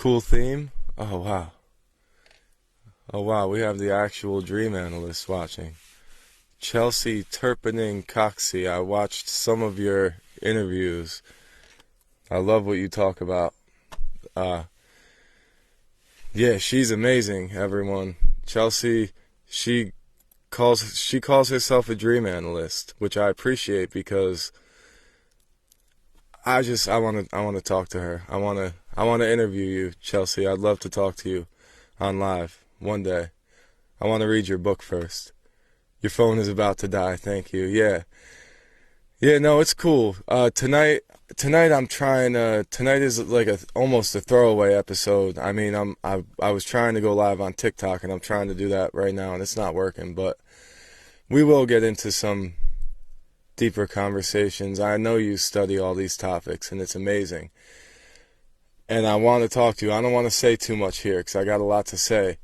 Cool theme? Oh, wow. Oh, wow, we have the actual dream analyst watching. Chelsea Turpinning Coxey, I watched some of your interviews. I love what you talk about. Uh, yeah, she's amazing, everyone. Chelsea, she calls herself a dream analyst, which I appreciate because I want to talk to her. I want to interview you, Chelsea. I'd love to talk to you on live one day. I want to read your book first. Your phone is about to die. Thank you. Yeah. Yeah, no, it's cool. Tonight I'm trying tonight is like almost a throwaway episode. I mean, I was trying to go live on TikTok and I'm trying to do that right now and it's not working, but we will get into some deeper conversations. I know you study all these topics and it's amazing. And I want to talk to you. I don't want to say too much here because I got a lot to say.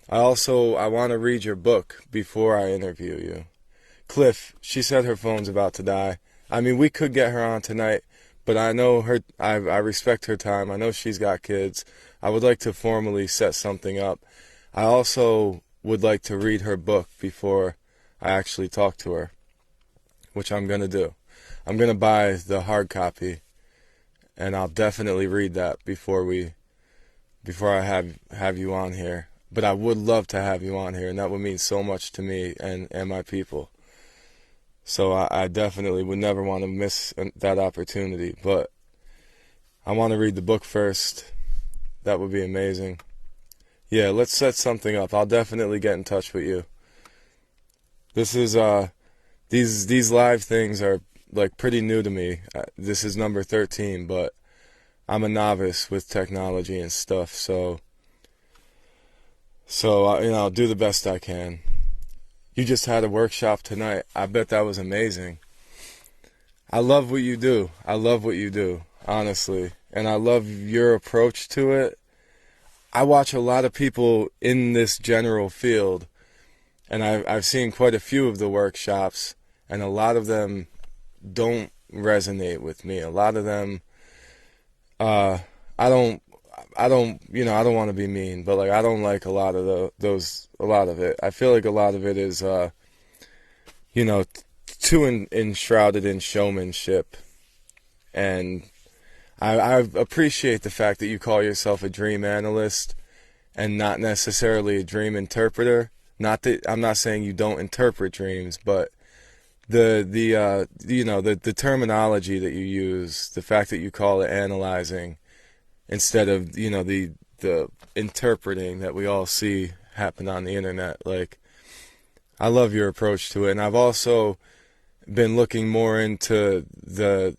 I want to read your book before I interview you. Cliff, she said her phone's about to die. I mean, we could get her on tonight, but I know her. I respect her time. I know she's got kids. I would like to formally set something up. I also would like to read her book before I actually talk to her, which I'm going to do. I'm going to buy the hard copy, and I'll definitely read that before I have you on here. But I would love to have you on here, and that would mean so much to me and my people. So I definitely would never want to miss that opportunity. But I want to read the book first. That would be amazing. Yeah, let's set something up. I'll definitely get in touch with you. This is these live things are like pretty new to me. This is number 13, but I'm a novice with technology and stuff, so I'll do the best I can. You just had a workshop tonight. I bet that was amazing. I love what you do. I love what you do, honestly, and I love your approach to it. I watch a lot of people in this general field, and I've seen quite a few of the workshops, and a lot of them don't resonate with me. A lot of them, I don't want to be mean, but like I don't like a lot of a lot of it. I feel like a lot of it is, too enshrouded in showmanship, and I appreciate the fact that you call yourself a dream analyst and not necessarily a dream interpreter. Not that I'm not saying you don't interpret dreams, but the terminology that you use, the fact that you call it analyzing instead of the interpreting that we all see happen on the internet. Like, I love your approach to it, and I've also been looking more into the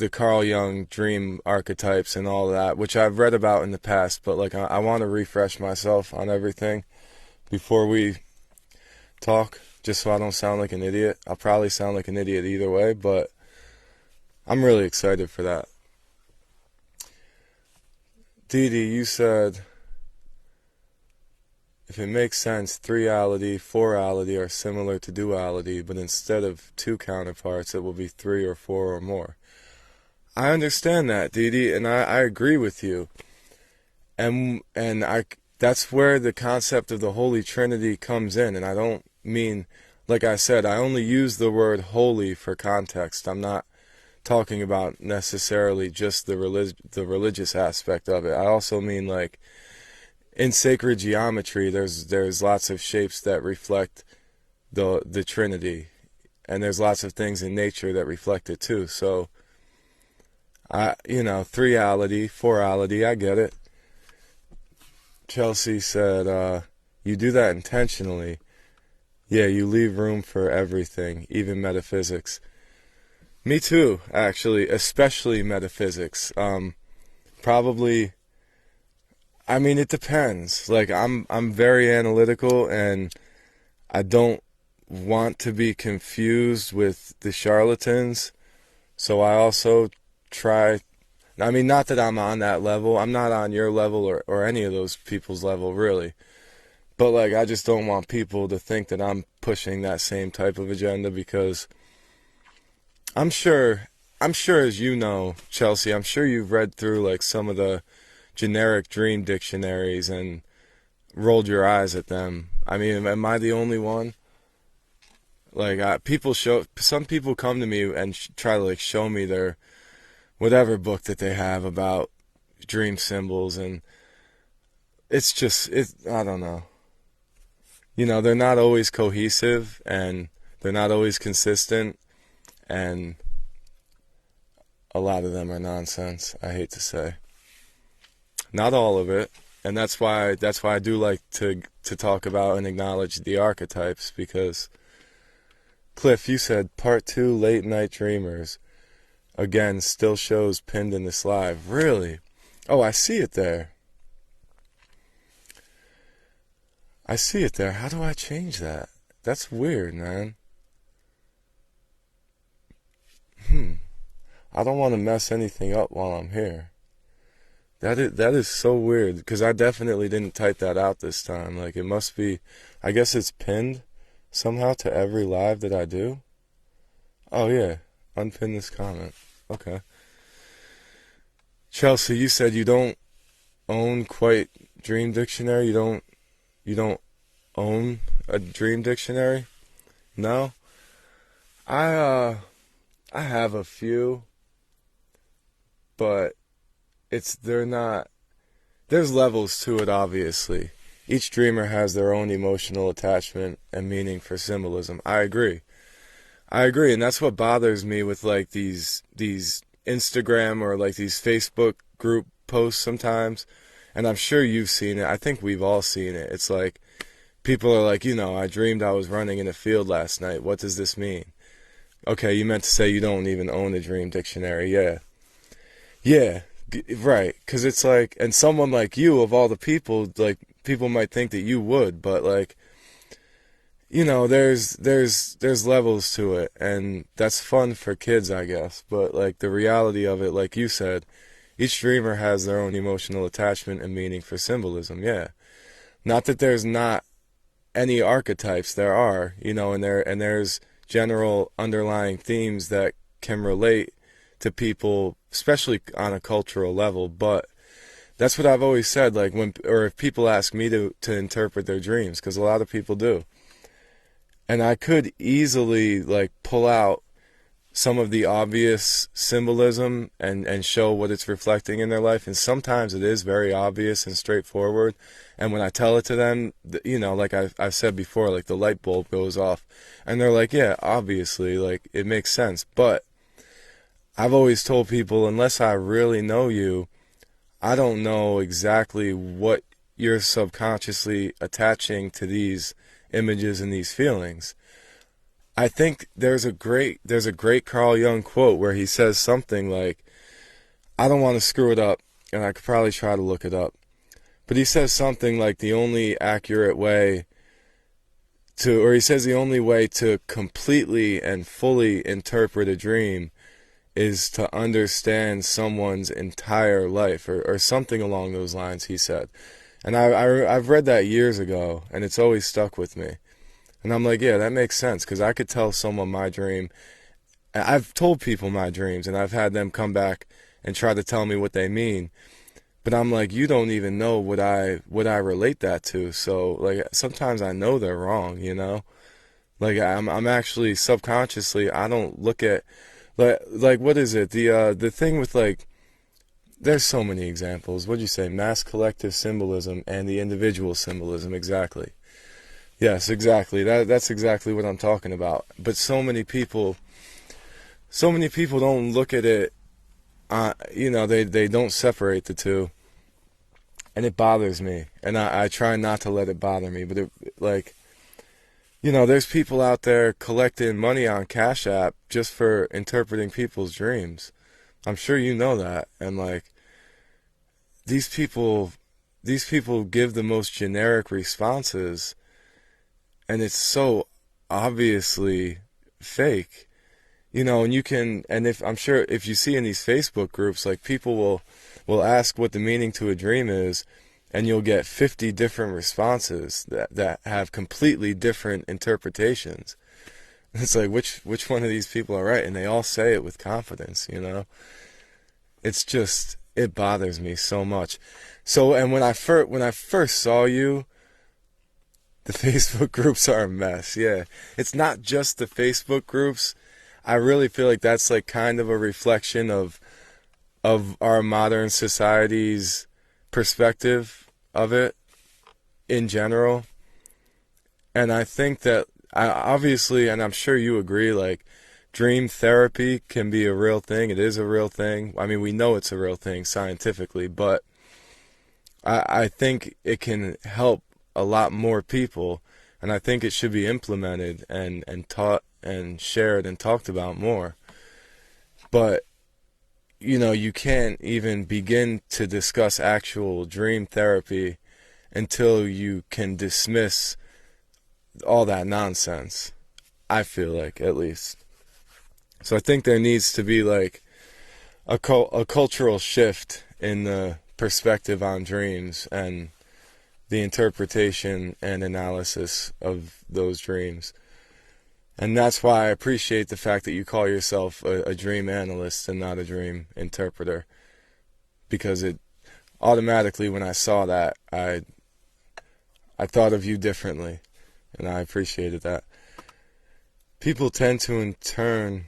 Carl Jung dream archetypes and all that, which I've read about in the past, but like I want to refresh myself on everything before we talk, just so I don't sound like an idiot. I'll probably sound like an idiot either way, but I'm really excited for that. Dee Dee, you said, if it makes sense, three-ality, four-ality are similar to duality, but instead of two counterparts, it will be three or four or more. I understand that, Dee Dee, and I agree with you. And that's where the concept of the Holy Trinity comes in, and I don't mean, like I said, I only use the word holy for context. I'm not talking about necessarily just the religious aspect of it. I also mean, like, in sacred geometry, there's lots of shapes that reflect the Trinity, and there's lots of things in nature that reflect it too. So, three-ality, four-ality, I get it. Chelsea said, you do that intentionally. Yeah, you leave room for everything, even metaphysics. Me too, actually, especially metaphysics. Probably, I mean, it depends. Like, I'm very analytical, and I don't want to be confused with the charlatans. So I also try, I mean, not that I'm on that level. I'm not on your level or any of those people's level, really. But, like, I just don't want people to think that I'm pushing that same type of agenda, because I'm sure, as you know, Chelsea, I'm sure you've read through, like, some of the generic dream dictionaries and rolled your eyes at them. I mean, am I the only one? Like, some people come to me and try to like show me their whatever book that they have about dream symbols, and I don't know. You know, they're not always cohesive, and they're not always consistent, and a lot of them are nonsense, I hate to say. Not all of it, and that's why I do like to talk about and acknowledge the archetypes, because Cliff, you said part 2 late night dreamers. Again, still shows pinned in this live. Really? Oh, I see it there. I see it there. How do I change that? That's weird, man. I don't want to mess anything up while I'm here. That is so weird, because I definitely didn't type that out this time. Like, it must be, I guess it's pinned somehow to every live that I do. Oh yeah, unpin this comment. Okay. Chelsea, you said you don't own quite Dream Dictionary. You don't own a Dream Dictionary? No? I have a few, but they're not, there's levels to it, obviously. Each dreamer has their own emotional attachment and meaning for symbolism. I agree, and that's what bothers me with like these Instagram or like these Facebook group posts sometimes, and I'm sure you've seen it. I think we've all seen it. It's like people are like, I dreamed I was running in a field last night. What does this mean? Okay, you meant to say you don't even own a Dream Dictionary. Yeah, right, because it's like, and someone like you, of all the people, like, people might think that you would, but like, there's levels to it, and that's fun for kids, I guess, but like the reality of it, like you said, each dreamer has their own emotional attachment and meaning for symbolism. Yeah, not that there's not any archetypes, there are, and there's general underlying themes that can relate to people, especially on a cultural level. But that's what I've always said, like if people ask me to interpret their dreams, because a lot of people do, and I could easily like pull out some of the obvious symbolism and show what it's reflecting in their life, and sometimes it is very obvious and straightforward, and when I tell it to them, like I've said before, like the light bulb goes off and they're like, yeah, obviously, like it makes sense. But I've always told people, unless I really know you, I don't know exactly what you're subconsciously attaching to these images and these feelings. I think there's a great Carl Jung quote where he says something like, I don't want to screw it up, and I could probably try to look it up, but he says something like the only way to completely and fully interpret a dream is to understand someone's entire life, or something along those lines, he said. And I've read that years ago, and it's always stuck with me. And I'm like, yeah, that makes sense, because I could tell someone my dream. I've told people my dreams, and I've had them come back and try to tell me what they mean. But I'm like, you don't even know what I relate that to. So like sometimes I know they're wrong, Like I'm actually subconsciously, I don't look at like what is it? The thing with like, there's so many examples. What'd you say? Mass collective symbolism and the individual symbolism, exactly. Yes, exactly. That's exactly what I'm talking about. But so many people don't look at it. They don't separate the two, and it bothers me. And I try not to let it bother me. But there's people out there collecting money on Cash App just for interpreting people's dreams. I'm sure you know that. And like these people give the most generic responses. And it's so obviously fake, and I'm sure if you see in these Facebook groups, like people will ask what the meaning to a dream is, and you'll get 50 different responses that have completely different interpretations. It's like, which one of these people are right? And they all say it with confidence, It's just, it bothers me so much. So, and when I first saw you, the Facebook groups are a mess. Yeah, it's not just the Facebook groups. I really feel like that's like kind of a reflection of our modern society's perspective of it in general. And I think that I obviously, and I'm sure you agree, like dream therapy can be a real thing. It is a real thing. I mean, we know it's a real thing scientifically, but I think it can help a lot more people, and I think it should be implemented and taught and shared and talked about more. But you can't even begin to discuss actual dream therapy until you can dismiss all that nonsense. I feel like, at least. So I think there needs to be like a cultural shift in the perspective on dreams and the interpretation and analysis of those dreams. And that's why I appreciate the fact that you call yourself a dream analyst and not a dream interpreter. Because it automatically, when I saw that, I thought of you differently. And I appreciated that. People tend to interpret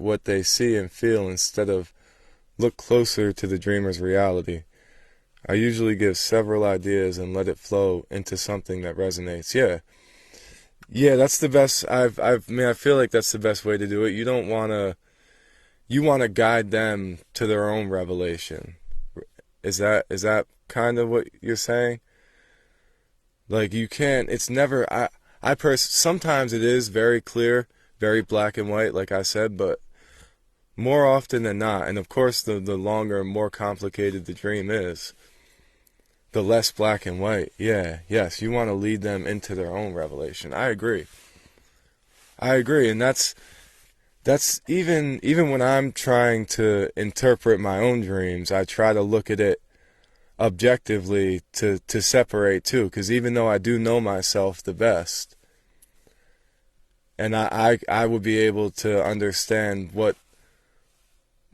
what they see and feel instead of look closer to the dreamer's reality. I usually give several ideas and let it flow into something that resonates. Yeah, that's the best. I mean, I feel like that's the best way to do it. You want to guide them to their own revelation. Is that kind of what you're saying? Like you can't. It's never. Sometimes it is very clear, very black and white, like I said, but more often than not, and of course the longer and more complicated the dream is, the less black and white. Yes, you want to lead them into their own revelation. I agree, and that's even when I'm trying to interpret my own dreams, I try to look at it objectively to separate too, because even though I do know myself the best, and I would be able to understand what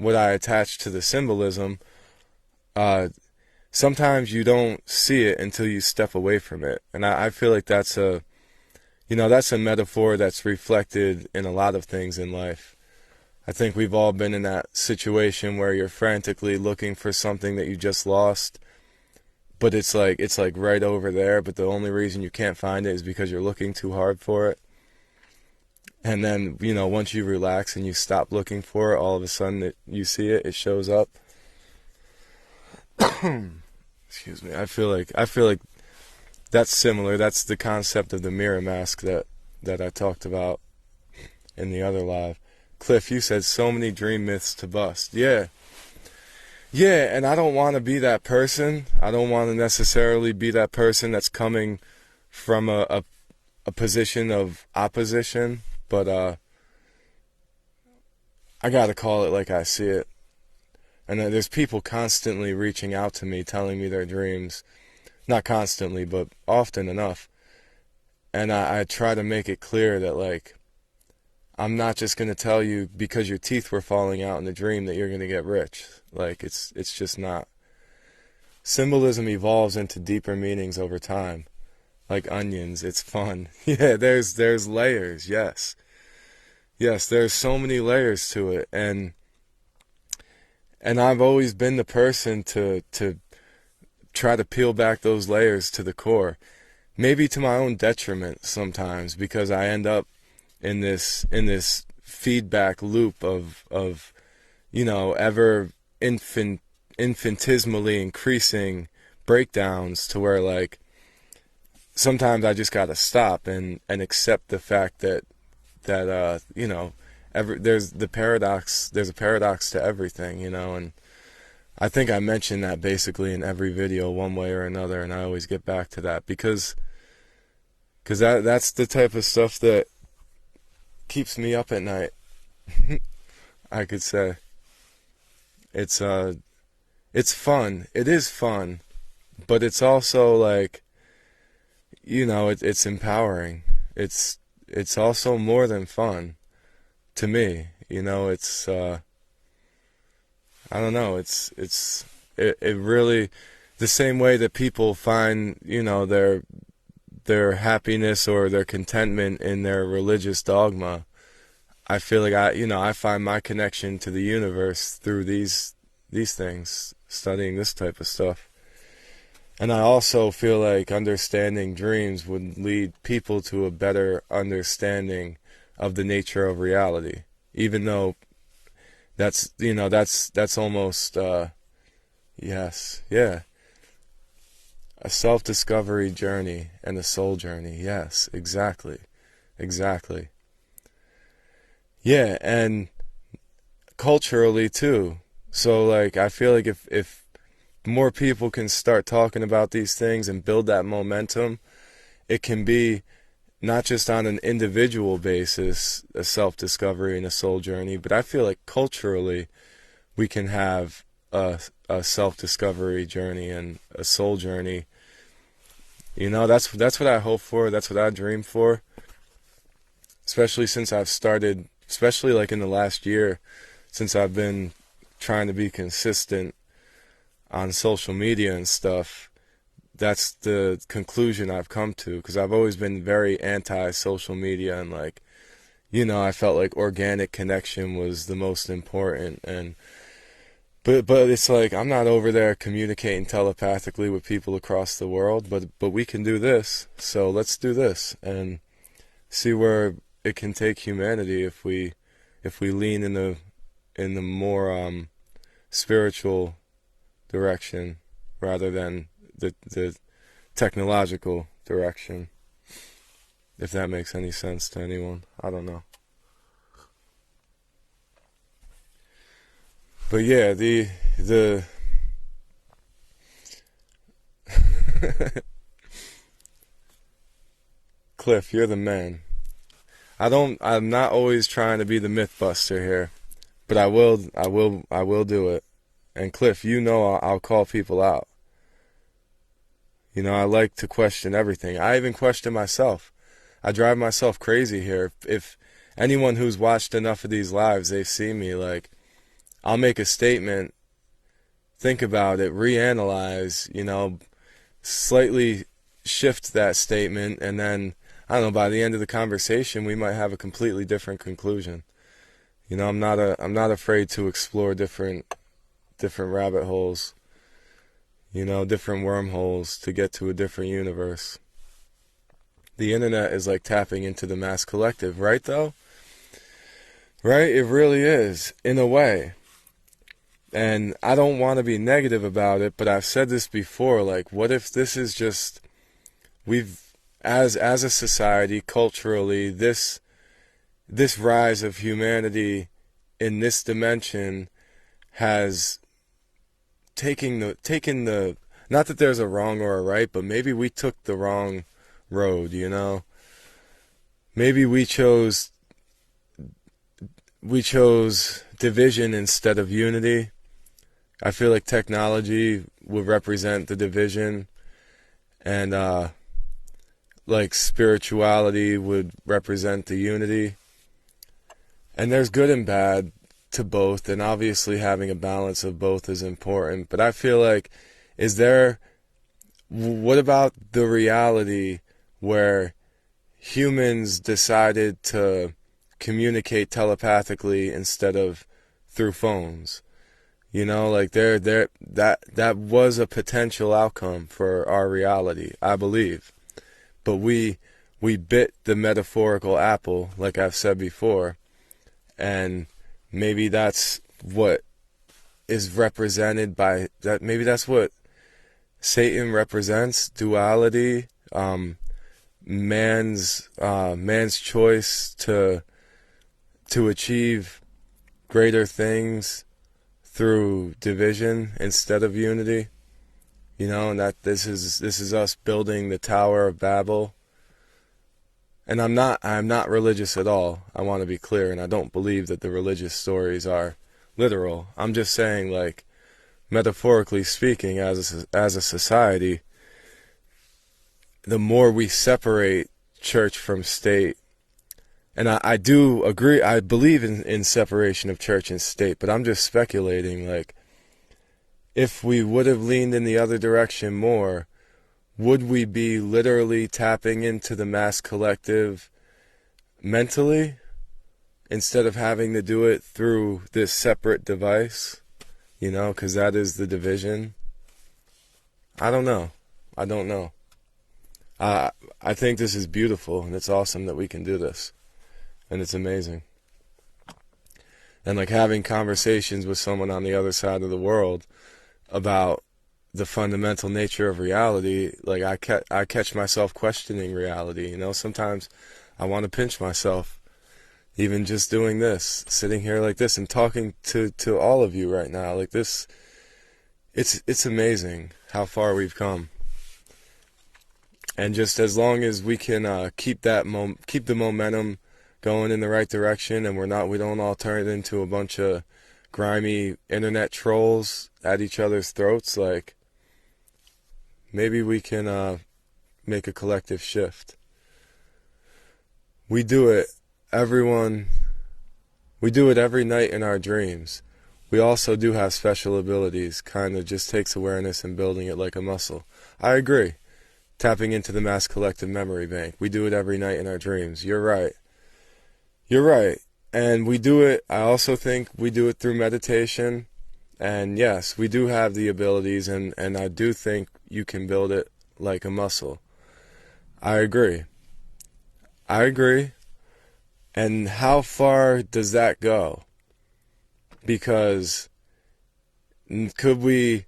I attach to the symbolism, sometimes you don't see it until you step away from it. And I feel like that's a metaphor that's reflected in a lot of things in life. I think we've all been in that situation where you're frantically looking for something that you just lost, but it's like right over there, but the only reason you can't find it is because you're looking too hard for it. And then, once you relax and you stop looking for it, all of a sudden you see it, it shows up. Excuse me. I feel like that's similar. That's the concept of the mirror mask that I talked about in the other live. Cliff, you said so many dream myths to bust. Yeah, and I don't want to be that person. I don't want to necessarily be that person that's coming from a position of opposition, but I gotta call it like I see it. And there's people constantly reaching out to me, telling me their dreams. Not constantly, but often enough. And I try to make it clear that, like, I'm not just going to tell you because your teeth were falling out in the dream that you're going to get rich. Like, it's just not. Symbolism evolves into deeper meanings over time. Like onions, it's fun. Yeah, there's layers, yes. Yes, there's so many layers to it. And I've always been the person to try to peel back those layers to the core. Maybe to my own detriment sometimes, because I end up in this feedback loop of ever infinitesimally increasing breakdowns to where, like, sometimes I just gotta stop and accept the fact that there's a paradox to everything, and I think I mention that basically in every video one way or another, and I always get back to that because that's the type of stuff that keeps me up at night. I could say it's fun. It is fun, but it's also like, it's empowering. It's also more than fun to me. It's I don't know. It really, the same way that people find, their happiness or their contentment in their religious dogma. I feel like I find my connection to the universe through these things, studying this type of stuff. And I also feel like understanding dreams would lead people to a better understanding of the nature of reality. Even though that's almost yes, yeah. A self-discovery journey and a soul journey. Yes, exactly. Exactly. Yeah, and culturally too. So like I feel like if more people can start talking about these things and build that momentum, it can be not just on an individual basis, a self-discovery and a soul journey, but I feel like culturally we can have a self-discovery journey and a soul journey. That's what I hope for. That's what I dream for. Especially since I've started, especially like in the last year, since I've been trying to be consistent on social media and stuff. That's the conclusion I've come to, because I've always been very anti-social media, and I felt like organic connection was the most important. And but it's like I'm not over there communicating telepathically with people across the world, but we can do this. So let's do this and see where it can take humanity if we lean in the more spiritual direction rather than the technological direction, if that makes any sense to anyone. I don't know. But yeah, the Cliff, you're the man. I'm not always trying to be the myth buster here, but I will do it. And Cliff, I'll call people out. I like to question everything. I even question myself. I drive myself crazy here. If anyone who's watched enough of these lives, they've seen me, like, I'll make a statement, think about it, reanalyze, slightly shift that statement, and then, I don't know, by the end of the conversation, we might have a completely different conclusion. I'm not afraid to explore different rabbit holes, different wormholes to get to a different universe. The internet is like tapping into the mass collective, right though? Right? It really is, in a way. And I don't want to be negative about it, but I've said this before, like, what if this is just, as a society, culturally, this rise of humanity in this dimension has taken the not that there's a wrong or a right, but maybe we took the wrong road, Maybe we chose division instead of unity. I feel like technology would represent the division, and like spirituality would represent the unity. And there's good and bad to both, and obviously having a balance of both is important. But I feel like, what about the reality where humans decided to communicate telepathically instead of through phones? Like that was a potential outcome for our reality, I believe. But we bit the metaphorical apple, like I've said before, and maybe that's what is represented by that. Maybe that's what Satan represents: duality, man's choice to achieve greater things through division instead of unity. And that this is us building the Tower of Babel. And I'm not religious at all. I want to be clear, and I don't believe that the religious stories are literal. I'm just saying, like, metaphorically speaking, as a society, the more we separate church from state, and I do agree, I believe in separation of church and state, but I'm just speculating, like, if we would have leaned in the other direction more, would we be literally tapping into the mass collective mentally instead of having to do it through this separate device? You know, because that is the division. I don't know. I don't know. I think this is beautiful, and it's awesome that we can do this. And it's amazing. And like having conversations with someone on the other side of the world about the fundamental nature of reality, like I catch myself questioning reality, you know? Sometimes I want to pinch myself, even just doing this, sitting here like this and talking to all of you right now. Like this, it's amazing how far we've come. And just as long as we can keep the momentum going in the right direction, and we don't all turn it into a bunch of grimy internet trolls at each other's throats, like maybe we can make a collective shift. We do it, everyone. We do it every night in our dreams. We also do have special abilities. Kind of just takes awareness and building it like a muscle. I agree. Tapping into the mass collective memory bank. We do it every night in our dreams. You're right. You're right. And we do it, I also think we do it through meditation. And yes, we do have the abilities, and I do think you can build it like a muscle. I agree. I agree. And how far does that go? Because could we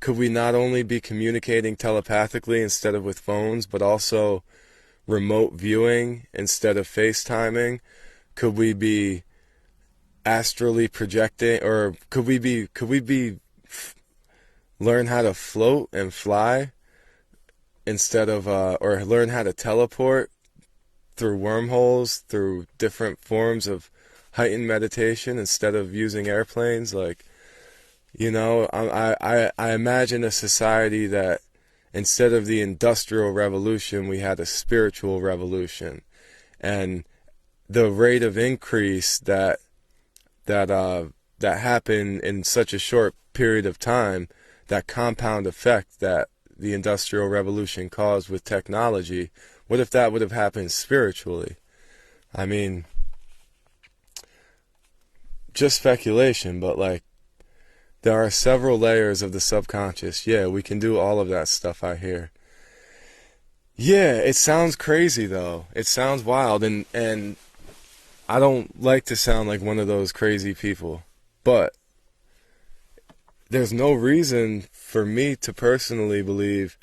not only be communicating telepathically instead of with phones, but also remote viewing instead of FaceTiming? Could we be astrally projecting, or could we be learn how to float and fly instead of or learn how to teleport through wormholes, through different forms of heightened meditation instead of using airplanes? Like, you know, I imagine a society that instead of the Industrial Revolution, we had a spiritual revolution, and the rate of increase that happened in such a short period of time, that compound effect that the Industrial Revolution caused with technology, what if that would have happened spiritually? I mean, just speculation, but like, there are several layers of the subconscious. Yeah, we can do all of that stuff, I hear. Yeah, it sounds crazy though. It sounds wild, and I don't like to sound like one of those crazy people, but there's no reason for me to personally believe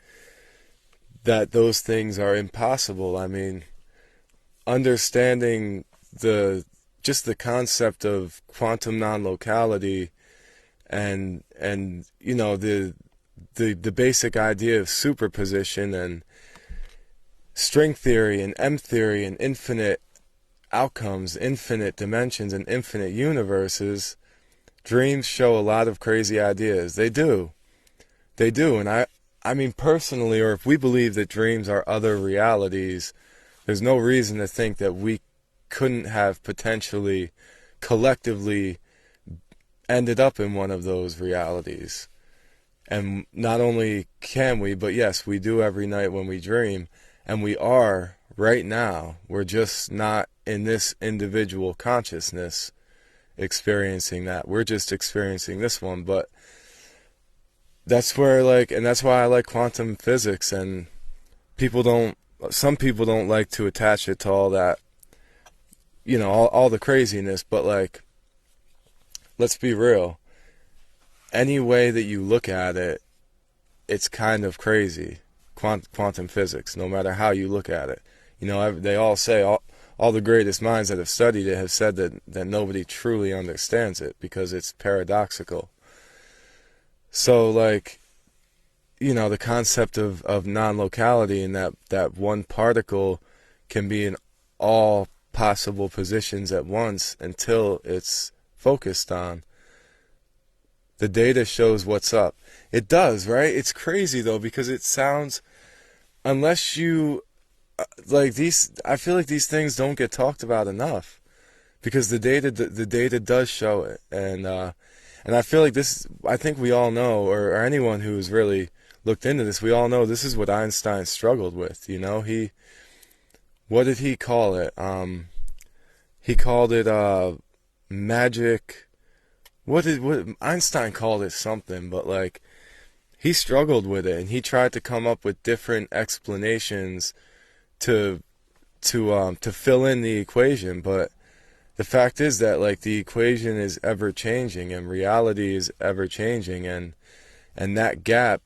that those things are impossible. I mean, understanding just the concept of quantum non-locality and you know the basic idea of superposition and string theory and M theory and infinite outcomes, infinite dimensions, and infinite universes. Dreams show a lot of crazy ideas. They do. And I mean personally, or if we believe that dreams are other realities, there's no reason to think that we couldn't have potentially collectively ended up in one of those realities. And not only can we, but yes, we do every night when we dream, and we are right now. We're just not in this individual consciousness experiencing that. We're just experiencing this one, but that's where, like, and that's why I like quantum physics. And some people don't like to attach it to all that, you know, all the craziness, but like, let's be real. Any way that you look at it, it's kind of crazy. Quantum physics, no matter how you look at it. You know, they all say, all the greatest minds that have studied it have said that nobody truly understands it because it's paradoxical. So, like, you know, the concept of non-locality, and that one particle can be in all possible positions at once until it's focused on. The data shows what's up. It does, right? It's crazy, though, because it sounds, unless you, like these, I feel like these things don't get talked about enough, because the data does show it. And And I feel like this, I think we all know, or anyone who's really looked into this, we all know this is what Einstein struggled with. You know, what did he call it? He called it magic. What Einstein called it something, but like he struggled with it, and he tried to come up with different explanations to fill in the equation. But the fact is that like the equation is ever changing, and reality is ever changing, and that gap,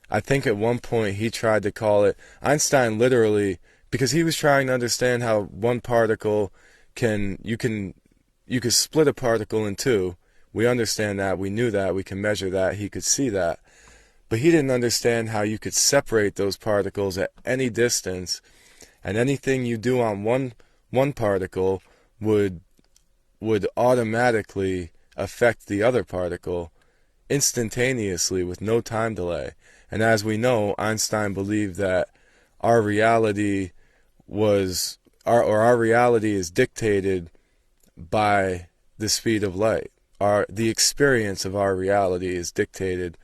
I think at one point he tried to call it, Einstein literally, because he was trying to understand how one particle you could split a particle in two. We understand that, we knew that, we can measure that, he could see that. But he didn't understand how you could separate those particles at any distance, and anything you do on one particle would automatically affect the other particle instantaneously with no time delay. And as we know, Einstein believed that our reality our reality is dictated by the speed of light. The experience of our reality is dictated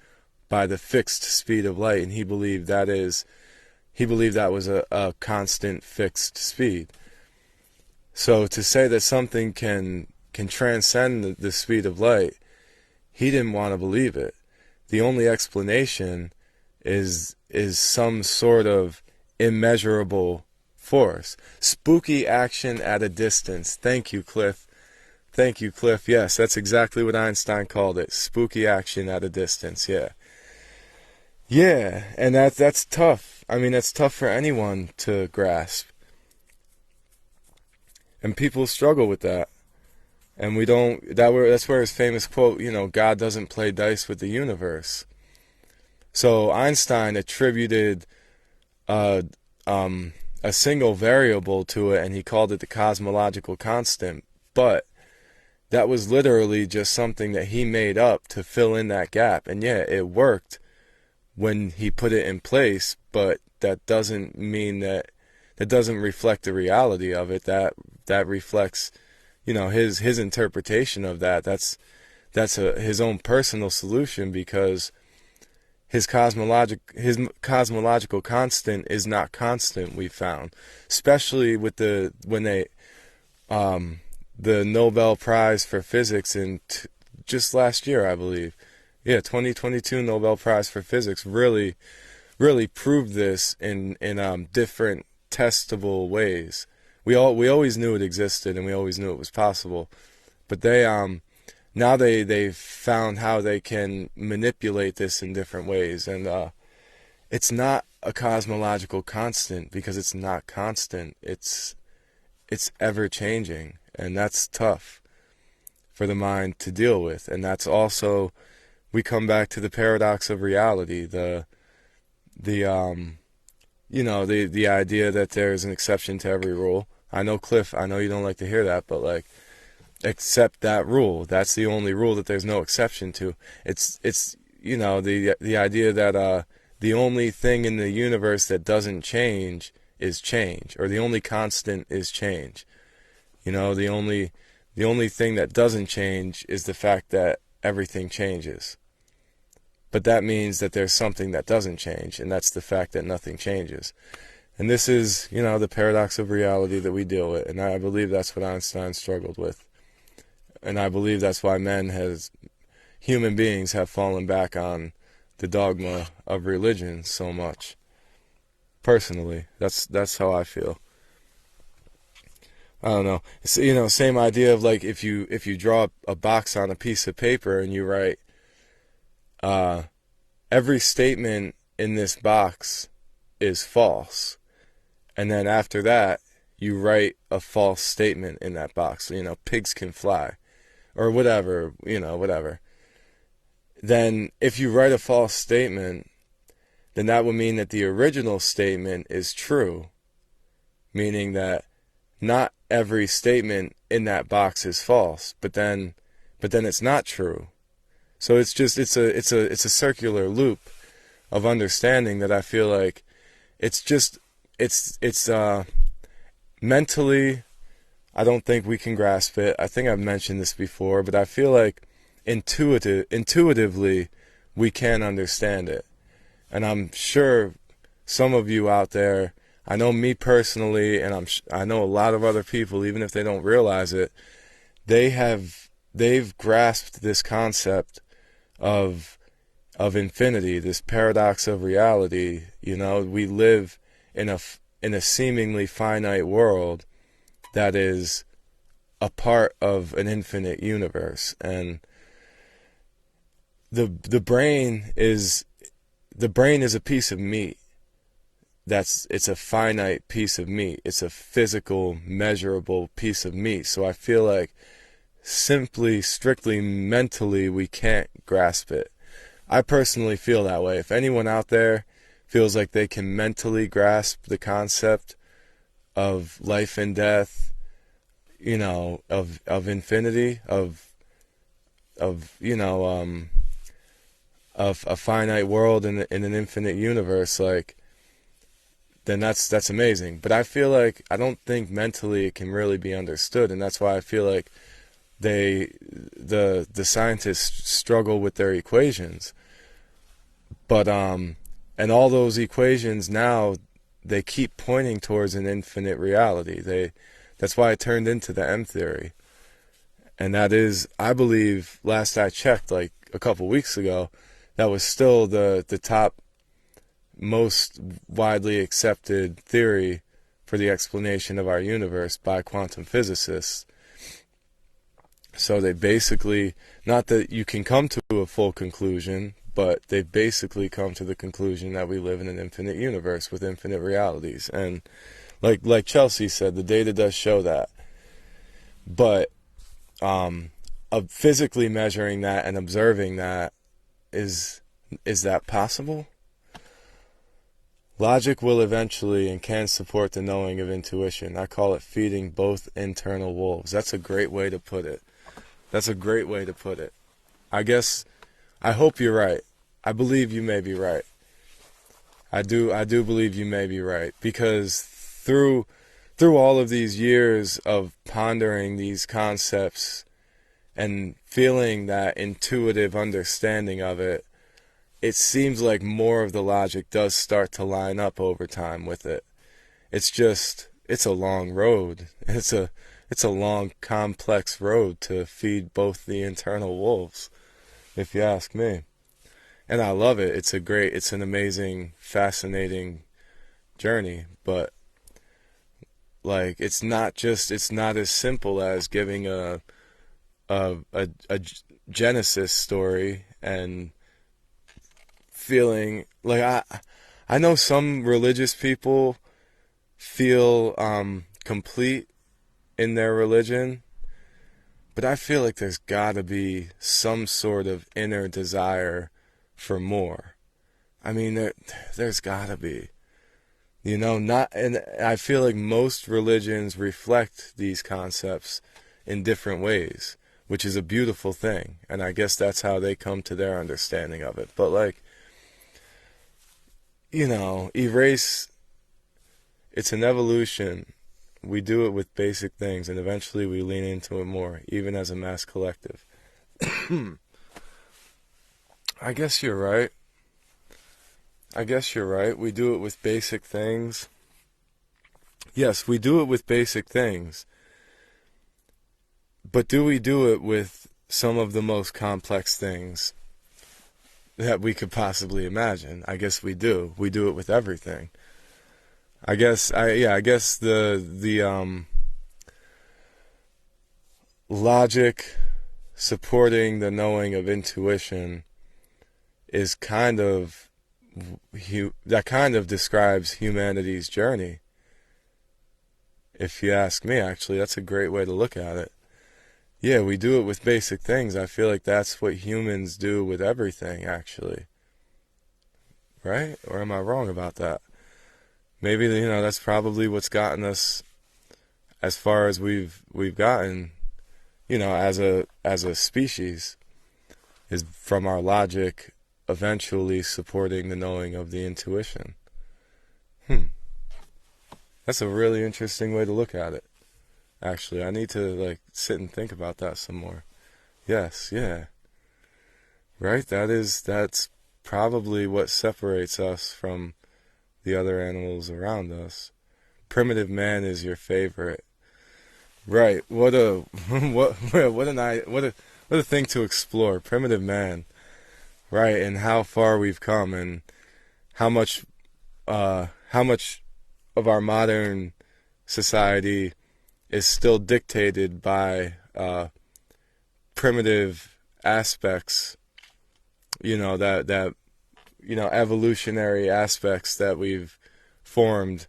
by the fixed speed of light, and he believed that was a constant fixed speed. So to say that something can transcend the speed of light, he didn't want to believe it. The only explanation is some sort of immeasurable force. Spooky action at a distance. Thank you, Cliff. Thank you, Cliff. Yes, that's exactly what Einstein called it. Spooky action at a distance. Yeah. Yeah, and that's tough. I mean, that's tough for anyone to grasp. And people struggle with that. And that's where his famous quote, God doesn't play dice with the universe. So Einstein attributed a single variable to it, and he called it the cosmological constant. But that was literally just something that he made up to fill in that gap. And yeah, it worked when he put it in place, but that doesn't mean that doesn't reflect the reality of it. That reflects, his interpretation of that. That's his own personal solution, because his cosmological constant is not constant, we found, especially with the Nobel Prize for Physics just last year, I believe. Yeah, 2022 Nobel Prize for Physics really proved this in different testable ways. We always knew it existed, and we always knew it was possible, but now they've found how they can manipulate this in different ways, and it's not a cosmological constant because it's not constant. It's ever changing, and that's tough for the mind to deal with. And that's also, we come back to the paradox of reality, the idea that there's an exception to every rule. I know, Cliff, I know you don't like to hear that, but like, accept that rule. That's the only rule that there's no exception to. It's the idea that the only thing in the universe that doesn't change is change, or the only constant is change. The only thing that doesn't change is the fact that everything changes. But that means that there's something that doesn't change, and that's the fact that nothing changes. And this is, the paradox of reality that we deal with, and I believe that's what Einstein struggled with. And I believe that's why human beings have fallen back on the dogma of religion so much. Personally, that's how I feel. I don't know. It's, same idea of like if you draw a box on a piece of paper and you write, every statement in this box is false, and then after that you write a false statement in that box. Pigs can fly, or whatever. Whatever. Then if you write a false statement, then that would mean that the original statement is true, meaning that not every statement in that box is false, but then it's not true. So it's a circular loop of understanding that I feel like it's mentally, I don't think we can grasp it. I think I've mentioned this before, but I feel like intuitively we can understand it. And I'm sure some of you out there, I know me personally, and I know a lot of other people, even if they don't realize it, they've grasped this concept of infinity, this paradox of reality. You know, we live in a seemingly finite world that is a part of an infinite universe, and the brain is a piece of meat. It's a finite piece of meat. It's a physical, measurable piece of meat. So I feel like strictly mentally, we can't grasp it. I personally feel that way. If anyone out there feels like they can mentally grasp the concept of life and death, you know, of infinity, of a finite world in an infinite universe, like, then that's amazing. But I feel like I don't think mentally it can really be understood, and that's why I feel like the scientists struggle with their equations. But and all those equations now, they keep pointing towards an infinite reality. That's why it turned into the M theory. And that is, I believe, last I checked, like a couple weeks ago, that was still the top most widely accepted theory for the explanation of our universe by quantum physicists. So they basically, not that you can come to a full conclusion, but they basically come to the conclusion that we live in an infinite universe with infinite realities. And like Chelsea said, the data does show that. But of physically measuring that and observing that, is that possible? Logic will eventually and can support the knowing of intuition. I call it feeding both internal wolves. That's a great way to put it. That's a great way to put it. I hope you're right. I believe you may be right. I do believe you may be right, because through all of these years of pondering these concepts and feeling that intuitive understanding of it, it seems like more of the logic does start to line up over time with it. It's a long road. It's a long, complex road to feed both the internal wolves, if you ask me. And I love it. It's an amazing, fascinating journey. But like, it's not as simple as giving a Genesis story and feeling like, I know some religious people feel complete in their religion, but I feel like there's gotta be some sort of inner desire for more. I mean, there's gotta be, and I feel like most religions reflect these concepts in different ways, which is a beautiful thing, and I guess that's how they come to their understanding of it. But like, erase, it's an evolution. We do it with basic things, and eventually we lean into it more, even as a mass collective. I guess you're right. We do it with basic things. Yes, we do it with basic things. But do we do it with some of the most complex things that we could possibly imagine? I guess we do. We do it with everything. I guess the logic supporting the knowing of intuition is that kind of describes humanity's journey. If you ask me, actually, that's a great way to look at it. Yeah, we do it with basic things. I feel like that's what humans do with everything, actually. Right? Or am I wrong about that? Maybe, that's probably what's gotten us as far as we've gotten, as a species, is from our logic eventually supporting the knowing of the intuition. That's a really interesting way to look at it. Actually, I need to sit and think about that some more. Yes, yeah. right? That's probably what separates us from the other animals around us. Primitive man is your favorite. Right. What a what a thing to explore. Primitive man. Right, and how far we've come and how much of our modern society is still dictated by primitive aspects, evolutionary aspects that we've formed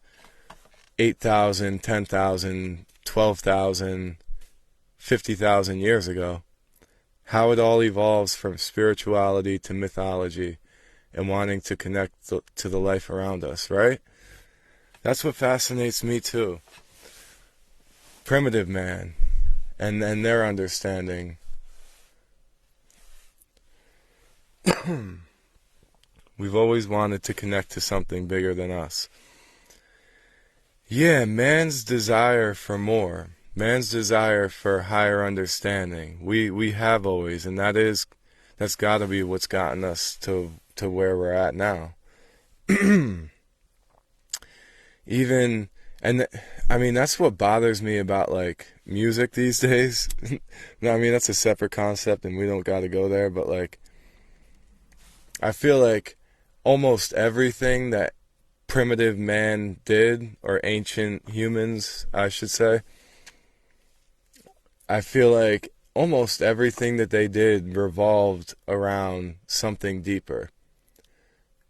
8,000, 10,000, 12,000, 50,000 years ago. How it all evolves from spirituality to mythology and wanting to connect to the life around us, right? That's what fascinates me too. Primitive man and their understanding. We've always wanted to connect to something bigger than us. Yeah, man's desire for more. Man's desire for higher understanding. We have always, and that's got to be what's gotten us to where we're at now. Even and I mean that's what bothers me about like music these days. No, I mean that's a separate concept and we don't got to go there, but like I feel like almost everything that primitive man did, or ancient humans, I should say, I feel like almost everything that they did revolved around something deeper.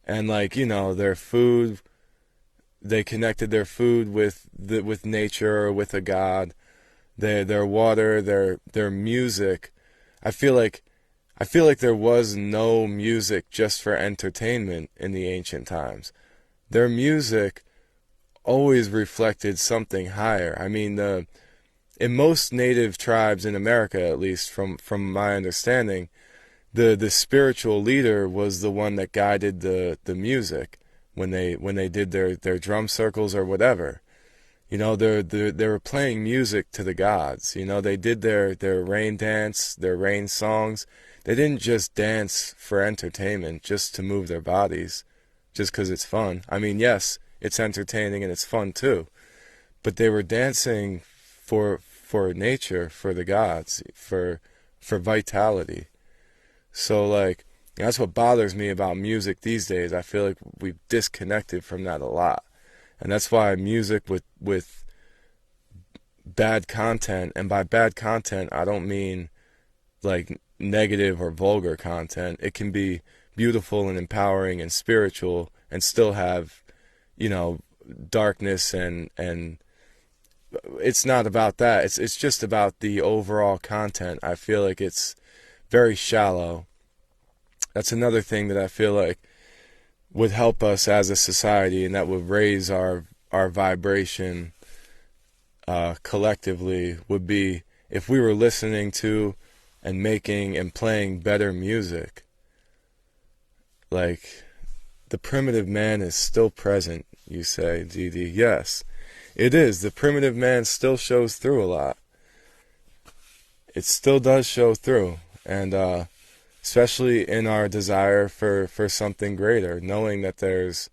And like, their food, they connected their food with nature or with a god. Their water, their music. I feel like there was no music just for entertainment in the ancient times. Their music always reflected something higher. I mean, in most native tribes in America, at least from my understanding, the spiritual leader was the one that guided the music when they did their drum circles or whatever. They were playing music to the gods. They did their rain dance, their rain songs. They didn't just dance for entertainment, just to move their bodies, just because it's fun. I mean, yes, it's entertaining and it's fun too, but they were dancing for nature, for the gods, for vitality. So like that's what bothers me about music these days. I feel like we've disconnected from that a lot. And that's why music with bad content, and by bad content I don't mean like negative or vulgar content. It can be beautiful and empowering and spiritual and still have, darkness and it's not about that. It's just about the overall content. I feel like it's very shallow. That's another thing that I feel like would help us as a society, and that would raise our vibration collectively, would be if we were listening to and making and playing better music. Like, the primitive man is still present, you say, Dee. Yes, it is. The primitive man still shows through a lot. It still does show through, and especially in our desire for something greater, knowing that there's,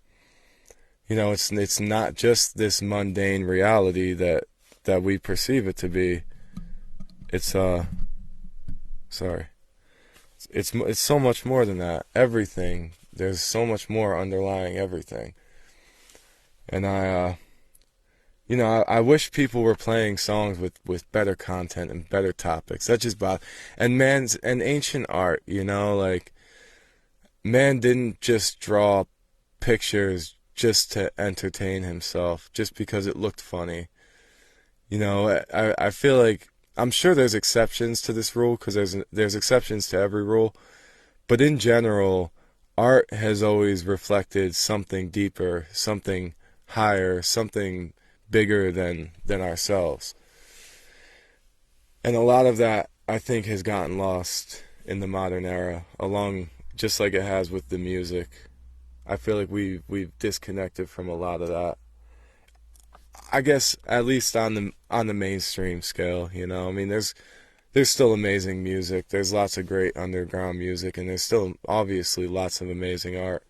it's not just this mundane reality that we perceive it to be. It's it's so much more than that. Everything, there's so much more underlying everything. And I wish people were playing songs with better content and better topics. That just bothers. And ancient art, like man didn't just draw pictures just to entertain himself, just because it looked funny. I feel like, I'm sure there's exceptions to this rule, because there's exceptions to every rule, but in general, art has always reflected something deeper, something higher, something bigger than ourselves. And a lot of that, I think, has gotten lost in the modern era, just like it has with the music. I feel like we've disconnected from a lot of that. I guess at least on the mainstream scale, I mean, there's there's still amazing music. There's lots of great underground music, and there's still obviously lots of amazing art.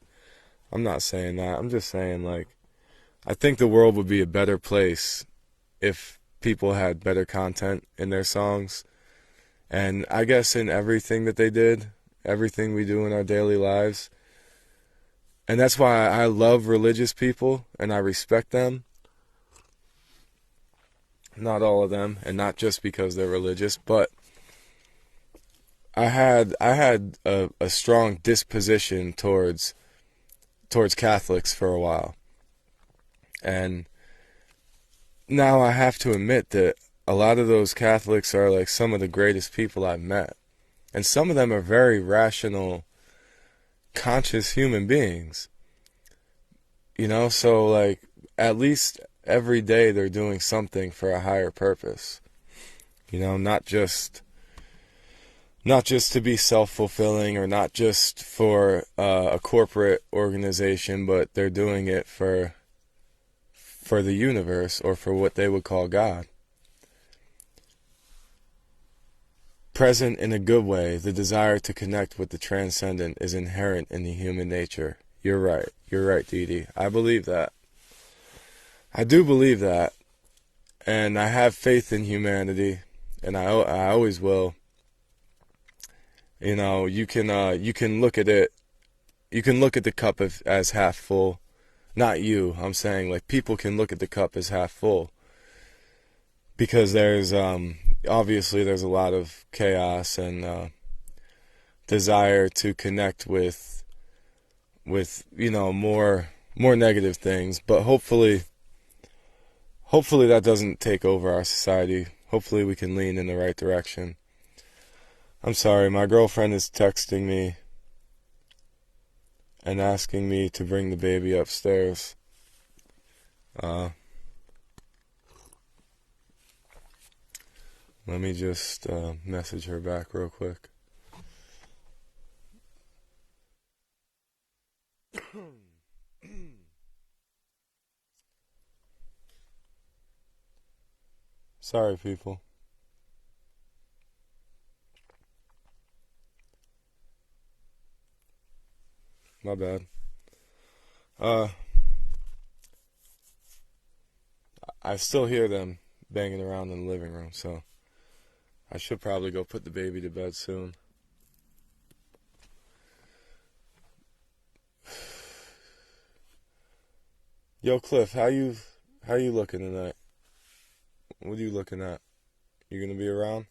I'm not saying that. I'm just saying, like, I think the world would be a better place if people had better content in their songs. And I guess in everything that they did, everything we do in our daily lives. And that's why I love religious people and I respect them. Not all of them, and not just because they're religious, but I had a strong disposition towards Catholics for a while. And now I have to admit that a lot of those Catholics are like some of the greatest people I've met. And some of them are very rational, conscious human beings. You know, so like at least every day they're doing something for a higher purpose. You know, not just to be self-fulfilling or not just for a corporate organization, but they're doing it for the universe or for what they would call God. Present in a good way, the desire to connect with the transcendent is inherent in the human nature. You're right. You're right, Dee Dee. I believe that. I do believe that. And I have faith in humanity. And I always will. You know, you can look at it. You can look at the cup as half full. Not you. I'm saying, like, people can look at the cup as half full. Because there's, obviously there's a lot of chaos and desire to connect with you know, more negative things, but hopefully that doesn't take over our society. Hopefully we can lean in the right direction. I'm sorry, my girlfriend is texting me and asking me to bring the baby upstairs. Let me just message her back real quick. Sorry, people. My bad. I still hear them banging around in the living room, so I should probably go put the baby to bed soon. Yo, Cliff, how you looking tonight? What are you looking at? You gonna be around?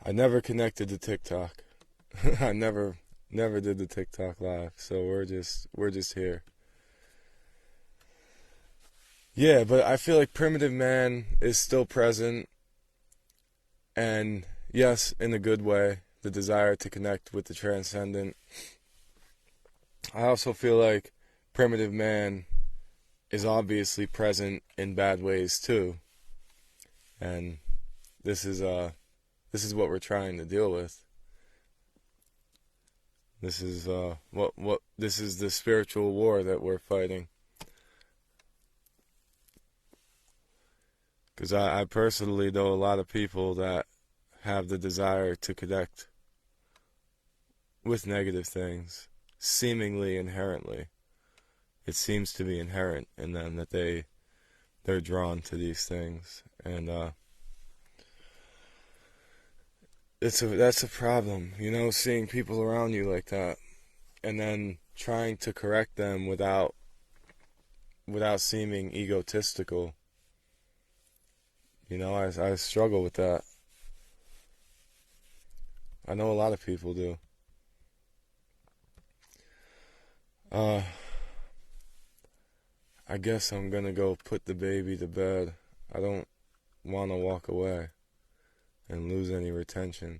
I never connected to TikTok. I never did the TikTok live, so we're just here. Yeah, but I feel like primitive man is still present, and yes, in a good way, the desire to connect with the transcendent. I also feel like primitive man is obviously present in bad ways too, and this is what we're trying to deal with. This is this is the spiritual war that we're fighting. Because I personally know a lot of people that have the desire to connect with negative things, seemingly inherently. It seems to be inherent in them that they're drawn to these things, and that's a problem, you know, seeing people around you like that, and then trying to correct them without seeming egotistical. You know, I struggle with that. I know a lot of people do. I guess I'm gonna go put the baby to bed. I don't want to walk away and lose any retention.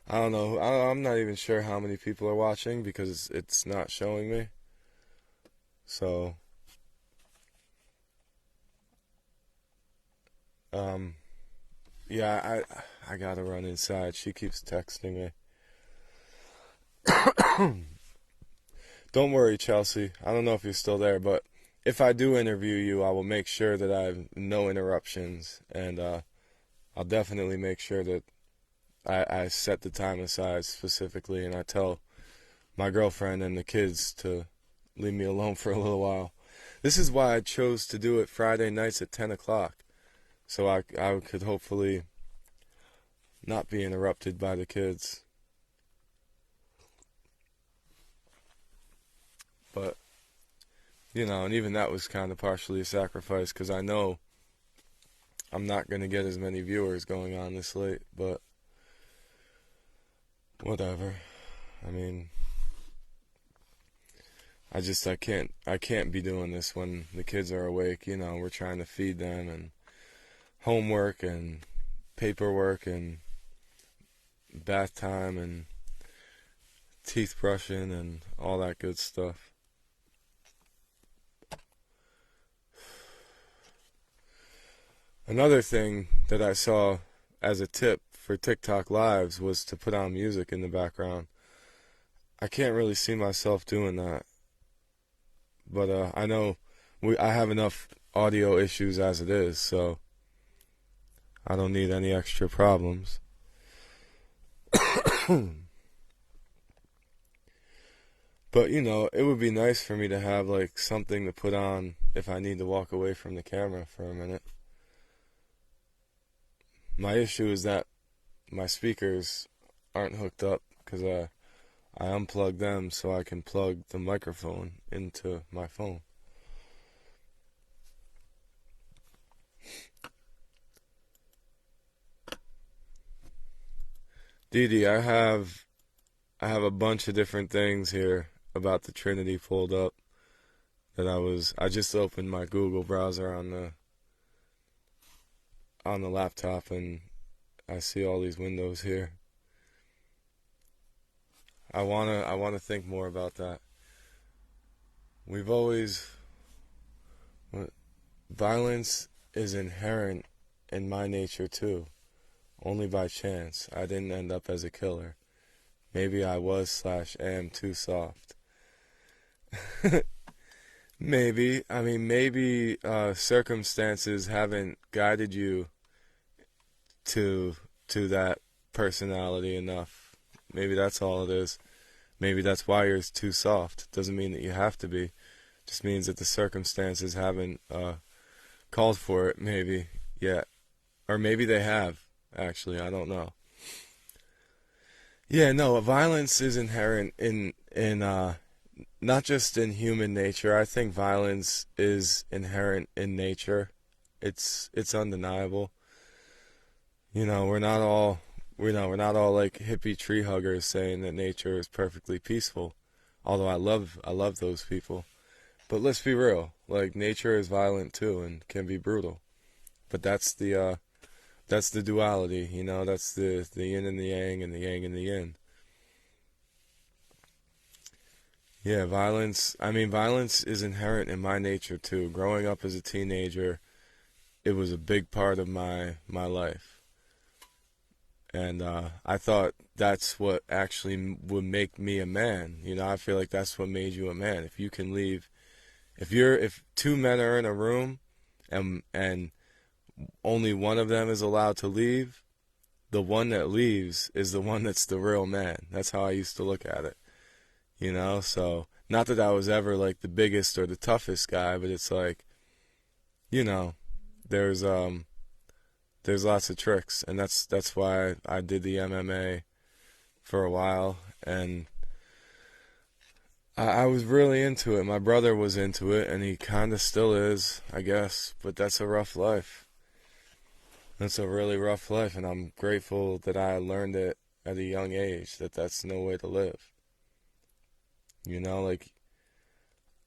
I don't know. I'm not even sure how many people are watching because it's not showing me. So, yeah, I gotta run inside. She keeps texting me. Don't worry, Chelsea. I don't know if you're still there, but if I do interview you, I will make sure that I have no interruptions, and I'll definitely make sure that I set the time aside specifically, and I tell my girlfriend and the kids to leave me alone for a little while. This is why I chose to do it Friday nights at 10 o'clock, so I could hopefully not be interrupted by the kids. But, and even that was kind of partially a sacrifice, because I know I'm not going to get as many viewers going on this late, but whatever. I mean, I can't be doing this when the kids are awake. We're trying to feed them, and homework and paperwork and bath time and teeth brushing and all that good stuff. Another thing that I saw as a tip for TikTok lives was to put on music in the background. I can't really see myself doing that, but I know I have enough audio issues as it is, so I don't need any extra problems. But, it would be nice for me to have, like, something to put on if I need to walk away from the camera for a minute. My issue is that my speakers aren't hooked up, because I unplugged them so I can plug the microphone into my phone. Dee Dee, I have a bunch of different things here about the Trinity pulled up that I just opened my Google browser on the laptop, and I see all these windows here. I wanna think more about that. Violence is inherent in my nature too. Only by chance. I didn't end up as a killer. Maybe I was/am too soft. Maybe. I mean, maybe circumstances haven't guided you to that personality enough. Maybe that's all it is. Maybe that's why you're too soft. Doesn't mean that you have to be. Just means that the circumstances haven't called for it, maybe, yet. Or maybe they have, actually. I don't know. Yeah, no, violence is inherent in not just in human nature. I think violence is inherent in nature. It's undeniable. We're not all like hippie tree huggers saying that nature is perfectly peaceful. Although I love those people. But let's be real. Like, nature is violent too and can be brutal. But that's the duality, that's the yin and the yang and the yin. Yeah, violence is inherent in my nature too. Growing up as a teenager, it was a big part of my life. And I thought that's what actually would make me a man. I feel like that's what made you a man. If you can leave, if two men are in a room and only one of them is allowed to leave, the one that leaves is the one that's the real man. That's how I used to look at it. So not that I was ever like the biggest or the toughest guy, but it's like, there's lots of tricks, and that's why I did the MMA for a while, and I was really into it. My brother was into it, and he kind of still is, I guess, but that's a rough life. That's a really rough life, and I'm grateful that I learned it at a young age, that's no way to live. Like,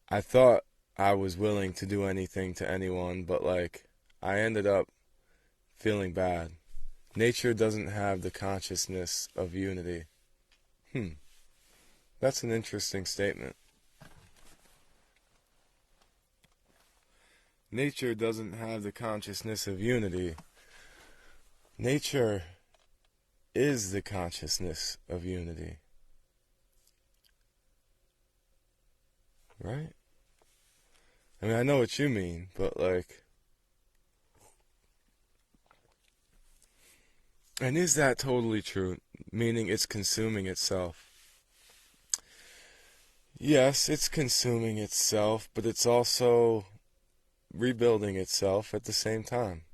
I thought I was willing to do anything to anyone, but, like, I ended up feeling bad. Nature doesn't have the consciousness of unity. That's an interesting statement. Nature doesn't have the consciousness of unity. Nature is the consciousness of unity. Right? I mean, I know what you mean, but like, and is that totally true? Meaning it's consuming itself. Yes, it's consuming itself, but it's also rebuilding itself at the same time.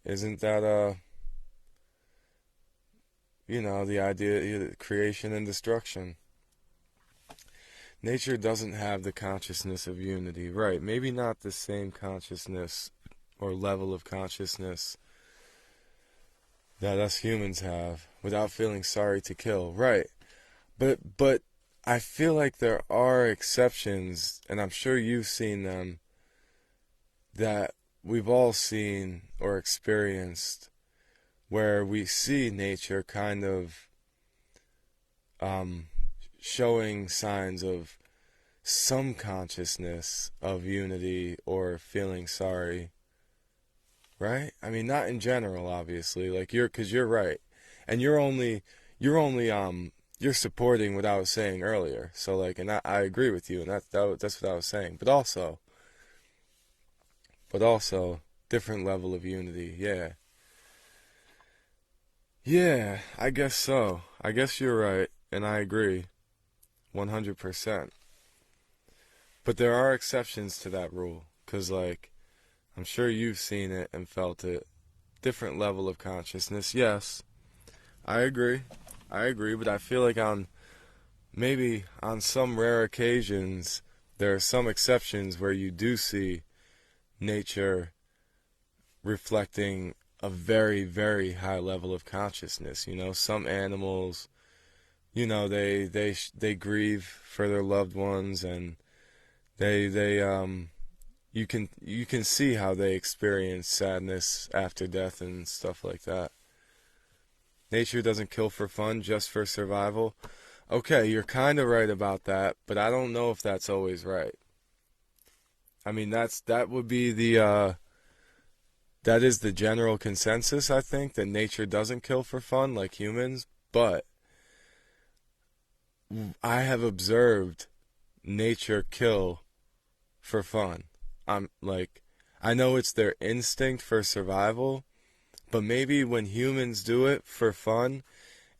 Isn't that, the idea of creation and destruction? Nature doesn't have the consciousness of unity, right? Maybe not the same consciousness or level of consciousness that us humans have without feeling sorry to kill, right? But I feel like there are exceptions, and I'm sure you've seen them, that we've all seen or experienced, where we see nature kind of um, showing signs of some consciousness of unity or feeling sorry, right? I mean, not in general, obviously. Like because you're right, and you're supporting what I was saying earlier. So like, and I agree with you, and that's what I was saying. But also, different level of unity. Yeah, yeah. I guess so. I guess you're right, and I agree, 100%. But there are exceptions to that rule, because like, I'm sure you've seen it and felt it. Different level of consciousness. Yes, I agree. I agree, but I feel like maybe on some rare occasions there are some exceptions where you do see nature reflecting a very, very high level of consciousness. Some animals, they grieve for their loved ones, and they you can see how they experience sadness after death and stuff like that. Nature doesn't kill for fun, just for survival. Okay, you're kind of right about that, but I don't know if that's always right. I mean, that would be that is the general consensus, I think, that nature doesn't kill for fun like humans, but I have observed nature kill for fun. I'm like, I know it's their instinct for survival, but maybe when humans do it for fun,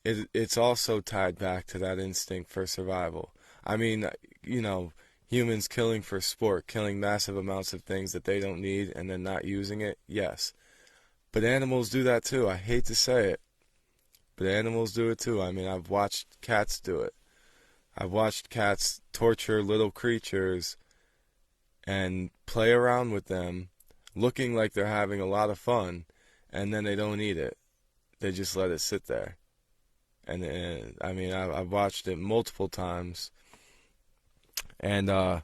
it's also tied back to that instinct for survival. I mean, you know, humans killing for sport, killing massive amounts of things that they don't need and then not using it, yes. But animals do that too. I hate to say it, but animals do it too. I mean, I've watched cats do it. I've watched cats torture little creatures and play around with them, looking like they're having a lot of fun, and then they don't eat it. They just let it sit there. And I mean, I've watched it multiple times, and I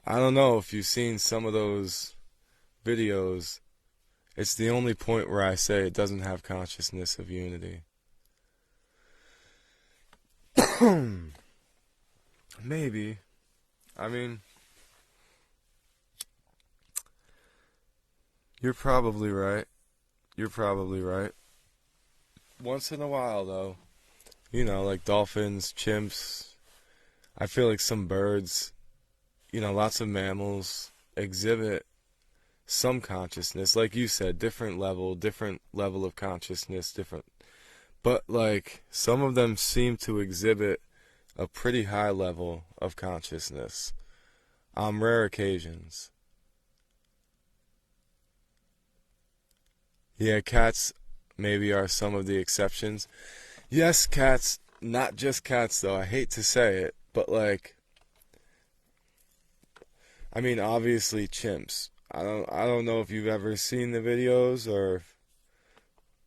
don't know if you've seen some of those videos. It's the only point where I say it doesn't have consciousness of unity. Maybe. I mean, you're probably right. You're probably right. Once in a while, though, like dolphins, chimps, I feel like some birds, lots of mammals exhibit some consciousness. Like you said, different level of consciousness, different. But, like, some of them seem to exhibit a pretty high level of consciousness on rare occasions. Yeah, cats maybe are some of the exceptions. Yes, cats, not just cats though. I hate to say it, but like, I mean, obviously chimps. I don't know if you've ever seen the videos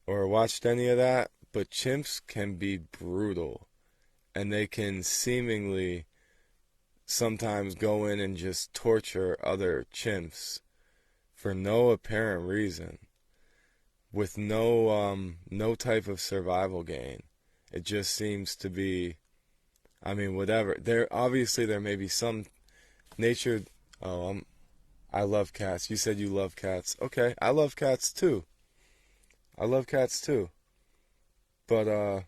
or watched any of that, but chimps can be brutal, and they can seemingly sometimes go in and just torture other chimps for no apparent reason, with no type of survival gain. It just seems to be, I mean, whatever. There may be some nature. Oh, I love cats. You said you love cats. Okay, I love cats too. I love cats too. But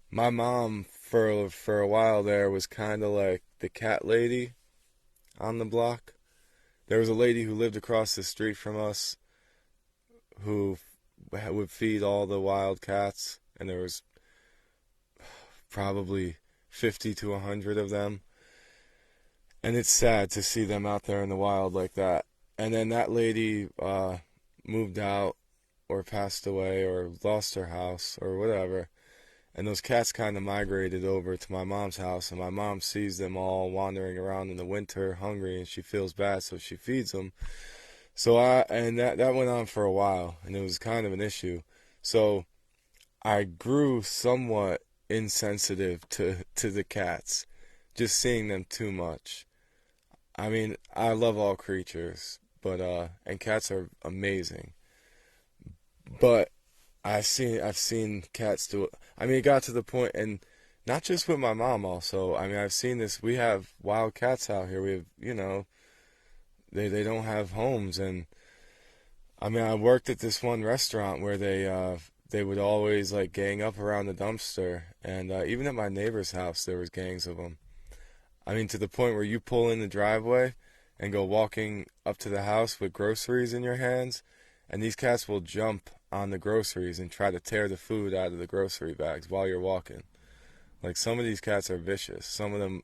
my mom for a while there was kind of like the cat lady. on the block. There was a lady who lived across the street from us who would feed all the wild cats, and there was probably 50 to 100 of them. And it's sad to see them out there in the wild like that. And then that lady moved out or passed away or lost her house or whatever. And those cats kind of migrated over to my mom's house, and my mom sees them all wandering around in the winter hungry, and she feels bad, so she feeds them. And that went on for a while, and it was kind of an issue. So I grew somewhat insensitive to the cats, just seeing them too much. I mean, I love all creatures, but and cats are amazing. But I've seen cats do it. I mean, it got to the point, and not just with my mom. Also, I mean, I've seen this. We have wild cats out here. We have, they don't have homes, and I mean, I worked at this one restaurant where they would always like gang up around the dumpster, and even at my neighbor's house there was gangs of them. I mean, to the point where you pull in the driveway and go walking up to the house with groceries in your hands, and these cats will jump on the groceries and try to tear the food out of the grocery bags while you're walking. Like, some of these cats are vicious. Some of them,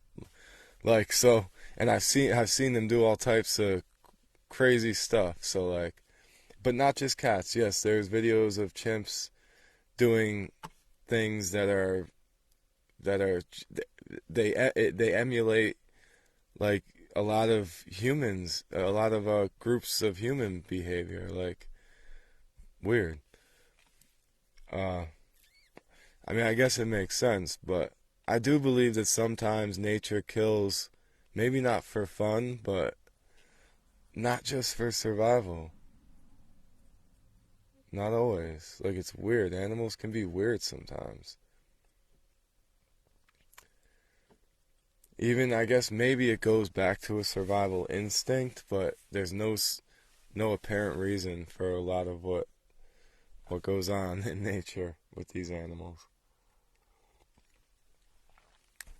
like, so, and I've seen them do all types of crazy stuff. So, like, but not just cats. Yes, there's videos of chimps doing things that are they emulate like a lot of humans, a lot of groups of human behavior, like weird. I mean, I guess it makes sense, but I do believe that sometimes nature kills, maybe not for fun, but not just for survival. Not always. Like, it's weird. Animals can be weird sometimes. Even, I guess, maybe it goes back to a survival instinct, but there's no apparent reason for a lot of what goes on in nature with these animals.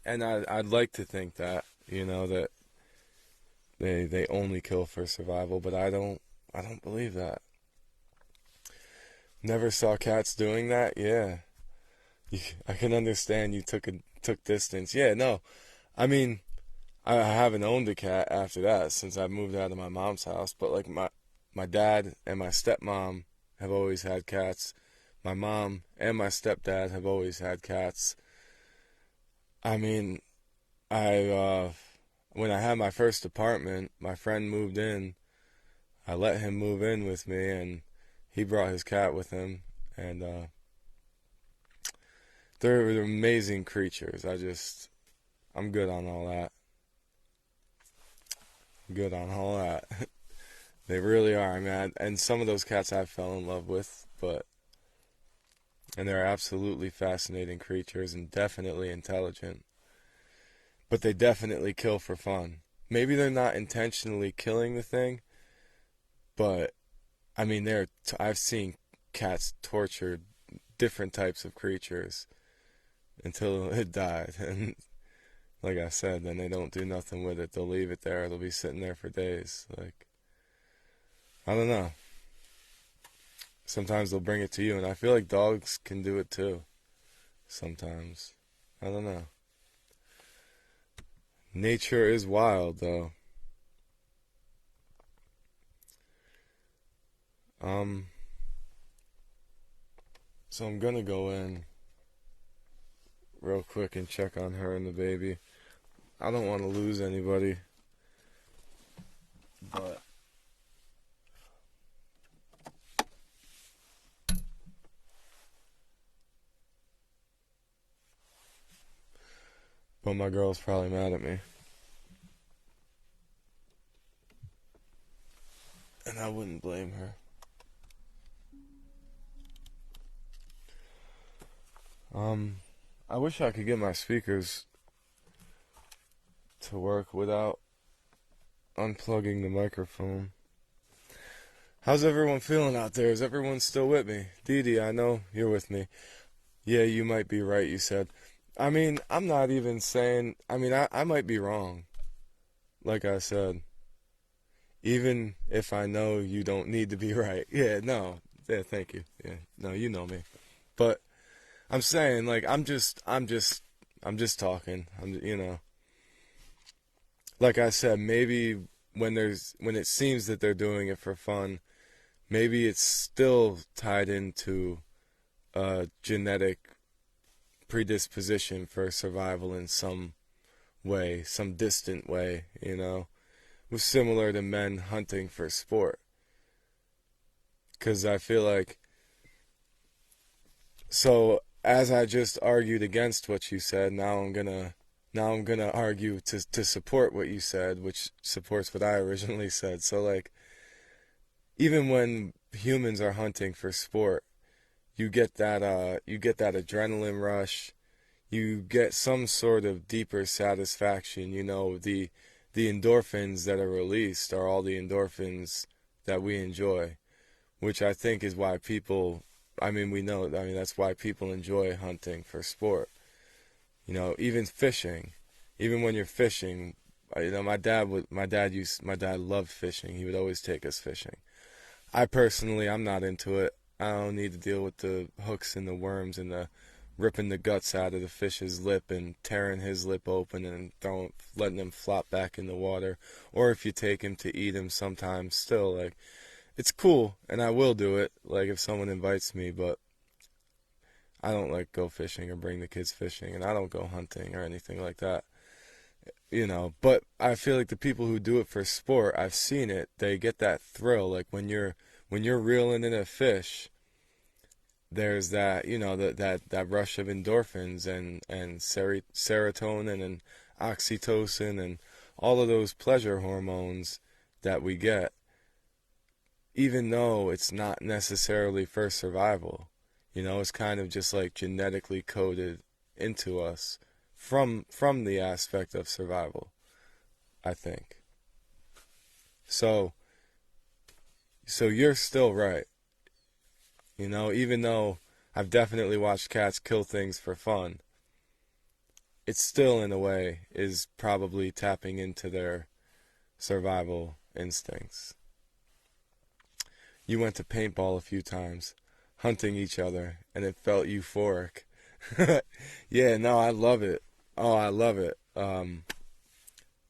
And I'd like to think that, that they only kill for survival, but I don't believe that. Never saw cats doing that? Yeah. I can understand you took distance. Yeah, no. I mean, I haven't owned a cat after that since I moved out of my mom's house, but like my dad and my stepmom have always had cats. My mom and my stepdad have always had cats. I mean, I when I had my first apartment, my friend moved in. I let him move in with me, and he brought his cat with him, and they're amazing creatures. I'm good on all that. Good on all that. They really are. I mean, and some of those cats I fell in love with, and they're absolutely fascinating creatures and definitely intelligent. But they definitely kill for fun. Maybe they're not intentionally killing the thing, but I mean, I've seen cats torture different types of creatures until it died, and like I said, then they don't do nothing with it. They'll leave it there. It'll be sitting there for days. Like, I don't know. Sometimes they'll bring it to you, and I feel like dogs can do it too. Sometimes. I don't know. Nature is wild, though. So I'm gonna go in real quick and check on her and the baby. I don't want to lose anybody, but my girl's probably mad at me, and I wouldn't blame her. I wish I could get my speakers to work without unplugging the microphone. How's everyone feeling out there? Is everyone still with me? Dee Dee, I know you're with me. Yeah, you might be right, you said. I mean, I'm not even saying, I mean, I might be wrong. like I said, even if I know you don't need to be right. Yeah, no. Yeah, thank you. Yeah, no, you know me. But I'm saying, like, I'm just talking. Like I said, maybe when it seems that they're doing it for fun, maybe it's still tied into a genetic predisposition for survival in some way, some distant way, It was similar to men hunting for sport. Because I feel like, so as I just argued against what you said, now I'm gonna argue to support what you said, which supports what I originally said. So like, even when humans are hunting for sport, you get that adrenaline rush, you get some sort of deeper satisfaction. The endorphins that are released are all the endorphins that we enjoy, which I think is why people, we know, that's why people enjoy hunting for sport. Even fishing, even when you're fishing, my dad loved fishing. He would always take us fishing. I personally, I'm not into it. I don't need to deal with the hooks and the worms and the ripping the guts out of the fish's lip and tearing his lip open and letting him flop back in the water. Or if you take him to eat him sometimes, still, like, it's cool, and I will do it, like, if someone invites me, but I don't, like, go fishing or bring the kids fishing, and I don't go hunting or anything like that. But I feel like the people who do it for sport, I've seen it, they get that thrill, like, when you're reeling in a fish, there's that rush of endorphins and serotonin and oxytocin and all of those pleasure hormones that we get, even though it's not necessarily for survival. It's kind of just like genetically coded into us from the aspect of survival, I think. So you're still right. Even though I've definitely watched cats kill things for fun, it still, in a way, is probably tapping into their survival instincts. You went to paintball a few times, hunting each other, and it felt euphoric. Yeah, no, I love it. Oh, I love it.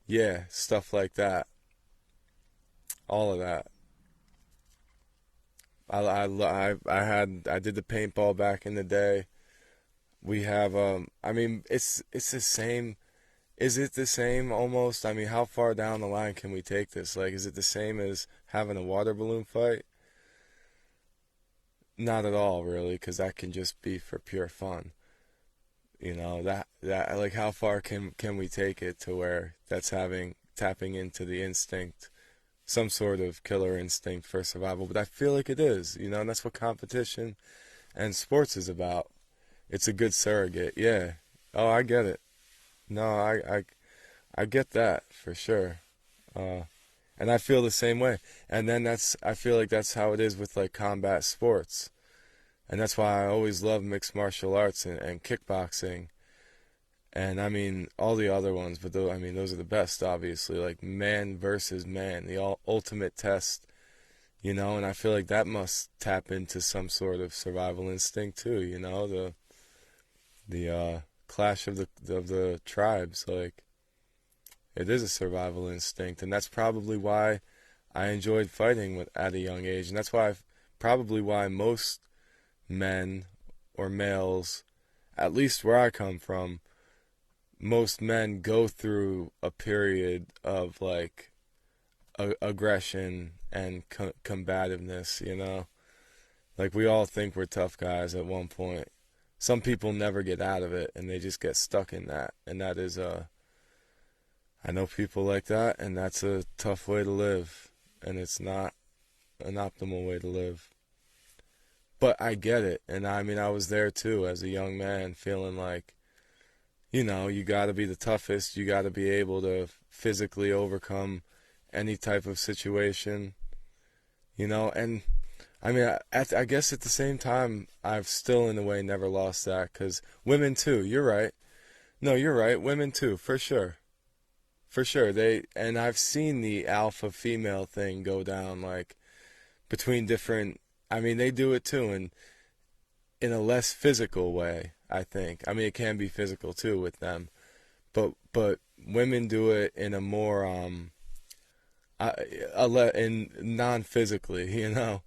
Yeah, stuff like that. All of that. I did the paintball back in the day. We have it's the same. Is it the same almost? How far down the line can we take this? Like, is it the same as having a water balloon fight? Not at all, really, because that can just be for pure fun. That like, how far can we take it to where that's having tapping into the instinct, some sort of killer instinct for survival? But I feel like it is, and that's what competition and sports is about. It's a good surrogate, yeah. Oh, I get it. No, I get that for sure. Uh, and I feel the same way. And then I feel like that's how it is with, like, combat sports. And that's why I always love mixed martial arts and kickboxing. And all the other ones, but those are the best, obviously. Like, man versus man, the ultimate test, and I feel like that must tap into some sort of survival instinct too, the clash of the tribes. Like, it is a survival instinct, and that's probably why I enjoyed fighting at a young age, and that's probably why most men or males, at least where I come from, most men go through a period of, like, aggression and combativeness. Like, we all think we're tough guys at one point. Some people never get out of it, and they just get stuck in that. And that is, I know people like that, and that's a tough way to live. And it's not an optimal way to live. But I get it. And I was there too as a young man, feeling like, you gotta be the toughest. You gotta be able to physically overcome any type of situation. And I guess at the same time, I've still, in a way, never lost that, because women too, you're right. No, you're right, women too, for sure. for sure. And I've seen the alpha female thing go down like between different. I mean, they do it too, and in a less physical way. I think. I mean, it can be physical too with them, but women do it in a more in non-physically.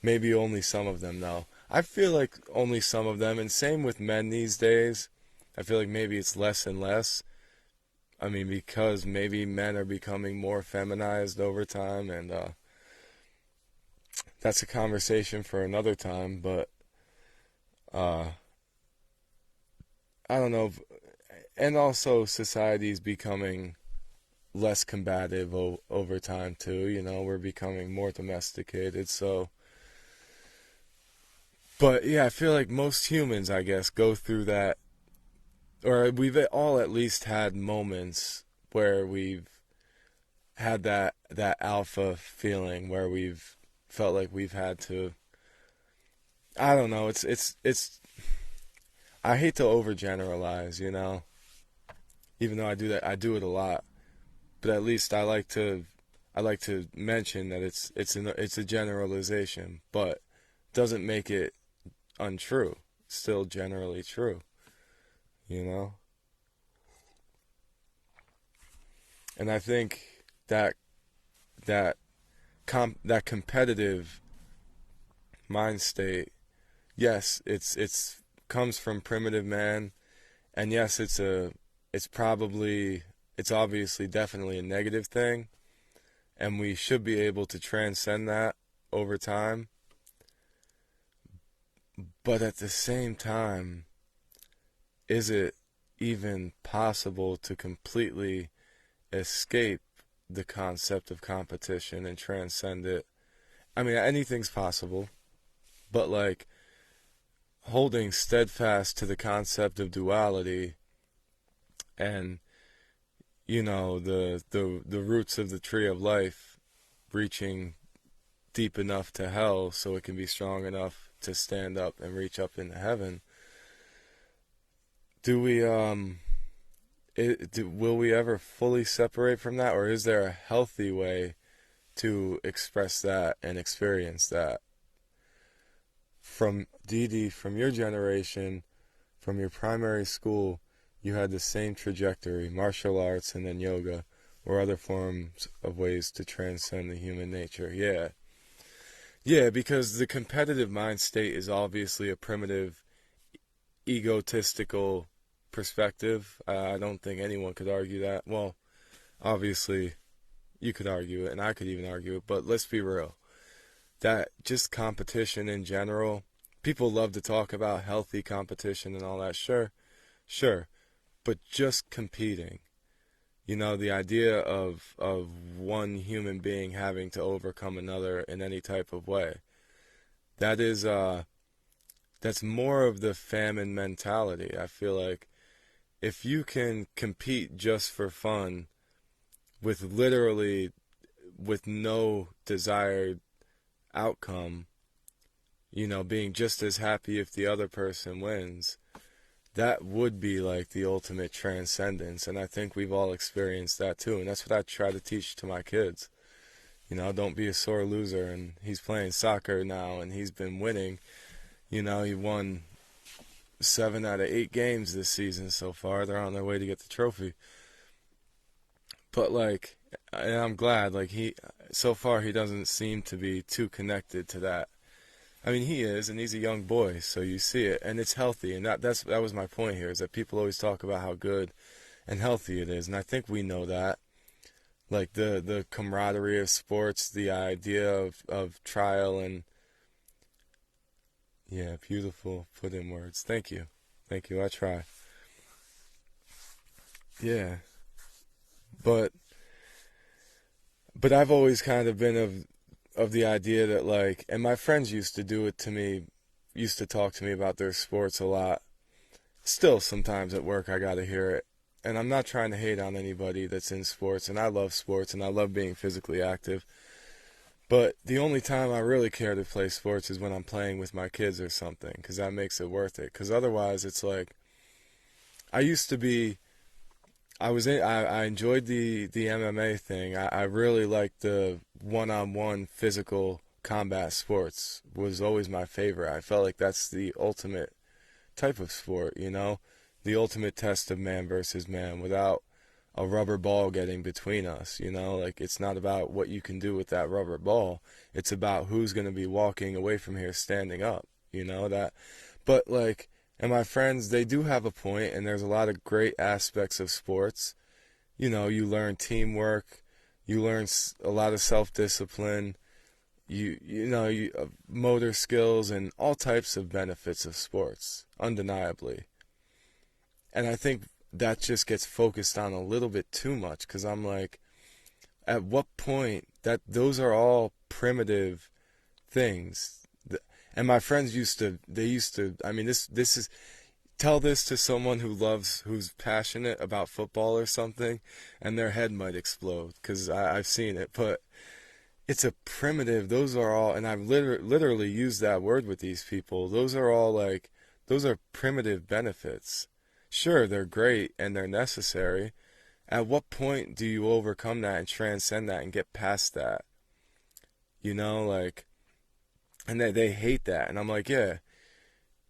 Maybe only some of them though. I feel like only some of them, and same with men these days. I feel like maybe it's less and less. I mean, because maybe men are becoming more feminized over time, and that's a conversation for another time. But uh, I don't know, and also society's becoming less combative over time too. We're becoming more domesticated, so. But yeah, I feel like most humans, I guess, go through that, or we've all at least had moments where we've had that alpha feeling where we've felt like we've had to. I don't know. It's. I hate to overgeneralize, even though I do that, I do it a lot. But at least I like to mention that it's a generalization, but doesn't make it untrue. Still generally true, you know? And I think that that that competitive mind state, yes, it's comes from primitive man, and yes, it's obviously definitely a negative thing, and we should be able to transcend that over time. But at the same time, is it even possible to completely escape the concept of competition and transcend it? I mean, anything's possible, but like holding steadfast to the concept of duality and the roots of the tree of life reaching deep enough to hell so it can be strong enough to stand up and reach up into heaven. Do we will we ever fully separate from that, or is there a healthy way to express that and experience that? From Dee Dee, from your generation, from your primary school, you had the same trajectory, martial arts and then yoga, or other forms of ways to transcend the human nature. Yeah. Yeah, because the competitive mind state is obviously a primitive, egotistical perspective. I don't think anyone could argue that. Well, obviously, you could argue it, and I could even argue it, but let's be real. That just competition in general, people love to talk about healthy competition and all that. Sure, sure, but just competing. The idea of one human being having to overcome another in any type of way. That is that's more of the famine mentality. I feel like if you can compete just for fun with no desired outcome, being just as happy if the other person wins, that would be like the ultimate transcendence. And I think we've all experienced that too. And that's what I try to teach to my kids. Don't be a sore loser. And he's playing soccer now and he's been winning. He won 7 out of 8 games this season so far. They're on their way to get the trophy. But and I'm glad, so far he doesn't seem to be too connected to that. I mean, he is, and he's a young boy, so you see it, and it's healthy, and that was my point here, is that people always talk about how good and healthy it is, and I think we know that. Like the camaraderie of sports, the idea of trial, and yeah, beautiful put in words. Thank you. Thank you, I try. Yeah, but I've always kind of been of the idea that and my friends used to do it to me, used to talk to me about their sports a lot. Still sometimes at work I gotta hear it. And I'm not trying to hate on anybody that's in sports, and I love sports and I love being physically active. But the only time I really care to play sports is when I'm playing with my kids or something, because that makes it worth it. Because otherwise it's like, I used to be I enjoyed the MMA thing. I really liked the one-on-one physical combat sports was always my favorite. I felt like that's the ultimate type of sport, you know? The ultimate test of man versus man without a rubber ball getting between us, you know? Like it's not about what you can do with that rubber ball. It's about who's going to be walking away from here standing up, you know? That but like and my friends, they do have a point and there's a lot of great aspects of sports. You know, you learn teamwork, you learn a lot of self-discipline, motor skills and all types of benefits of sports, undeniably. And I think that just gets focused on a little bit too much because I'm like, at what point that those are all primitive things. And my friends I mean, this is, tell this to someone who's passionate about football or something, and their head might explode because I've seen it. But it's a primitive, those are all, and I've literally used that word with these people. Those are all like, those are primitive benefits. Sure, they're great and they're necessary. At what point do you overcome that and transcend that and get past that? You know, like, and they hate that. And I'm like, yeah,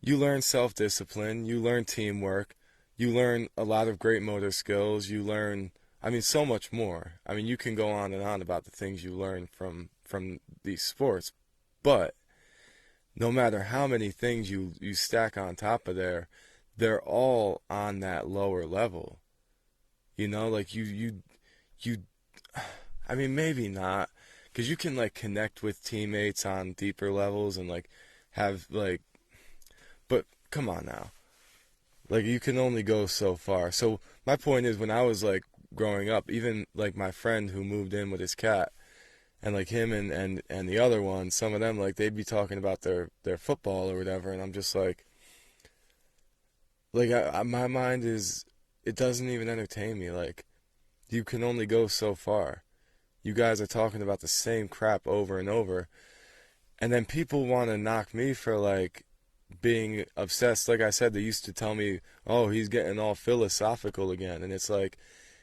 you learn self-discipline, you learn teamwork, you learn a lot of great motor skills, you learn, I mean, so much more. I mean, you can go on and on about the things you learn from these sports, but no matter how many things you stack on top of there, they're all on that lower level. You know, like you I mean, maybe not, because you can like connect with teammates on deeper levels and like have like, but come on now. Like you can only go so far. So my point is when I was like growing up, even like my friend who moved in with his cat and like him and the other one, some of them like they'd be talking about their football or whatever and I'm just like my mind is it doesn't even entertain me. Like you can only go so far. You guys are talking about the same crap over and over. And then people want to knock me for like being obsessed. Like I said, they used to tell me, oh, he's getting all philosophical again. And it's like,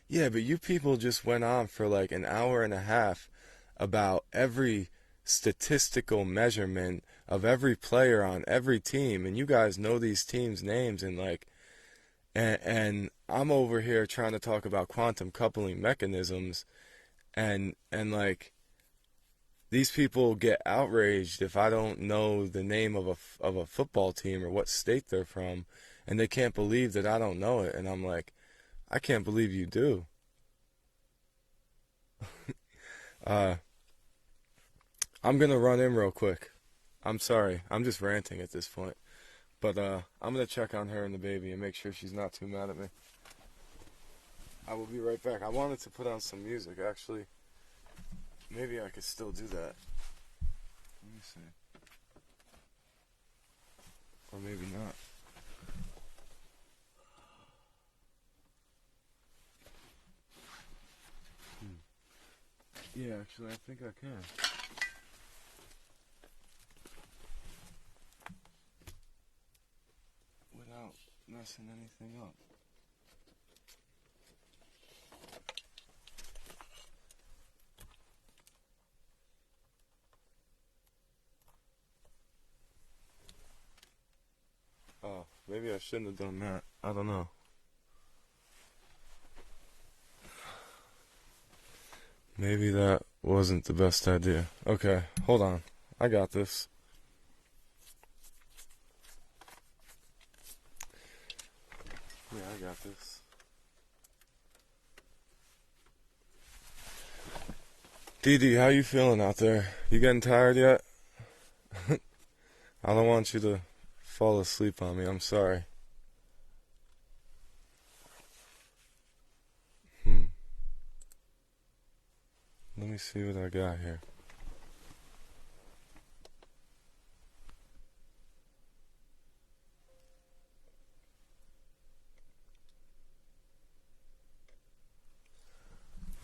yeah, but you people just went on for like an hour and a half about every statistical measurement of every player on every team. And you guys know these teams' names and like, and I'm over here trying to talk about quantum coupling mechanisms and like these people get outraged if I don't know the name of a football team or what state they're from, and they can't believe that I don't know it. And I'm like, I can't believe you do. Uh, I'm gonna run in real quick. I'm sorry. I'm just ranting at this point. But I'm gonna check on her and the baby and make sure she's not too mad at me. I will be right back. I wanted to put on some music actually. Maybe I could still do that. Let me see. Or maybe not. Yeah, actually, I think I can. Without messing anything up. Oh, maybe I shouldn't have done that. I don't know. Maybe that wasn't the best idea. Okay, hold on. I got this. Yeah, I got this. Dee Dee, how you feeling out there? You getting tired yet? I don't want you to fall asleep on me. I'm sorry. Hmm. Let me see what I got here.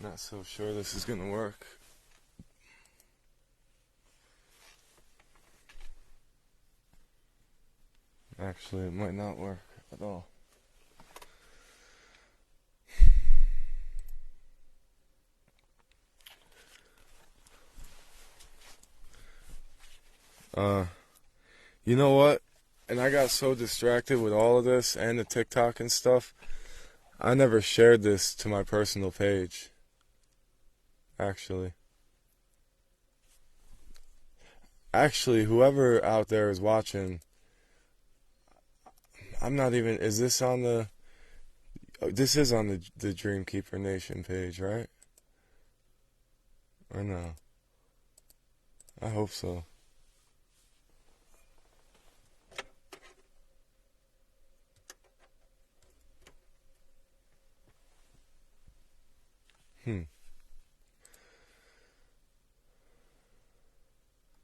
Not so sure this is gonna work. Actually, it might not work at all. Uh, you know what? And I got so distracted with all of this and the TikTok and stuff, I never shared this to my personal page, actually. Actually, whoever out there is watching, I'm not even, is this on the, oh, this is on the Dreamkeeper Nation page, right? Or no? I hope so. Hmm.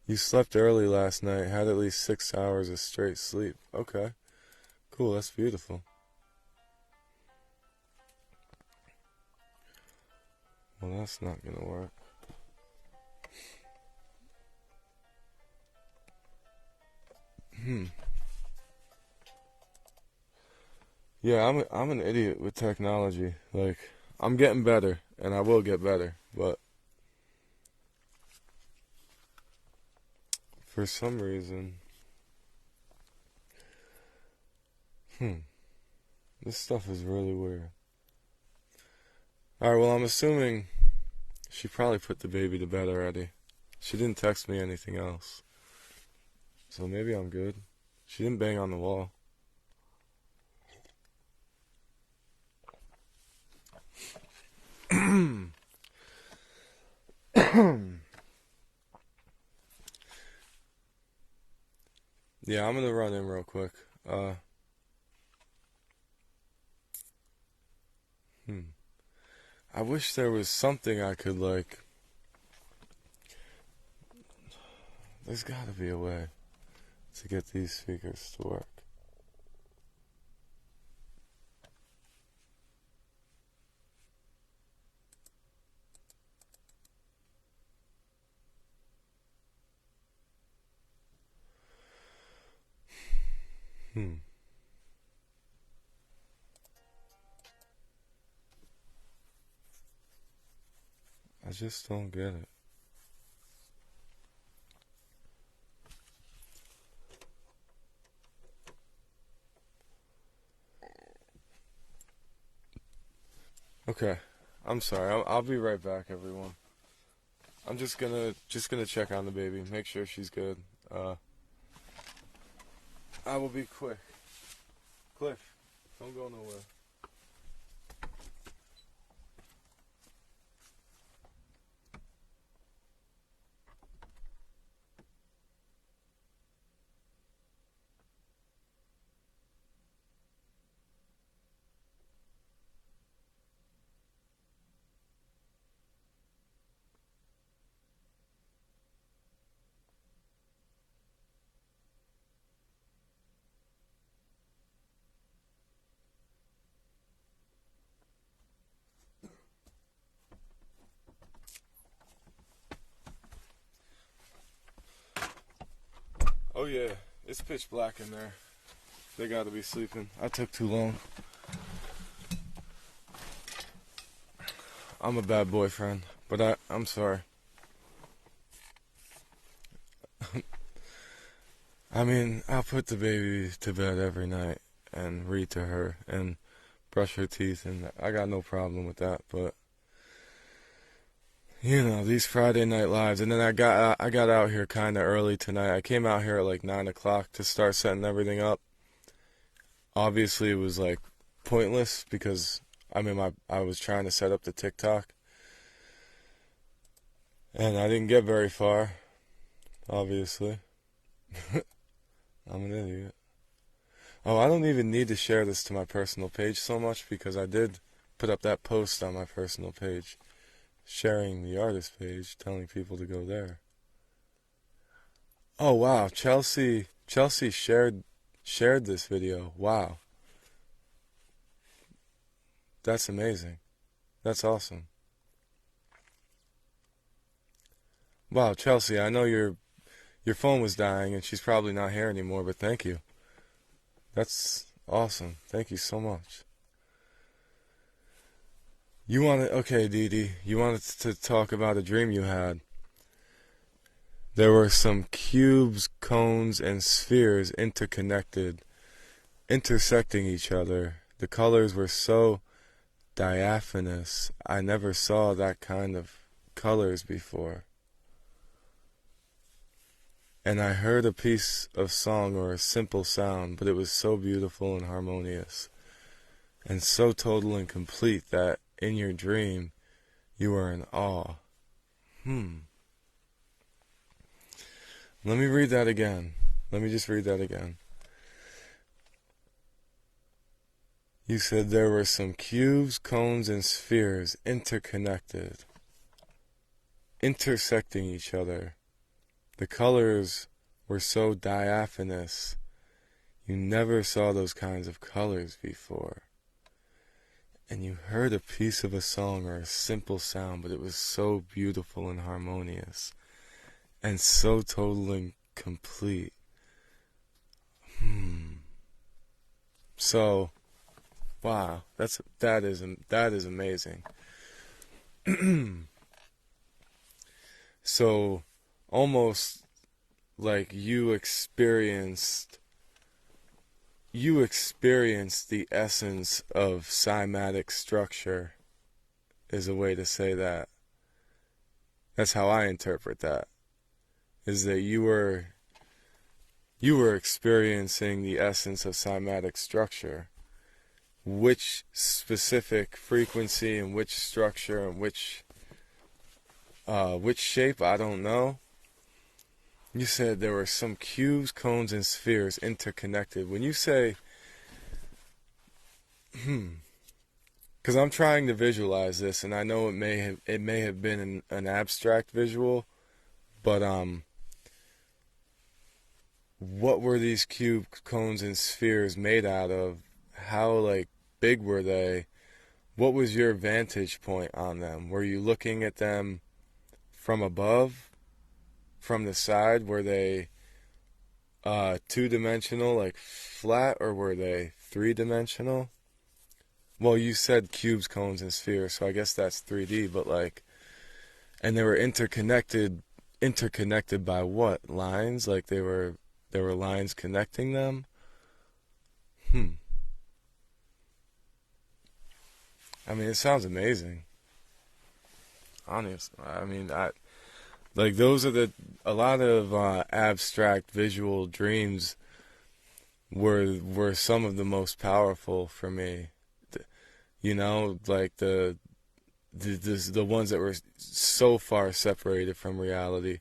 You slept early last night, had at least 6 hours of straight sleep. Okay, cool, that's beautiful. Well, that's not gonna work. Hmm. Yeah, I'm an idiot with technology. Like, I'm getting better, and I will get better, but for some reason, hmm, this stuff is really weird. Alright, well, I'm assuming she probably put the baby to bed already. She didn't text me anything else. So maybe I'm good. She didn't bang on the wall. Yeah, I'm gonna run in real quick. Uh, hmm. I wish there was something I could, like, there's gotta be a way to get these speakers to work. Hmm. I just don't get it. Okay. I'm sorry. I'll be right back, everyone. I'm just gonna check on the baby, make sure she's good. Uh, I will be quick. Cliff, don't go nowhere. Oh yeah, it's pitch black in there. They gotta be sleeping. I took too long. I'm a bad boyfriend, but I'm sorry. I mean, I'll put the baby to bed every night and read to her and brush her teeth, and I got no problem with that. But you know, these Friday night lives, and then I got out here kind of early tonight. I came out here at like 9 o'clock to start setting everything up. Obviously, it was like pointless because I was trying to set up the TikTok, and I didn't get very far. Obviously, I'm an idiot. Oh, I don't even need to share this to my personal page so much because I did put up that post on my personal page, sharing the artist page, telling people to go there. Oh wow, Chelsea shared this video. Wow, that's amazing. That's awesome. Wow, Chelsea, I know your phone was dying and she's probably not here anymore, but thank you. That's awesome. Thank you so much. Okay, Dee Dee, you wanted to talk about a dream you had. There were some cubes, cones, and spheres interconnected, intersecting each other. The colors were so diaphanous. I never saw that kind of colors before. And I heard a piece of song or a simple sound, but it was so beautiful and harmonious, and so total and complete that in your dream you were in awe. Let me read that again. Let me just read that again. You said there were some cubes, cones, and spheres interconnected, intersecting each other. The colors were so diaphanous. You never saw those kinds of colors before. And you heard a piece of a song or a simple sound, but it was so beautiful and harmonious, and so total and complete. So, wow, that is amazing. So, almost like you experienced the essence of cymatic structure, is a way to say that. That's how I interpret that. Is that you were experiencing the essence of cymatic structure. Which specific frequency and which structure and which shape, I don't know. You said there were some cubes, cones, and spheres interconnected. When you say, because I'm trying to visualize this, and I know it may have been an abstract visual, but what were these cubes, cones, and spheres made out of? How big were they? What was your vantage point on them? Were you looking at them from above? From the side? Were they two-dimensional, like flat, or were they three-dimensional? Well, you said cubes, cones, and spheres, so I guess that's 3D, but and they were interconnected by what? Lines? Like there were lines connecting them? I mean, it sounds amazing. Honestly, I mean, those are a lot of abstract visual dreams were some of the most powerful for me. You know, like the ones that were so far separated from reality.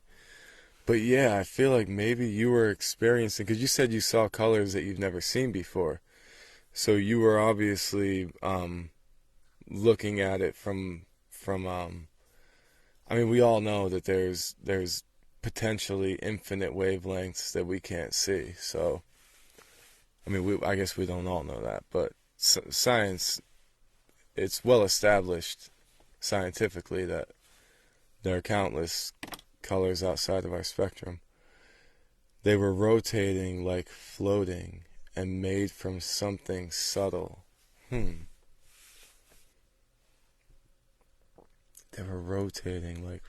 But yeah, I feel like maybe you were experiencing, because you said you saw colors that you've never seen before. So you were obviously looking at it from I mean, we all know that there's potentially infinite wavelengths that we can't see. So, I mean, I guess we don't all know that, but science, it's well established scientifically that there are countless colors outside of our spectrum. They were rotating like floating and made from something subtle. They were rotating like...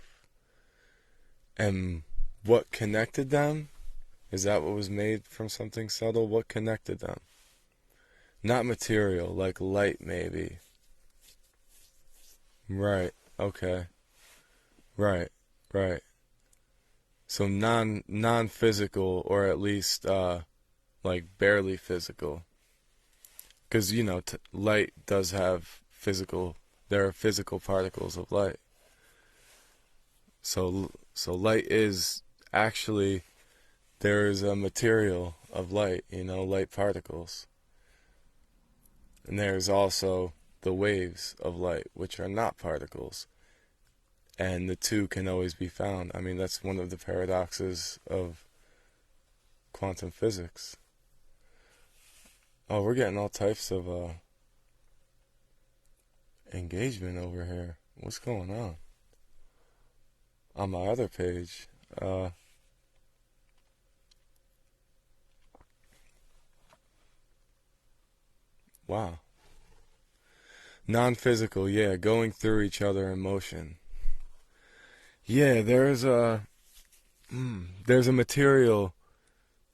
And what connected them? Is that what was made from something subtle? What connected them? Not material, like light maybe. Right, okay. Right. So non-physical, or at least barely physical. Because, light does have physical... There are physical particles of light. So light is actually, there is a material of light, light particles. And there's also the waves of light, which are not particles. And the two can always be found. I mean, that's one of the paradoxes of quantum physics. Oh, we're getting all types of engagement over here. What's going on my other page? Wow. Non-physical, yeah, going through each other in motion. Yeah, there's there's a material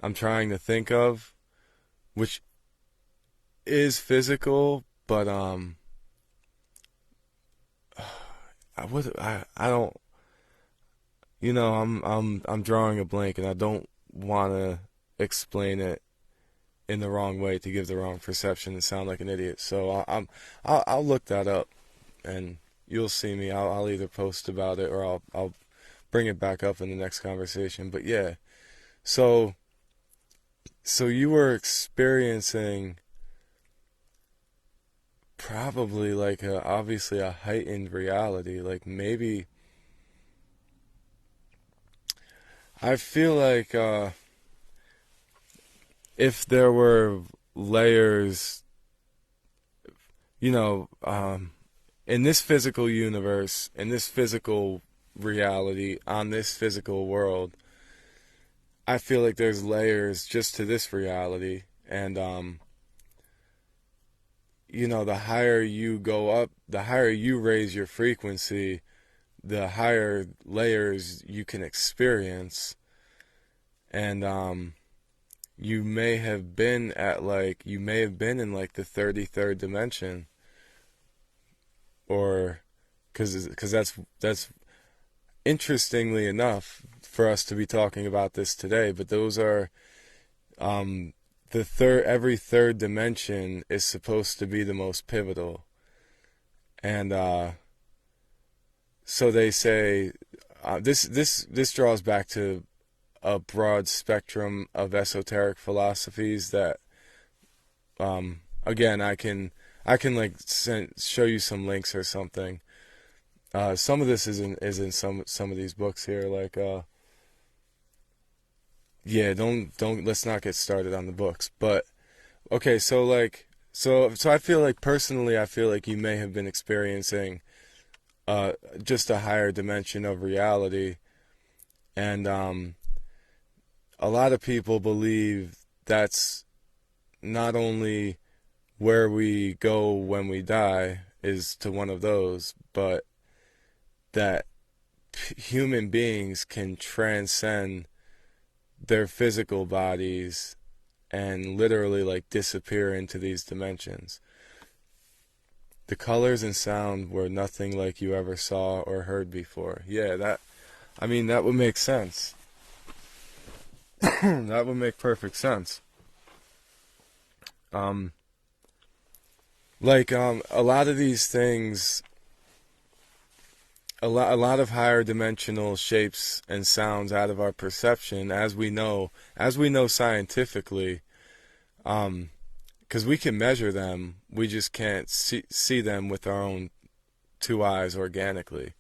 I'm trying to think of which is physical, but I don't, I'm drawing a blank, and I don't want to explain it in the wrong way to give the wrong perception and sound like an idiot. So I'll look that up, and you'll see me. I'll either post about it, or I'll bring it back up in the next conversation. But yeah, so you were experiencing probably like obviously a heightened reality, like maybe I feel like if there were layers, you know, in this physical universe, in this physical reality, on this physical world, I feel like there's layers just to this reality. And, the higher you go up, the higher you raise your frequency, the higher layers you can experience. And, you may have been in like the 33rd dimension, or because that's interestingly enough for us to be talking about this today. But those are every third dimension is supposed to be the most pivotal, and so they say this draws back to a broad spectrum of esoteric philosophies that again I can like show you some links or something. Some of this is in some of these books here, like yeah, don't let's not get started on the books. But okay, so like so I feel like personally I feel like you may have been experiencing just a higher dimension of reality, and a lot of people believe that's not only where we go when we die is to one of those, but that human beings can transcend their physical bodies and literally like disappear into these dimensions. The colors and sound were nothing like you ever saw or heard before. Yeah, that would make sense. That would make perfect sense. A lot of these things, a lot of higher dimensional shapes and sounds out of our perception, as we know scientifically, because we can measure them, we just can't see them with our own two eyes organically.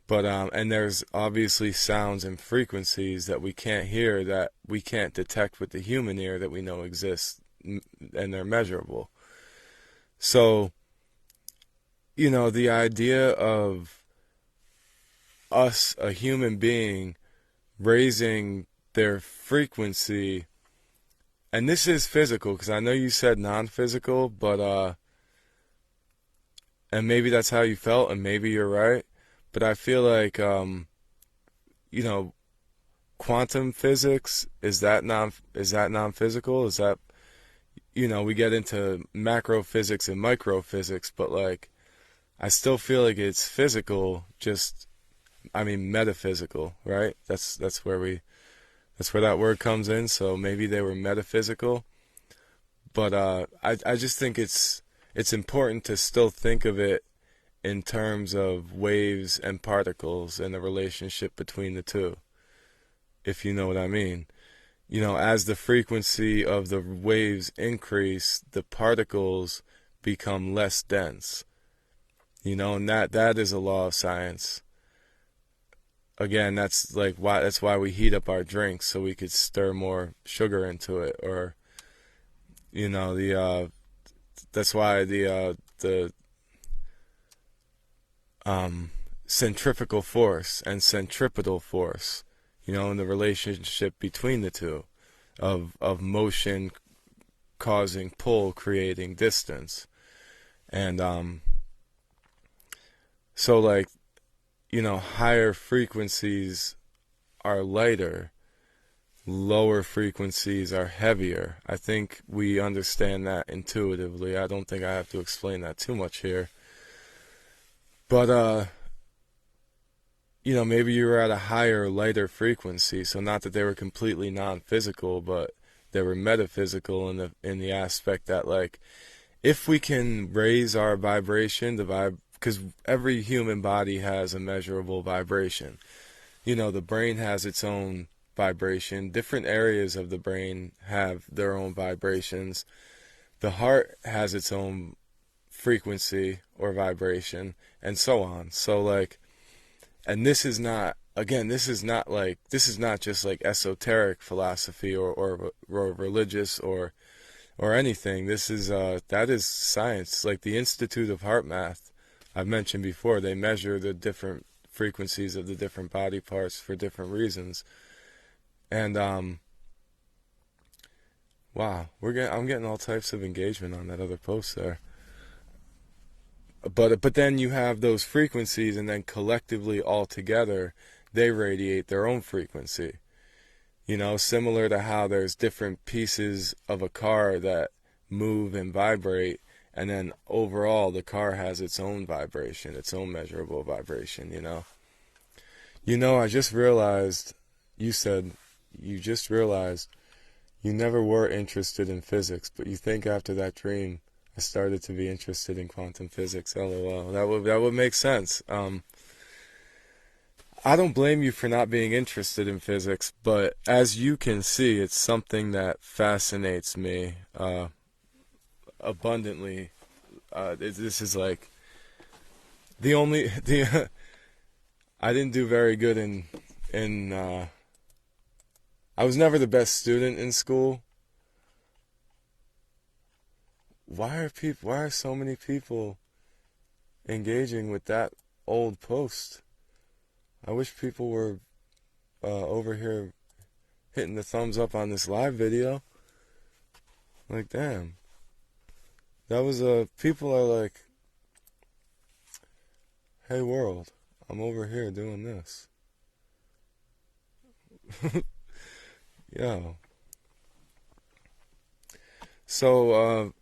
But and there's obviously sounds and frequencies that we can't hear, that we can't detect with the human ear, that we know exist, and they're measurable. So, the idea of us, a human being, raising their frequency, and this is physical, because I know you said non-physical, but and maybe that's how you felt, and maybe you're right. But I feel like, quantum physics, is that non-physical? Is that, we get into macro physics and micro physics, but like, I still feel like it's physical, metaphysical, right? That's where that word comes in. So maybe they were metaphysical, but I just think it's important to still think of it in terms of waves and particles and the relationship between the two, if you know what I mean. As the frequency of the waves increase, the particles become less dense. And that is a law of science. Again, that's why we heat up our drinks, so we could stir more sugar into it, or that's why the centrifugal force and centripetal force, and the relationship between the two, of motion causing pull, creating distance. And so higher frequencies are lighter, lower frequencies are heavier. I think we understand that intuitively. I don't think I have to explain that too much here. But, maybe you were at a higher, lighter frequency. So not that they were completely non-physical, but they were metaphysical in the aspect that, like, if we can raise our vibration, because every human body has a measurable vibration. The brain has its own vibration. Different areas of the brain have their own vibrations. The heart has its own frequency or vibration, and so on. So, like, and this is not just like esoteric philosophy or religious or anything. That is science. Like the Institute of Heart Math I've mentioned before, they measure the different frequencies of the different body parts for different reasons. And wow, I'm getting all types of engagement on that other post there. But then you have those frequencies, and then collectively all together they radiate their own frequency. Similar to how there's different pieces of a car that move and vibrate, and then overall the car has its own vibration, its own measurable vibration. I just realized, you just realized you never were interested in physics, but you think after that dream I started to be interested in quantum physics. LOL. That would make sense. I don't blame you for not being interested in physics, but as you can see, it's something that fascinates me abundantly. This is like I didn't do very good in I was never the best student in school. Why are so many people engaging with that old post? I wish people were over here hitting the thumbs up on this live video. Like, damn. That was people are like, hey world, I'm over here doing this. Yo. So,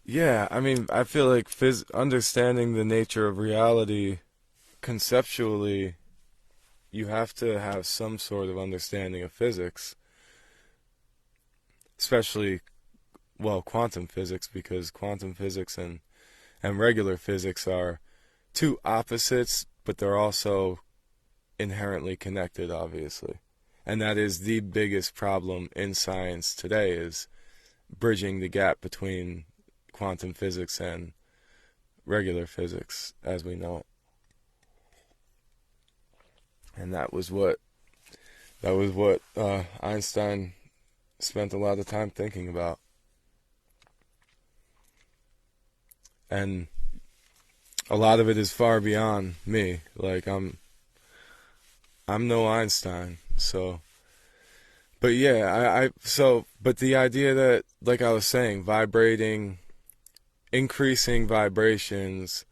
yeah, I mean, I feel like understanding the nature of reality conceptually, you have to have some sort of understanding of physics, especially, well, quantum physics, because quantum physics and regular physics are two opposites, but they're also inherently connected, obviously. And that is the biggest problem in science today, is bridging the gap between quantum physics and regular physics as we know it. And that was what Einstein spent a lot of time thinking about. And a lot of it is far beyond me. Like, I'm no Einstein, so. But yeah, but the idea that, like I was saying, increasing vibrations,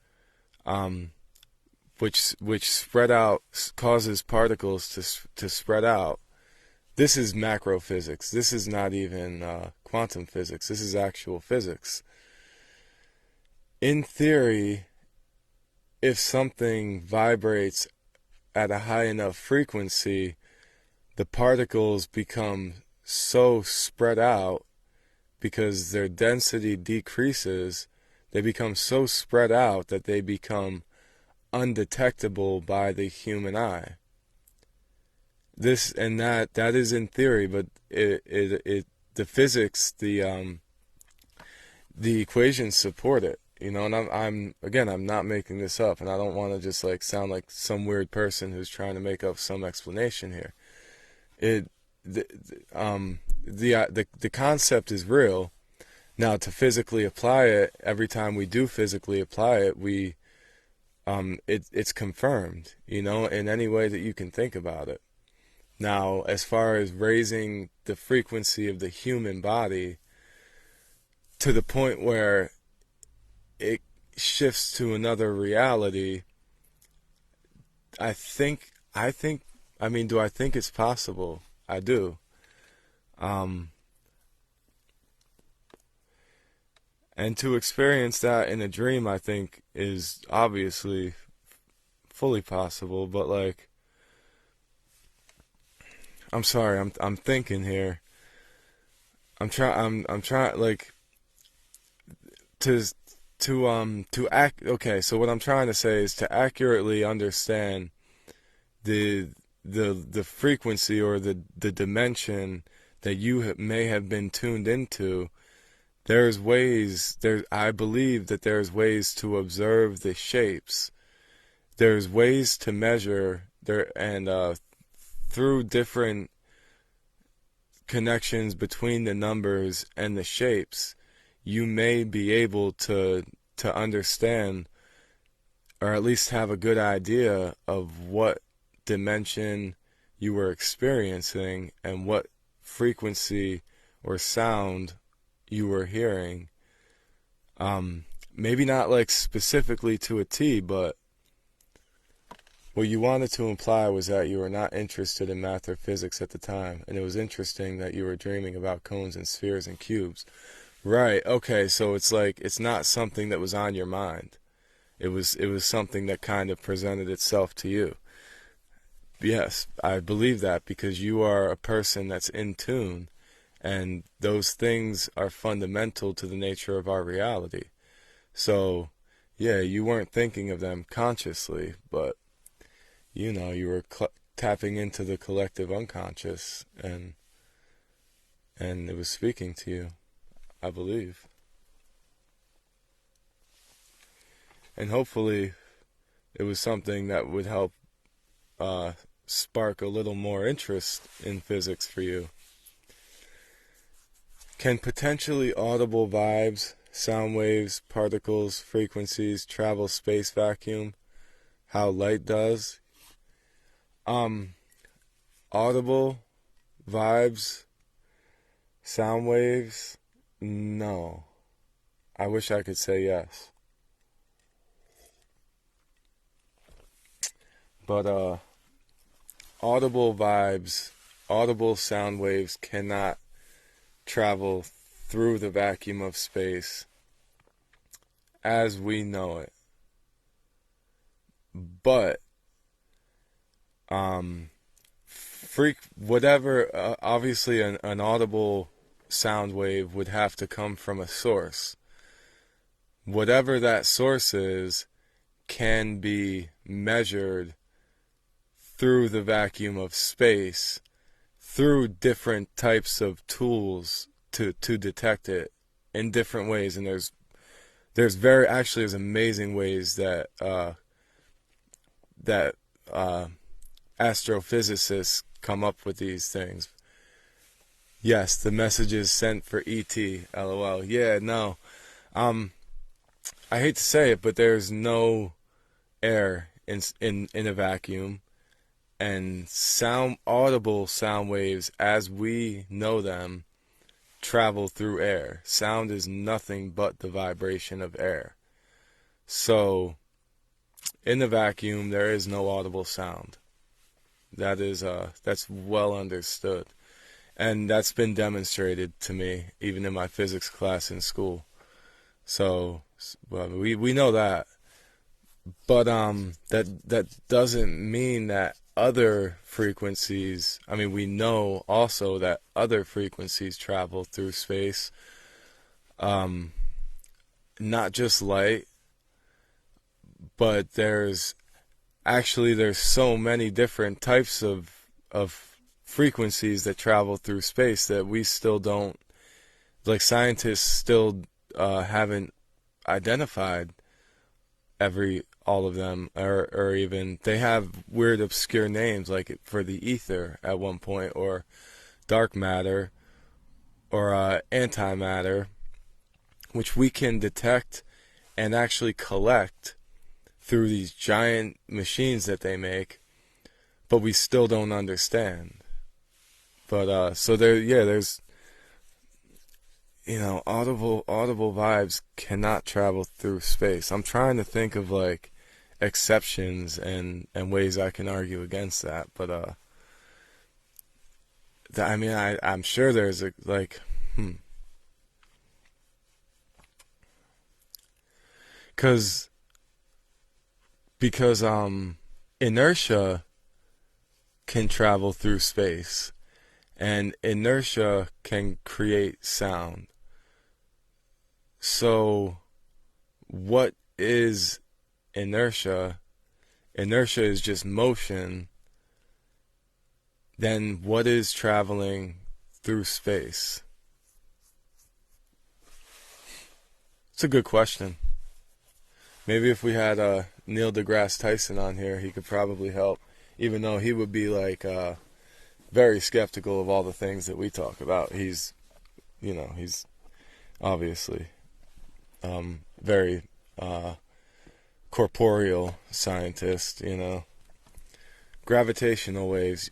which spread out, causes particles to spread out. This is macro physics. This is not even quantum physics. This is actual physics. In theory, if something vibrates at a high enough frequency, the particles become so spread out because their density decreases. They become so spread out that they become undetectable by the human eye. This and that is in theory, but the physics, the equations support it. And I'm not making this up, and I don't want to just like sound like some weird person who's trying to make up some explanation here. The concept is real. Now, to physically apply it, every time we do physically apply it, it's confirmed, in any way that you can think about it. Now, as far as raising the frequency of the human body to the point where it shifts to another reality, I mean, do I think it's possible? I do. Um, and to experience that in a dream, I think is obviously fully possible, but like, I'm sorry, I'm thinking here. I'm trying like to to act okay, so what I'm trying to say is to accurately understand the the frequency or the dimension that you may have been tuned into. There's ways there I believe that there's ways to observe the shapes. There's ways to measure there, and through different connections between the numbers and the shapes, you may be able to understand, or at least have a good idea of what dimension you were experiencing and what frequency or sound you were hearing. Maybe not like specifically to a T, but what you wanted to imply was that you were not interested in math or physics at the time, and it was interesting that you were dreaming about cones and spheres and cubes. Right, okay, so it's like it's not something that was on your mind. It was something that kind of presented itself to you. Yes, I believe that because you are a person that's in tune, and those things are fundamental to the nature of our reality. So, yeah, you weren't thinking of them consciously, but you were tapping into the collective unconscious, and it was speaking to you, I believe. And hopefully it was something that would help spark a little more interest in physics for you. Can potentially audible vibes, sound waves, particles, frequencies travel space vacuum? How light does? Audible vibes, sound waves? No. I wish I could say yes. But audible vibes, audible sound waves cannot travel through the vacuum of space as we know it. But whatever, obviously an audible sound wave would have to come from a source. Whatever that source is can be measured through the vacuum of space through different types of tools to detect it in different ways. And there's amazing ways that astrophysicists come up with these things. Yes, the messages sent for ET, LOL. Yeah, no. I hate to say it, but there's no air in a vacuum, and audible sound waves as we know them travel through air. Sound is nothing but the vibration of air. So in the vacuum there is no audible sound. That's well understood. And that's been demonstrated to me even in my physics class in school. So well, we know that. But that doesn't mean that other frequencies, I mean, we know also that other frequencies travel through space, not just light, but there's so many different types of frequencies that travel through space that we still don't, like scientists still haven't identified all of them, or even they have weird obscure names like for the ether at one point, or dark matter, or antimatter, which we can detect and actually collect through these giant machines that they make, but we still don't understand. But so there's audible vibes cannot travel through space. I'm trying to think of like exceptions and ways I can argue against that, but I mean, I'm sure there's a like, cause because inertia can travel through space, and inertia can create sound. So, what is inertia? Inertia is just motion. Then what is traveling through space? It's a good question. Maybe if we had Neil deGrasse Tyson on here, he could probably help, even though he would be like very skeptical of all the things that we talk about. He's obviously very corporeal scientist, Gravitational waves.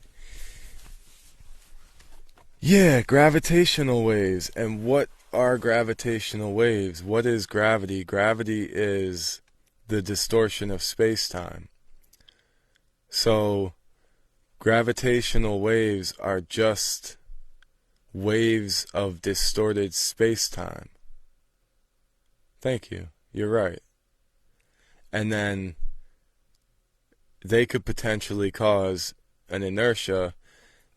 Yeah, gravitational waves. And what are gravitational waves? What is gravity? Gravity is the distortion of space-time. So, gravitational waves are just waves of distorted space-time. Thank you. You're right. And then they could potentially cause an inertia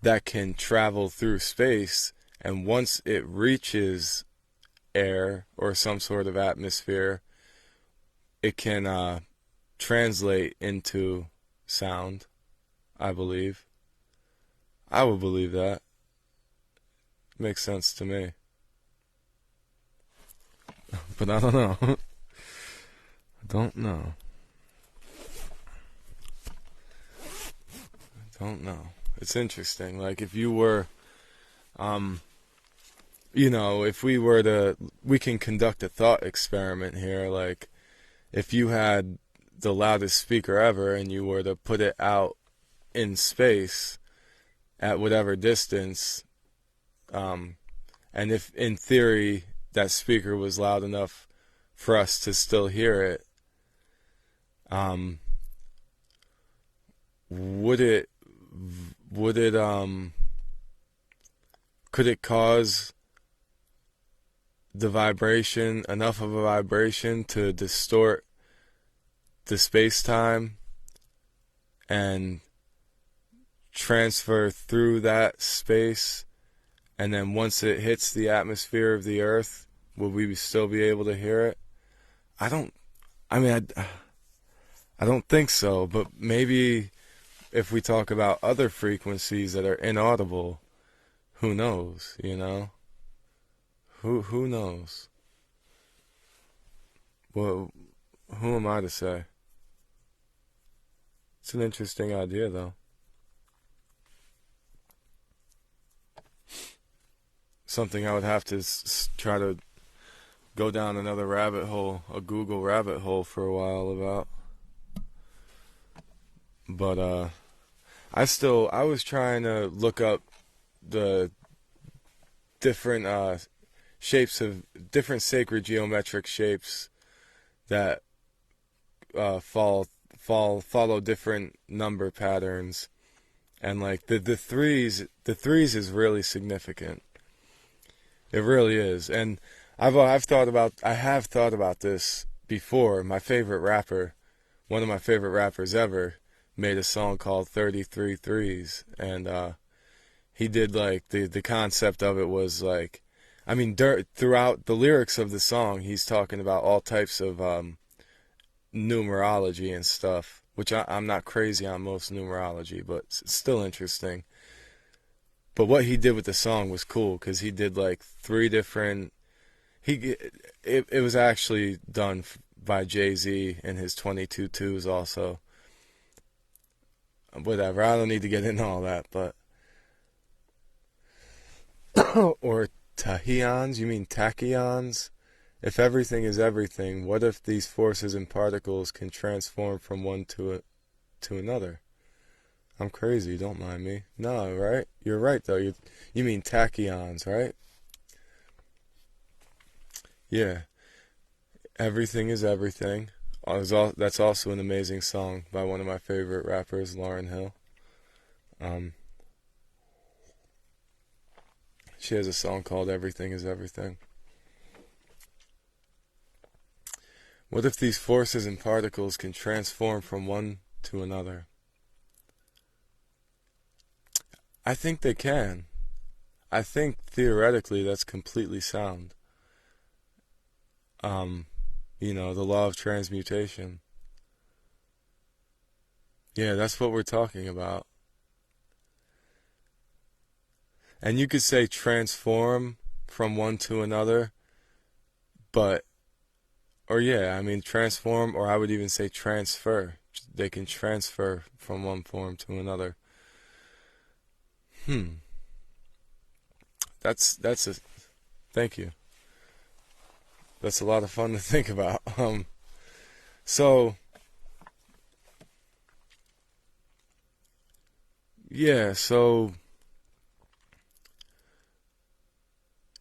that can travel through space, and once it reaches air or some sort of atmosphere, it can translate into sound, I believe. I would believe that. Makes sense to me. But I don't know. I don't know. It's interesting. Like, if you were, if we can conduct a thought experiment here. Like, if you had the loudest speaker ever and you were to put it out in space at whatever distance, and if in theory that speaker was loud enough for us to still hear it, could it cause the vibration, enough of a vibration to distort the space-time and transfer through that space, and then once it hits the atmosphere of the Earth, would we still be able to hear it? I don't think so, but maybe if we talk about other frequencies that are inaudible, who knows, Who knows? Well, who am I to say? It's an interesting idea, though. Something I would have to try to go down another rabbit hole, a Google rabbit hole for a while about. But I was trying to look up the different shapes of different sacred geometric shapes that follow different number patterns, and like the threes is really significant. It really is, and I have thought about this before. One of my favorite rappers ever, made a song called 33 Threes, and he did like the concept of it was like, I mean, throughout the lyrics of the song, he's talking about all types of numerology and stuff, which I'm not crazy on most numerology, but it's still interesting. But what he did with the song was cool, because he did like three different. It was actually done by Jay-Z and his 22 twos also. Whatever, I don't need to get into all that, but or tachyons? You mean tachyons? If everything is everything, what if these forces and particles can transform from one to another? I'm crazy, don't mind me. No, right? You're right, though. You mean tachyons, right? Yeah. Everything is everything. That's also an amazing song by one of my favorite rappers, Lauryn Hill. Um, she has a song called "Everything Is Everything." What if these forces and particles can transform from one to another? I think they can. I think theoretically that's completely sound. The law of transmutation. Yeah, that's what we're talking about. And you could say transform from one to another, transform, or I would even say transfer. They can transfer from one form to another. That's a Thank you. That's a lot of fun to think about. So yeah, so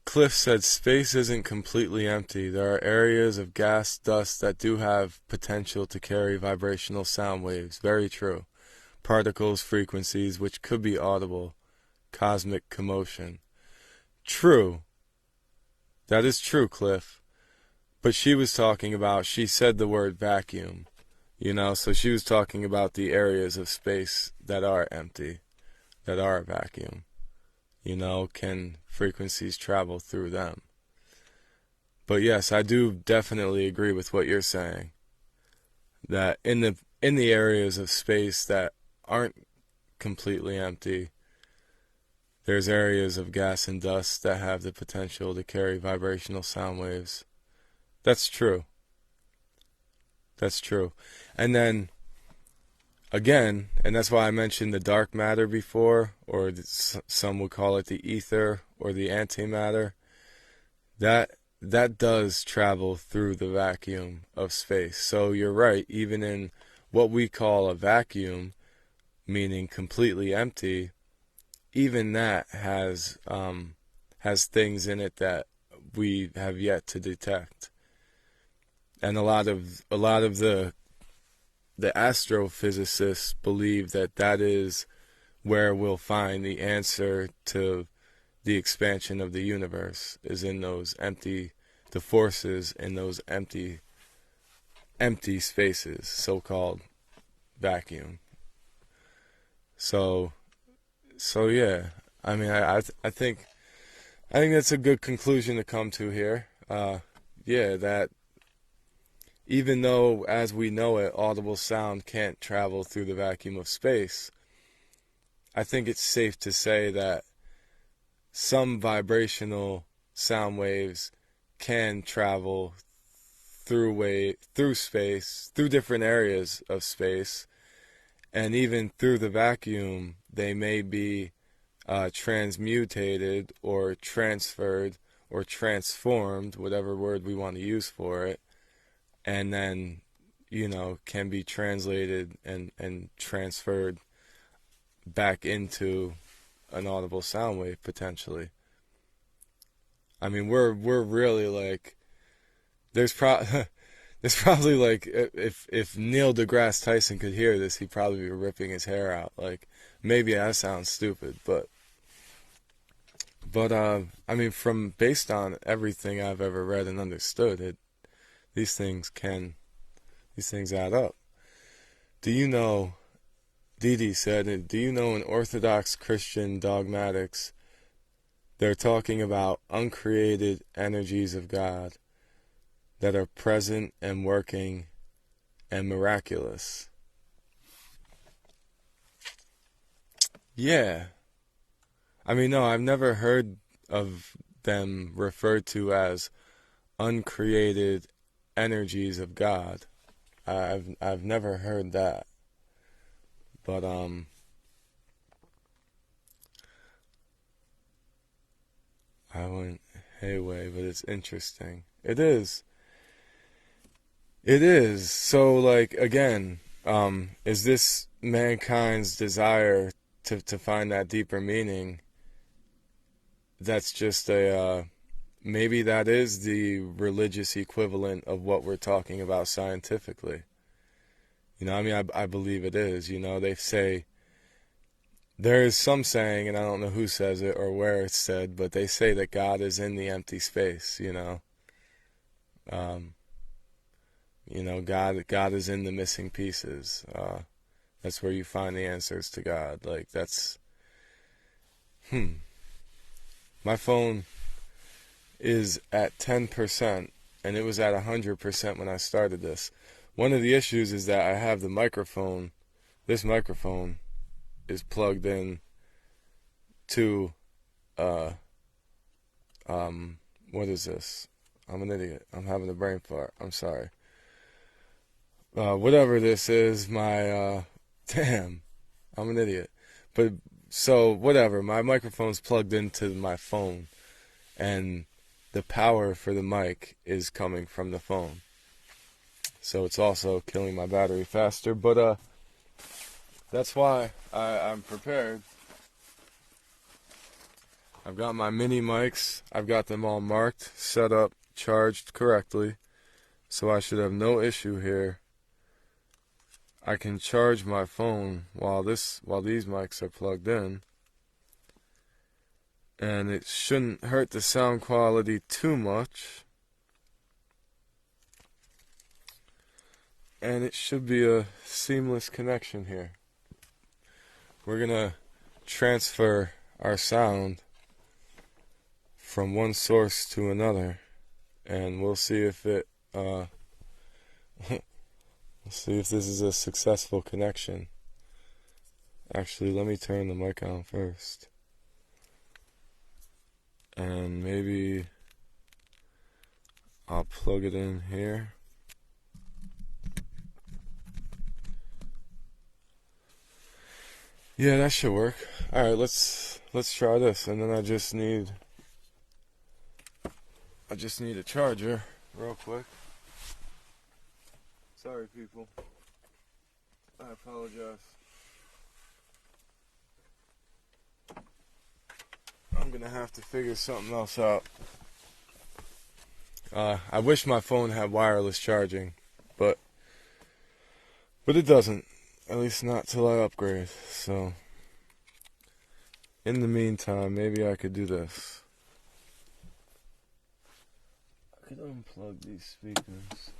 Cliff said space isn't completely empty. There are areas of gas, dust that do have potential to carry vibrational sound waves. Very true. Particles, frequencies, which could be audible. Cosmic commotion. True. That is true, Cliff. But she said the word vacuum, so she was talking about the areas of space that are empty, that are a vacuum. Can frequencies travel through them? But yes, I do definitely agree with what you're saying, that in the areas of space that aren't completely empty, there's areas of gas and dust that have the potential to carry vibrational sound waves. That's true. That's true. And then, again, and that's why I mentioned the dark matter before, or some would call it the ether or the antimatter. That does travel through the vacuum of space. So you're right, even in what we call a vacuum, meaning completely empty, even that has things in it that we have yet to detect. And a lot of the astrophysicists believe that is where we'll find the answer to the expansion of the universe, is in the forces in those empty spaces, so-called vacuum. So yeah, I mean, I think that's a good conclusion to come to here. That even though, as we know it, audible sound can't travel through the vacuum of space, I think it's safe to say that some vibrational sound waves can travel through space, through different areas of space, and even through the vacuum, they may be transmutated or transferred or transformed, whatever word we want to use for it, and then, can be translated and transferred back into an audible sound wave, potentially. I mean, we're really like, there's probably like, if Neil deGrasse Tyson could hear this, he'd probably be ripping his hair out. Like, maybe that sounds stupid, but I mean, based on everything I've ever read and understood, these things add up. Dee said, do you know in Orthodox Christian dogmatics, they're talking about uncreated energies of God that are present and working and miraculous? Yeah. I mean, no, I've never heard of them referred to as uncreated energies of God. I've never heard that. But I went hayway, but it's interesting. It is. So, like, again, is this mankind's desire to find that deeper meaning? That's just maybe that is the religious equivalent of what we're talking about scientifically. I mean, I believe it is. They say, there is some saying, and I don't know who says it or where it's said, but they say that God is in the empty space. Um, God is in the missing pieces. That's where you find the answers to God. Like, my phone is at 10%, and it was at 100% when I started this. One of the issues is that I have the microphone. This microphone is plugged in to, what is this? I'm an idiot. I'm having a brain fart. I'm sorry. Whatever this is, damn, I'm an idiot. But, so, whatever, my microphone's plugged into my phone, and the power for the mic is coming from the phone. So it's also killing my battery faster, but, that's why I'm prepared. I've got my mini mics. I've got them all marked, set up, charged correctly, so I should have no issue here. I can charge my phone while these mics are plugged in, and it shouldn't hurt the sound quality too much, and it should be a seamless connection here. We're gonna transfer our sound from one source to another, and we'll see if we'll see if this is a successful connection. Actually, let me turn the mic on first. And maybe I'll plug it in here. Yeah, that should work. Alright, let's try this, and then I just need a charger real quick. Sorry, people. I apologize. I'm gonna have to figure something else out. I wish my phone had wireless charging, but it doesn't. At least not till I upgrade. So, in the meantime, maybe I could do this. I could unplug these speakers,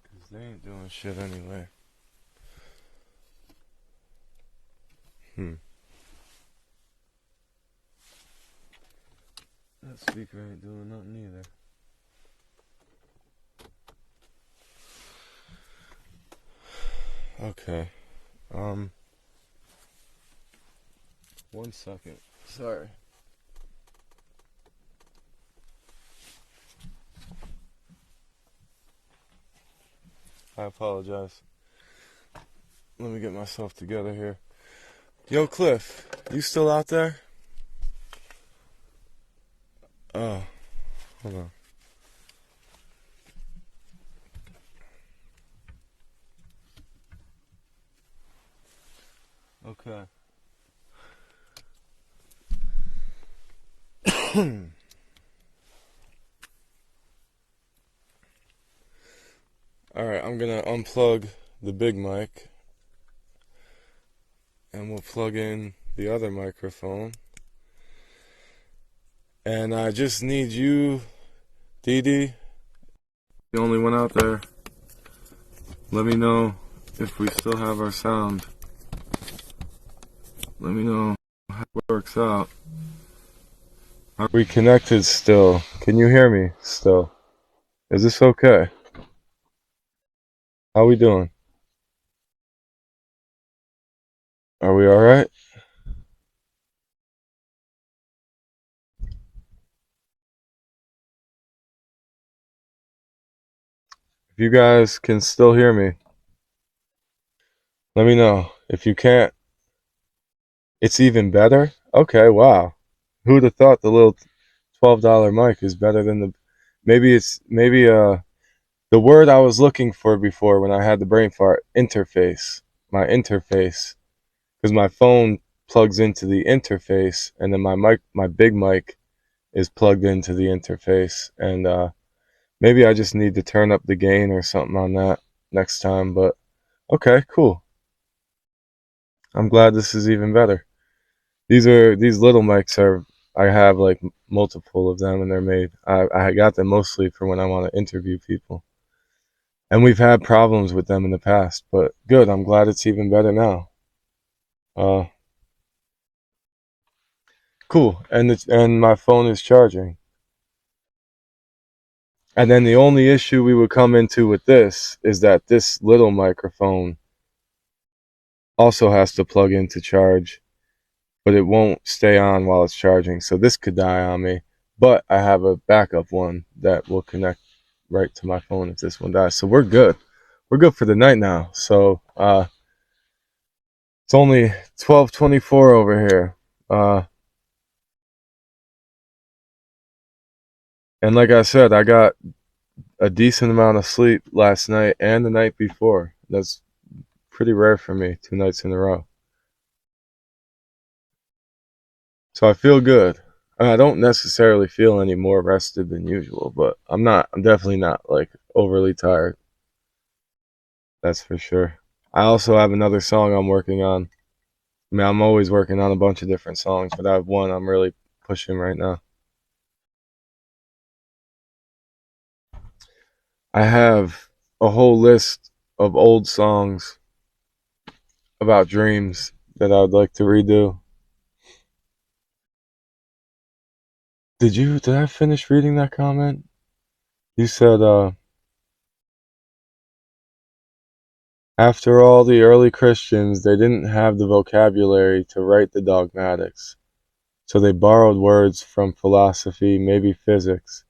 because they ain't doing shit anyway. That speaker ain't doing nothing either. Okay. 1 second. Sorry. I apologize. Let me get myself together here. Yo, Cliff, you still out there? Oh, hold on. Okay. Alright, I'm gonna unplug the big mic, and we'll plug in the other microphone. And I just need you, Dee Dee, the only one out there. Let me know if we still have our sound. Let me know how it works out. Are we connected still? Can you hear me still? Is this okay? How we doing? Are we alright? If you guys can still hear me, let me know. If you can't, it's even better? Okay, wow. Who'd have thought the little $12 mic is better than the... Maybe the word I was looking for before when I had the brain fart, interface. My interface. Because my phone plugs into the interface, and then my big mic is plugged into the interface, and maybe I just need to turn up the gain or something on that next time. But okay, cool. I'm glad this is even better. These little mics are, I have like multiple of them, and they're made. I got them mostly for when I want to interview people, and we've had problems with them in the past. But good, I'm glad it's even better now. Uh, cool, and my phone is charging. And then the only issue we would come into with this is that this little microphone also has to plug in to charge, but it won't stay on while it's charging. So this could die on me. But I have a backup one that will connect right to my phone if this one dies. So we're good. We're good for the night now. So it's only 12:24 over here. And like I said, I got a decent amount of sleep last night and the night before. That's pretty rare for me, 2 nights in a row. So I feel good. I don't necessarily feel any more rested than usual, but I'm definitely not like overly tired. That's for sure. I also have another song I'm working on. I mean, I'm always working on a bunch of different songs, but I have one I'm really pushing right now. I have a whole list of old songs about dreams that I would like to redo. Did I finish reading that comment? You said, after all, the early Christians, they didn't have the vocabulary to write the dogmatics. So they borrowed words from philosophy, maybe physics.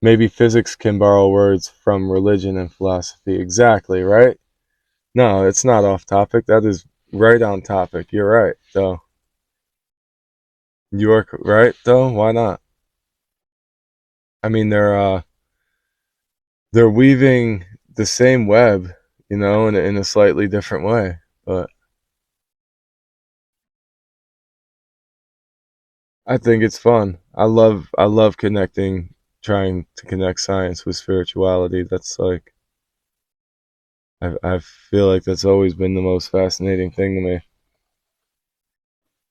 Maybe physics can borrow words from religion and philosophy. Exactly, right? No, it's not off topic. That is right on topic. You're right, though. You are right, though. Why not? I mean, they're weaving the same web, in a slightly different way. But I think it's fun. I love connecting, trying to connect science with spirituality. That's like I feel like that's always been the most fascinating thing to me.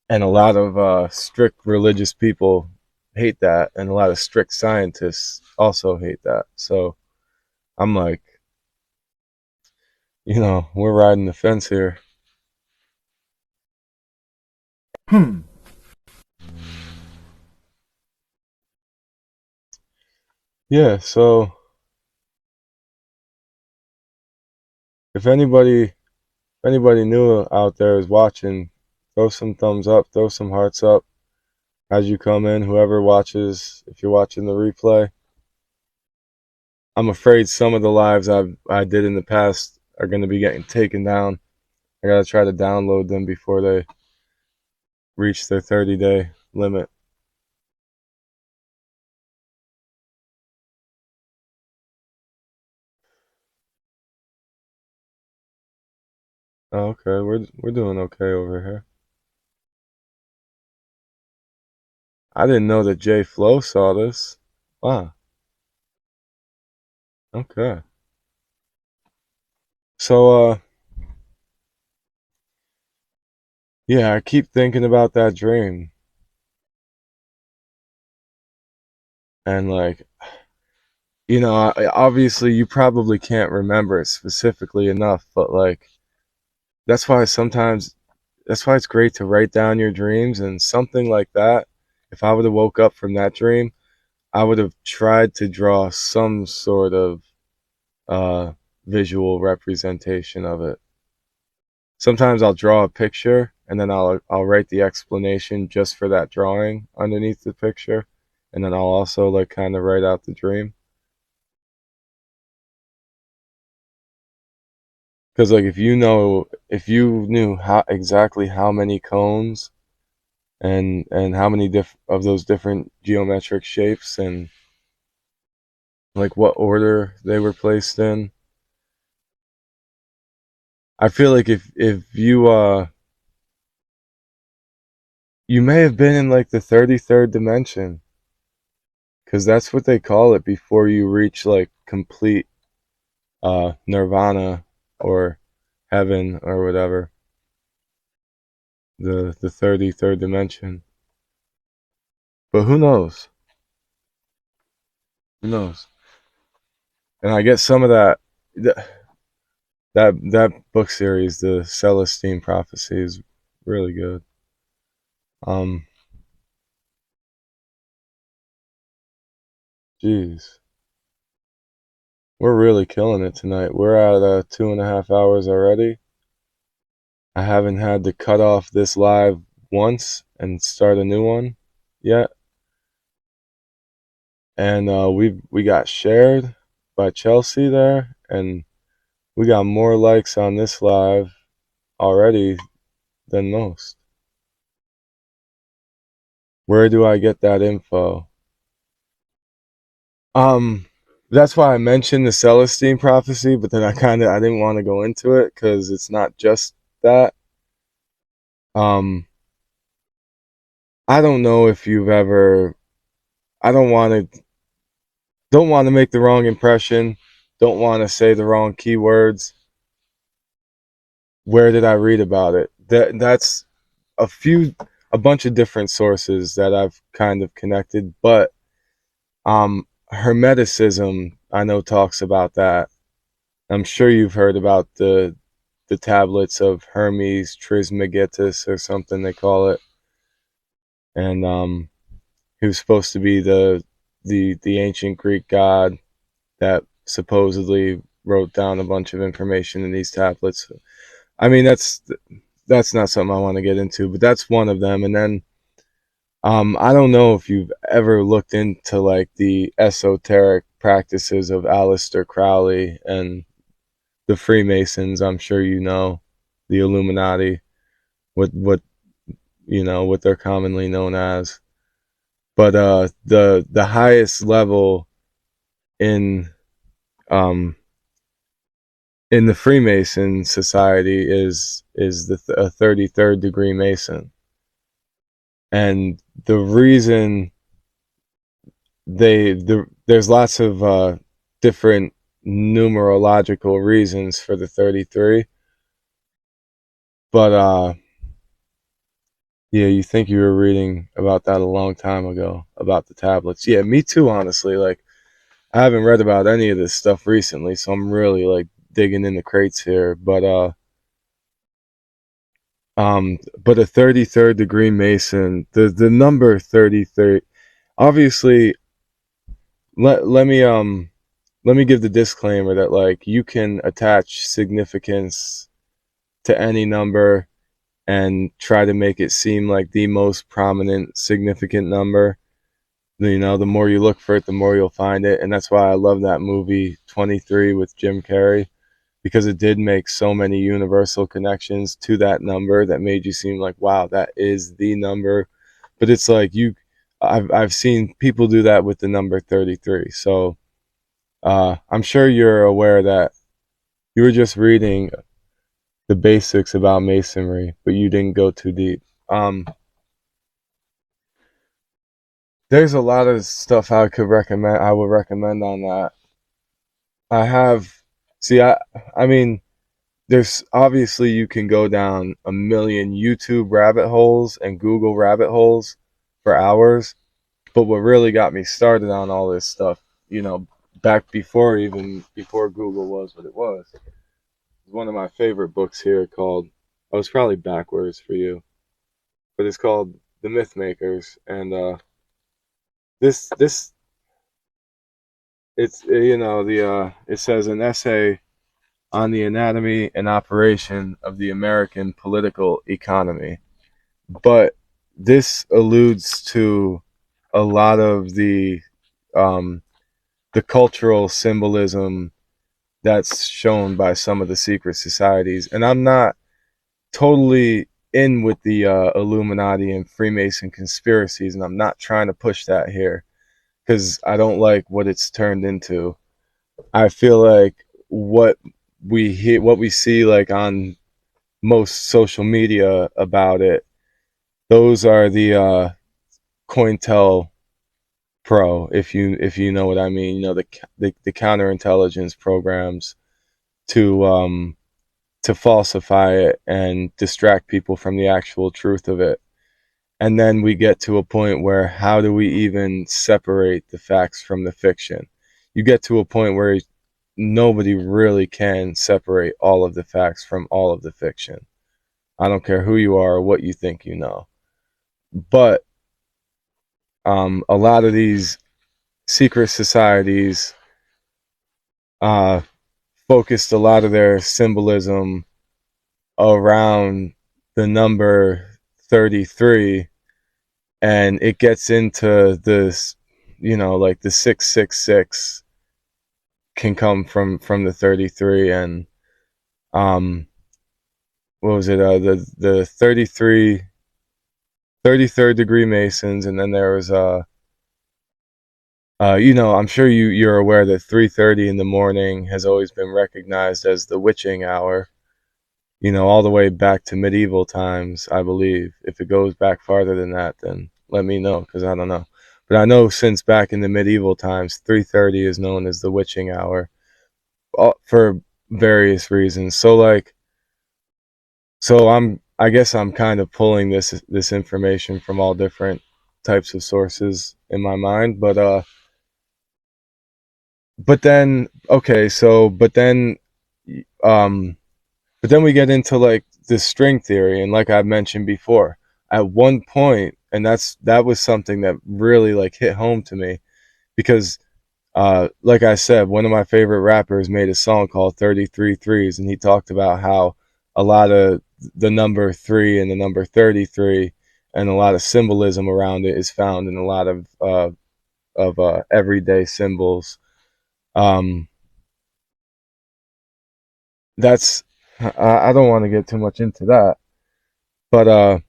And a lot of strict religious people hate that, and a lot of strict scientists also hate that. So I'm like, we're riding the fence here. Yeah. So if anybody new out there is watching, throw some thumbs up, throw some hearts up as you come in. Whoever watches, if you're watching the replay, I'm afraid some of the lives I did in the past are going to be getting taken down. I gotta try to download them before they reach their 30-day limit. Oh, okay, we're doing okay over here. I didn't know that Jay Flo saw this. Wow. Okay. So yeah, I keep thinking about that dream, and like, obviously you probably can't remember it specifically enough, but like that's why sometimes that's why it's great to write down your dreams, and something like that. If I would have woke up from that dream, I would have tried to draw some sort of uh, visual representation of it. Sometimes I'll draw a picture and then I'll write the explanation just for that drawing underneath the picture, and then I'll also like kind of write out the dream. Because like if you knew how exactly how many cones and how many of those different geometric shapes and like what order they were placed in, I feel like if you You may have been in like the 33rd dimension, because that's what they call it before you reach like complete nirvana or heaven or whatever. The 33rd dimension. But who knows? Who knows? And I get some of that book series, the Celestine Prophecy, is really good. Um, Jeez, we're really killing it tonight. We're at 2.5 hours already. I haven't had to cut off this live once and start a new one yet, and we got shared by Chelsea there, and we got more likes on this live already than most. Where do I get that info? Um, that's why I mentioned the Celestine prophecy, but then I didn't want to go into it because it's not just that. Um, I don't know if you've ever. I don't want to make the wrong impression. Don't want to say the wrong keywords. Where did I read about it? That's a bunch of different sources that I've kind of connected, but Hermeticism I know talks about that. I'm sure you've heard about the tablets of Hermes Trismegistus or something they call it, and he was supposed to be the ancient Greek god that supposedly wrote down a bunch of information in these tablets. I mean, that's not something I want to get into, but that's one of them. And then I don't know if you've ever looked into like the esoteric practices of Aleister Crowley and the Freemasons. I'm sure you know the Illuminati, what what they're commonly known as. But the highest level in um in the Freemason society is a 33rd degree Mason, and the reason there's lots of different numerological reasons for the 33, but yeah, you think you were reading about that a long time ago about the tablets. Yeah, me too, honestly. Like, I haven't read about any of this stuff recently, so I'm really like digging in the crates here. But a 33rd degree Mason, the number 33. Obviously, let me let me give the disclaimer that like you can attach significance to any number and try to make it seem like the most prominent significant number. The more you look for it, the more you'll find it, and that's why I love that movie 23 with Jim Carrey, because it did make so many universal connections to that number that made you seem like, wow, that is the number. But it's like I've seen people do that with the number 33. So I'm sure you're aware that you were just reading the basics about masonry, but you didn't go too deep. Um, there's a lot of stuff I would recommend on that. I have, see, I mean, there's obviously you can go down a million YouTube rabbit holes and Google rabbit holes for hours. But what really got me started on all this stuff, back before Google was what it was one of my favorite books here called, oh, it's probably backwards for you, but it's called The Myth Makers. And this it's the it says an essay on the anatomy and operation of the American political economy. But this alludes to a lot of um, the cultural symbolism that's shown by some of the secret societies. And I'm not totally in with the Illuminati and Freemason conspiracies, and I'm not trying to push that here because I don't like what it's turned into. I feel like what what we see like on most social media about it Those are the COINTEL Pro, if you know what I mean. You know, the counterintelligence programs to to falsify it and distract people from the actual truth of it. And then we get to a point where how do we even separate the facts from the fiction? You get to a point where nobody really can separate all of the facts from all of the fiction. I don't care who you are or what you think you know. But a lot of these secret societies uh, focused a lot of their symbolism around the number 33, and it gets into this, like the 666 can come from the 33, and um what was it, the 33rd degree Masons, and then there was I'm sure you're aware that 3:30 in the morning has always been recognized as the witching hour, all the way back to medieval times, I believe. If it goes back farther than that, then let me know, because I don't know. But I know since back in the medieval times, 3:30 is known as the witching hour, for various reasons. I guess I'm kind of pulling this information from all different types of sources in my mind, but then okay, so um but then we get into like the string theory, and like I've mentioned before, at one point, and that was something that really like hit home to me, because like I said, one of my favorite rappers made a song called 33 Threes, and he talked about how a lot of the number 3 and the number 33 and a lot of symbolism around it is found in a lot of everyday symbols. Um, that's I don't want to get too much into that, but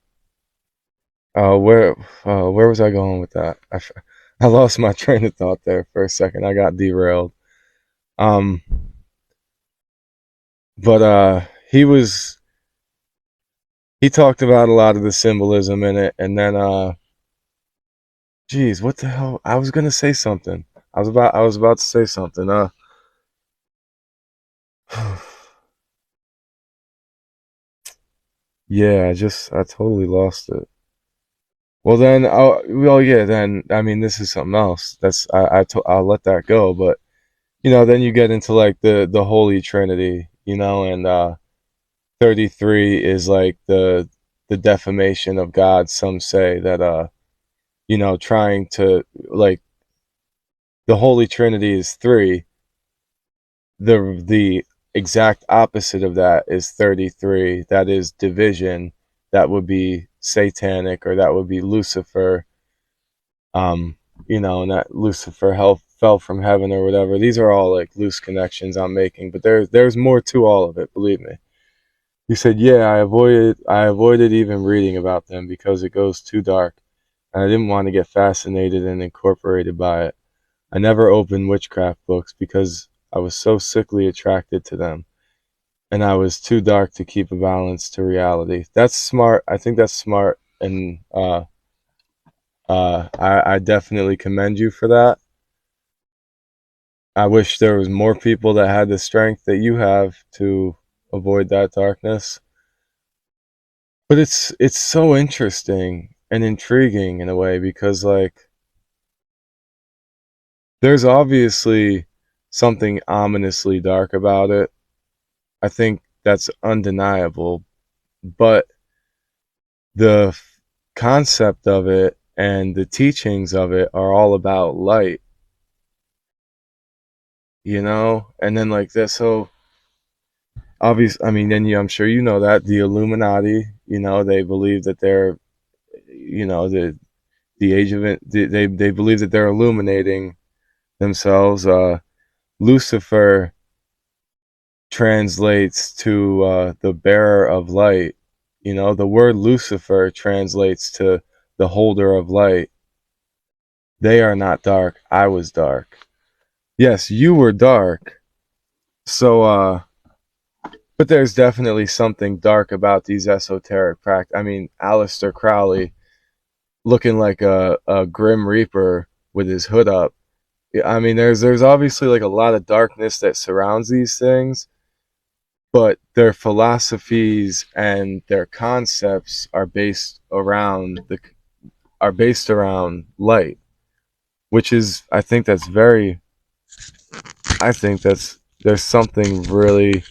where where was I going with that? I lost my train of thought there for a second. I got derailed. Um, but he talked about a lot of the symbolism in it, and then geez, what the hell? I was gonna say something. I was about to say something. Yeah, I totally lost it. Well, yeah, then I mean, this is something else. I'll let that go. But then you get into like the Holy Trinity, and 33 is like the defamation of God. Some say that trying to, like, the Holy Trinity is three. The exact opposite of that is 33. That is division. That would be satanic, or that would be Lucifer. Um, and that Lucifer fell from heaven or whatever. These are all like loose connections I'm making, but there's more to all of it, believe me. You said, yeah, I avoided even reading about them because it goes too dark, and I didn't want to get fascinated and incorporated by it. I never opened witchcraft books because I was so sickly attracted to them, and I was too dark to keep a balance to reality. That's smart. I think that's smart, and I definitely commend you for that. I wish there was more people that had the strength that you have to avoid that darkness. But it's so interesting and intriguing in a way, because like there's obviously something ominously dark about it. I think that's undeniable, but the concept of it and the teachings of it are all about light, and then like this. So obvious, I mean, then I'm sure you know that the Illuminati, they believe that they're, the age of it, they believe that they're illuminating themselves. Lucifer translates to the bearer of light. The word Lucifer translates to the holder of light. They are not dark. I was dark. Yes, you were dark. So But there's definitely something dark about these esoteric practices. I mean, Aleister Crowley looking like a grim reaper with his hood up. Yeah, I mean, there's obviously like a lot of darkness that surrounds these things, but their philosophies and their concepts are based around light, which is I think that's there's something really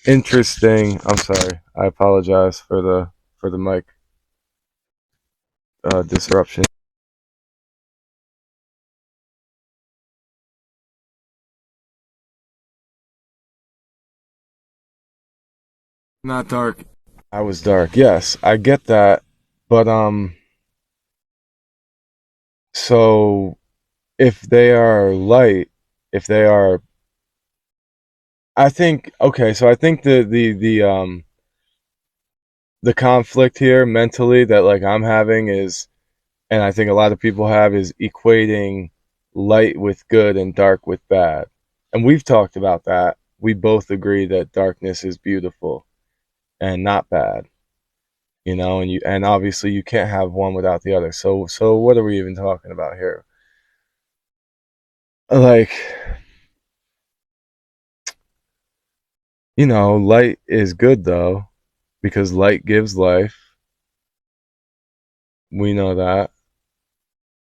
interesting. I'm sorry. I apologize for the mic disruption. Not dark. I was dark. Yes, I get that. But so if they are light, if they are I think okay, so I think the conflict here mentally that like I'm having is, and I think a lot of people have, is equating light with good and dark with bad. And we've talked about that. We both agree that darkness is beautiful and not bad, you know, and obviously you can't have one without the other. So what are we even talking about here? Like, you know, light is good though because light gives life. We know that.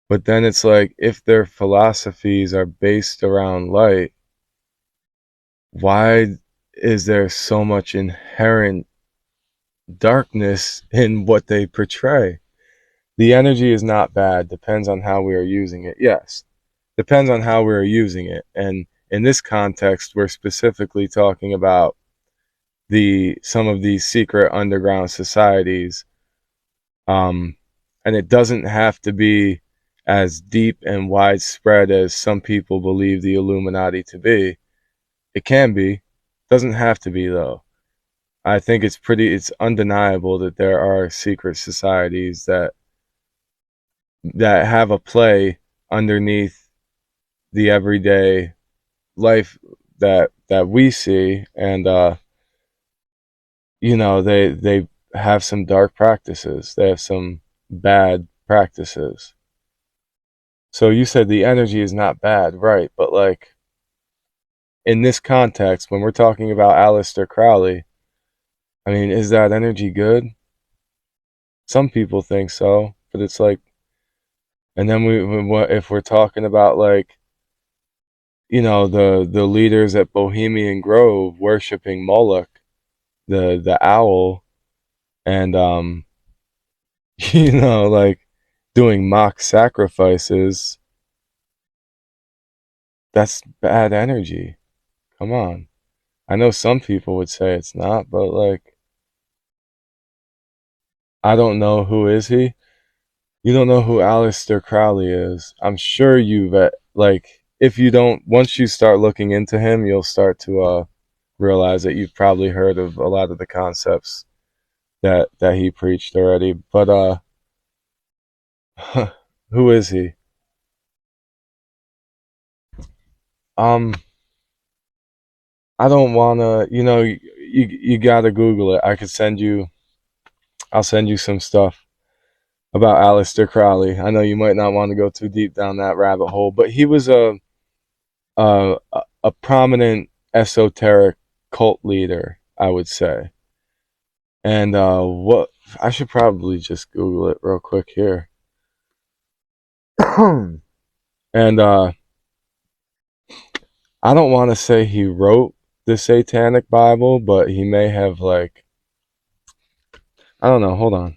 But then it's like if their philosophies are based around light, why is there so much inherent darkness in what they portray? The energy is not bad, depends on how we are using it. Yes, depends on how we are using it. And in this context, we're specifically talking about the some of these secret underground societies. Um, and it doesn't have to be as deep and widespread as some people believe the Illuminati to be. It can be, doesn't have to be though. I think it's undeniable that there are secret societies that have a play underneath the everyday life that we see, and you know, they have some dark practices. They have some bad practices. So you said the energy is not bad, right? But like in this context, when we're talking about Aleister Crowley, I mean, is that energy good? Some people think so, but it's like, and then if we're talking about like, you know, the leaders at Bohemian Grove worshiping Moloch, the owl, and you know, like doing mock sacrifices, that's bad energy. Come on. I know some people would say it's not, but like, I don't know. Who is he? You don't know who Aleister Crowley is. I'm sure you've like, if you don't, once you start looking into him, you'll start to realize that you've probably heard of a lot of the concepts that he preached already. But who is he? Um, I don't wanna. You know, you gotta Google it. I'll send you some stuff about Aleister Crowley. I know you might not want to go too deep down that rabbit hole, but he was a a prominent esoteric cult leader, I would say. And what I should probably just Google it real quick here. And I don't want to say he wrote the Satanic Bible, but he may have like, I don't know. Hold on.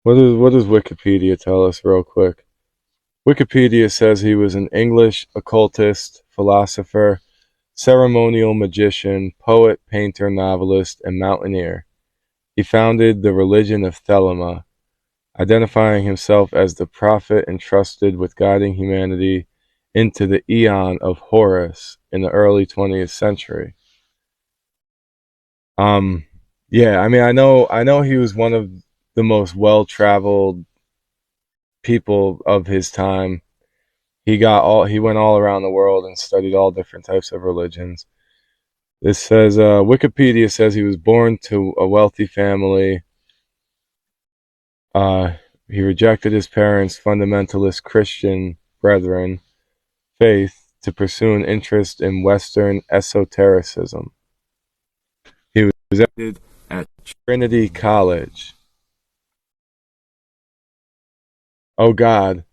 What does Wikipedia tell us real quick? Wikipedia says he was an English occultist, philosopher, ceremonial magician, poet, painter, novelist, and mountaineer. He founded the religion of Thelema, identifying himself as the prophet entrusted with guiding humanity into the Aeon of Horus in the early 20th century. Um, yeah, I mean, I know he was one of the most well-traveled people of his time. He went all around the world and studied all different types of religions. This says Wikipedia says he was born to a wealthy family. Uh, he rejected his parents' fundamentalist Christian brethren faith to pursue an interest in Western esotericism. He was educated at Trinity College. Oh God,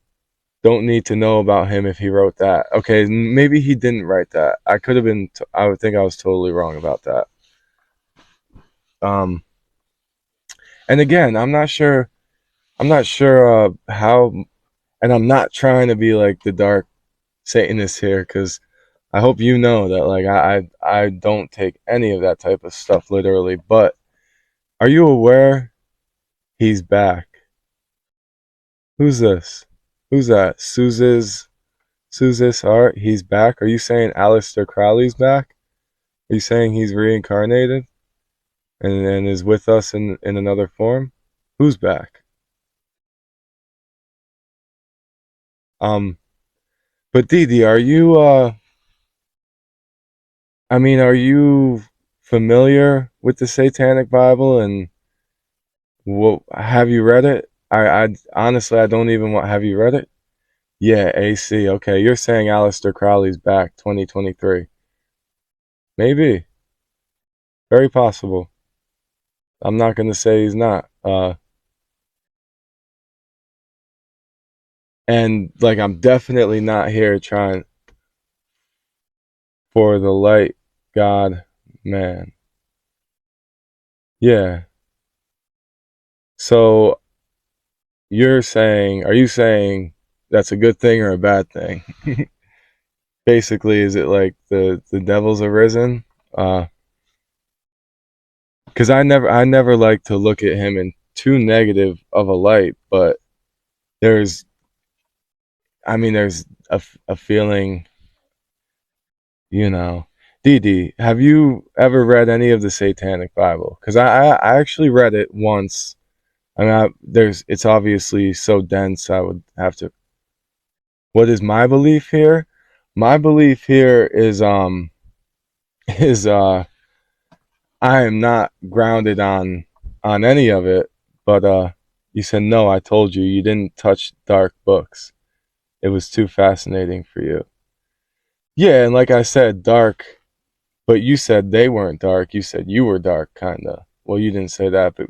don't need to know about him if he wrote that. Okay, maybe he didn't write that. I could have been. I would think I was totally wrong about that. Um, and again, I'm not sure. I'm not sure how, and I'm not trying to be like the dark Satanist here, because I hope you know that like I don't take any of that type of stuff literally. But are you aware he's back? Who's this? Who's that? Suze's art. He's back. Are you saying Aleister Crowley's back? Are you saying he's reincarnated and is with us in another form? Who's back? Um, but Didi, are you I mean, are you familiar with the Satanic Bible and what have you read it? I honestly I don't even want have you read it? Yeah, AC. Okay, you're saying Aleister Crowley's back 2023. Maybe. Very possible. I'm not going to say he's not. And like I'm definitely not here trying for the light God man. Yeah. So are you saying that's a good thing or a bad thing? Basically, is it like the devil's arisen? Because I never like to look at him in too negative of a light, but there's there's a feeling, you know. Dee, have you ever read any of the Satanic Bible? Because I actually read it once. I mean, it's obviously so dense. I would have to. What is my belief here? My belief here is is I am not grounded on any of it. But you said no. I told you you didn't touch dark books. It was too fascinating for you. Yeah, and like I said, dark. But you said they weren't dark. You said you were dark, kinda. Well, you didn't say that, but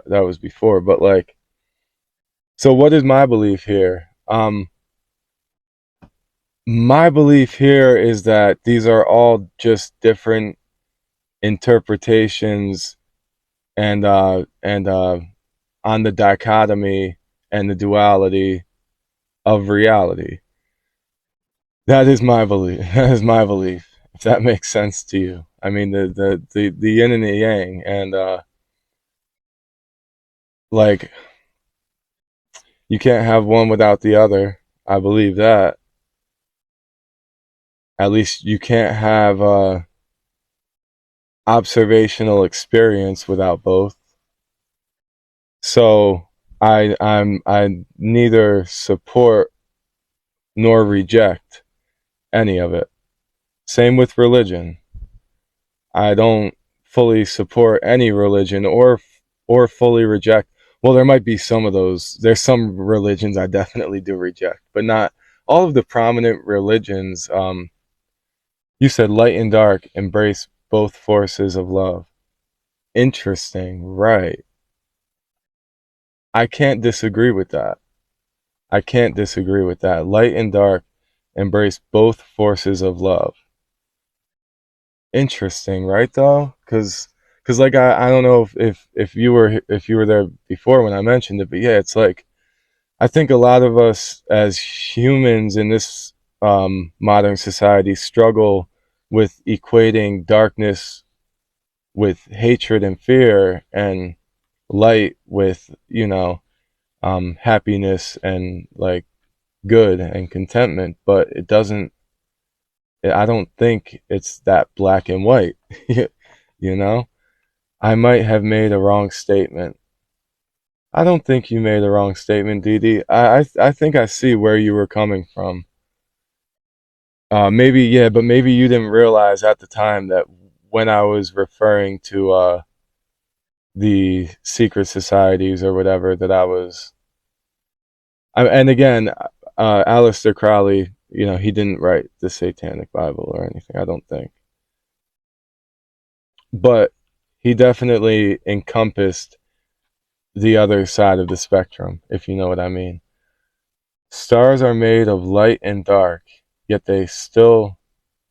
that was before. But like, so what is my belief here? My belief here is that these are all just different interpretations and on the dichotomy and the duality of reality. That is my belief. That is my belief. If that makes sense to you. I mean the yin and the yang and like you can't have one without the other. I believe that. At least you can't have observational experience without both. So I neither support nor reject any of it. Same with religion. I don't fully support any religion or fully reject. Well, there might be some of those. There's some religions I definitely do reject, but not all of the prominent religions. You said light and dark embrace both forces of love. Interesting, right? I can't disagree with that. I can't disagree with that. Light and dark embrace both forces of love. Interesting, right? Though, because like I don't know if you were there before when I mentioned it, but yeah, it's like I think a lot of us as humans in this modern society struggle with equating darkness with hatred and fear and light with happiness and like good and contentment, but it doesn't. I don't think it's that black and white. you know, I might have made a wrong statement. I don't think you made a wrong statement, Dee Dee. I think I see where you were coming from. Maybe, yeah, but maybe you didn't realize at the time that when I was referring to the secret societies or whatever, that I was. And again, Aleister Crowley, he didn't write the Satanic Bible or anything, I don't think. But he definitely encompassed the other side of the spectrum, if you know what I mean. Stars are made of light and dark, yet they still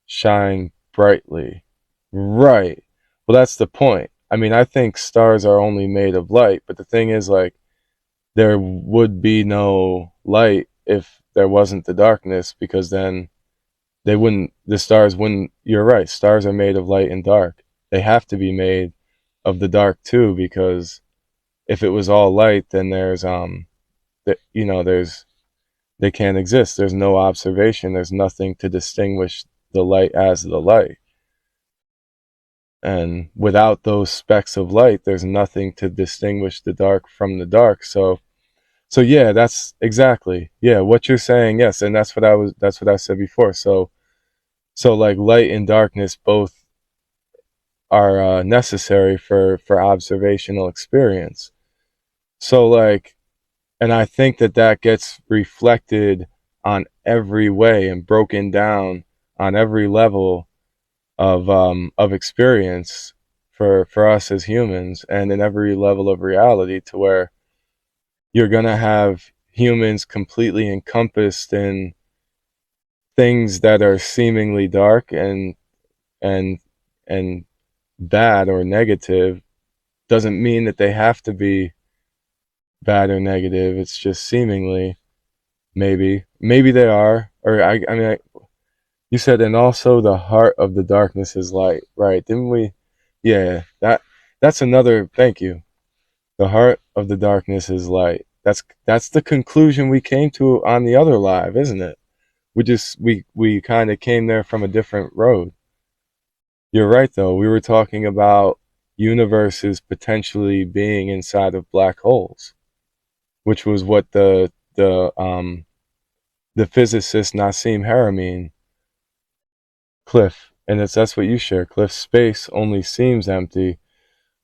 shine brightly. Right. Well, that's the point. I mean, I think stars are only made of light, but the thing is, like, there would be no light if there wasn't the darkness, because then the stars wouldn't, you're right, stars are made of light and dark. They have to be made of the dark too, because if it was all light, then there's they can't exist. There's no observation. There's nothing to distinguish the light as the light. And without those specks of light, there's nothing to distinguish the dark from the dark. So yeah, that's exactly, yeah, what you're saying. Yes, and that's what I said before. So like light and darkness both are necessary for observational experience. So like, and I think that gets reflected on every way and broken down on every level of experience for us as humans, and in every level of reality, to where you're gonna have humans completely encompassed in things that are seemingly dark and and bad or negative. Doesn't mean that they have to be bad or negative. It's just seemingly. Maybe they are. Or I mean, you said, and also the heart of the darkness is light, right? Didn't we? Yeah, that's another. Thank you. The heart of the darkness is light. That's the conclusion we came to on the other live, isn't it? We kind of came there from a different road. You're right, though. We were talking about universes potentially being inside of black holes, which was what the physicist Nassim Haramein, Cliff, and that's what you share. Cliff, space only seems empty,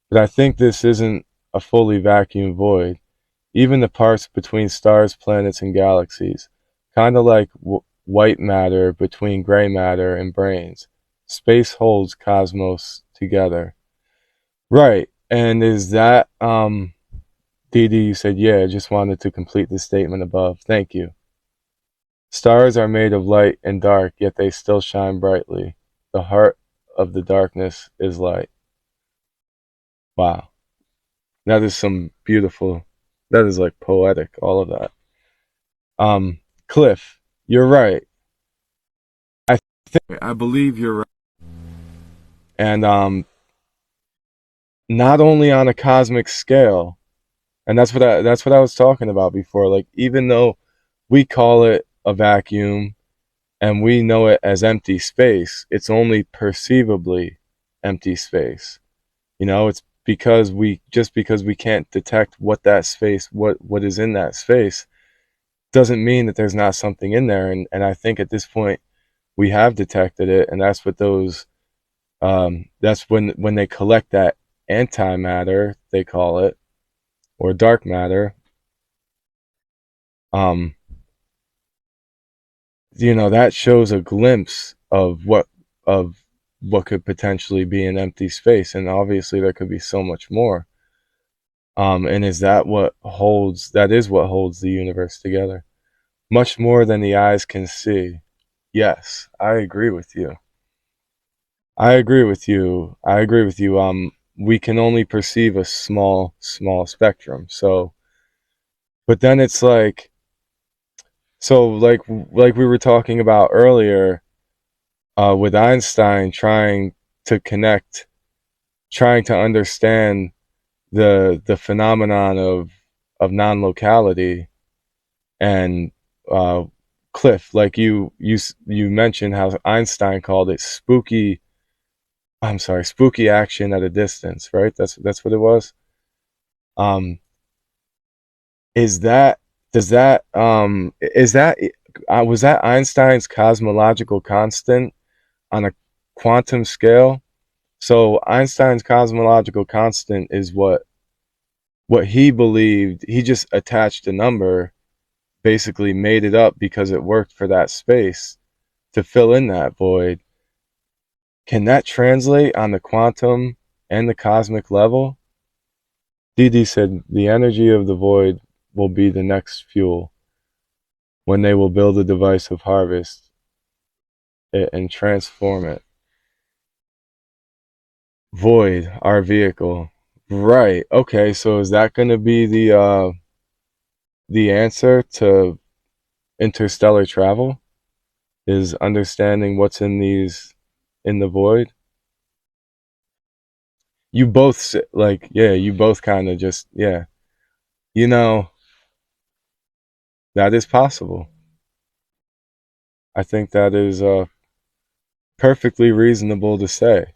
but I think this isn't a fully vacuum void. Even the parts between stars, planets, and galaxies, kind of like white matter between gray matter and brains. Space holds cosmos together. Right. And is that, Dee Dee, you said, yeah, I just wanted to complete the statement above. Thank you. Stars are made of light and dark, yet they still shine brightly. The heart of the darkness is light. Wow. That is some beautiful, that is like poetic, all of that. Cliff, you're right. I believe you're right. And not only on a cosmic scale, and that's what I was talking about before. Like, even though we call it a vacuum and we know it as empty space, it's only perceivably empty space. It's because we can't detect what is in that space, doesn't mean that there's not something in there. And I think at this point we have detected it, and that's what those that's when they collect that antimatter, they call it, or dark matter. um that shows a glimpse of what could potentially be an empty space, and obviously there could be so much more. And that is what holds the universe together, much more than the eyes can see. Yes, I agree with you. We can only perceive a small spectrum. So, but then it's like, like we were talking about earlier, with Einstein to connect, trying to understand the phenomenon of non-locality. And uh, Cliff, like you mentioned how Einstein called it spooky. I'm sorry, spooky action at a distance, right? That's what it was. Um, Is that does that is that was that Einstein's cosmological constant on a quantum scale? So Einstein's cosmological constant is what he believed. He just attached a number, basically made it up because it worked for that space to fill in that void. Can that translate on the quantum and the cosmic level? Didi said the energy of the void will be the next fuel when they will build a device of harvest it and transform it. Void, our vehicle. Right. Okay, so is that going to be the answer to interstellar travel? Is understanding what's in these in the void? You both like yeah, you both kind of just yeah. You know, that is possible. I think that is perfectly reasonable to say.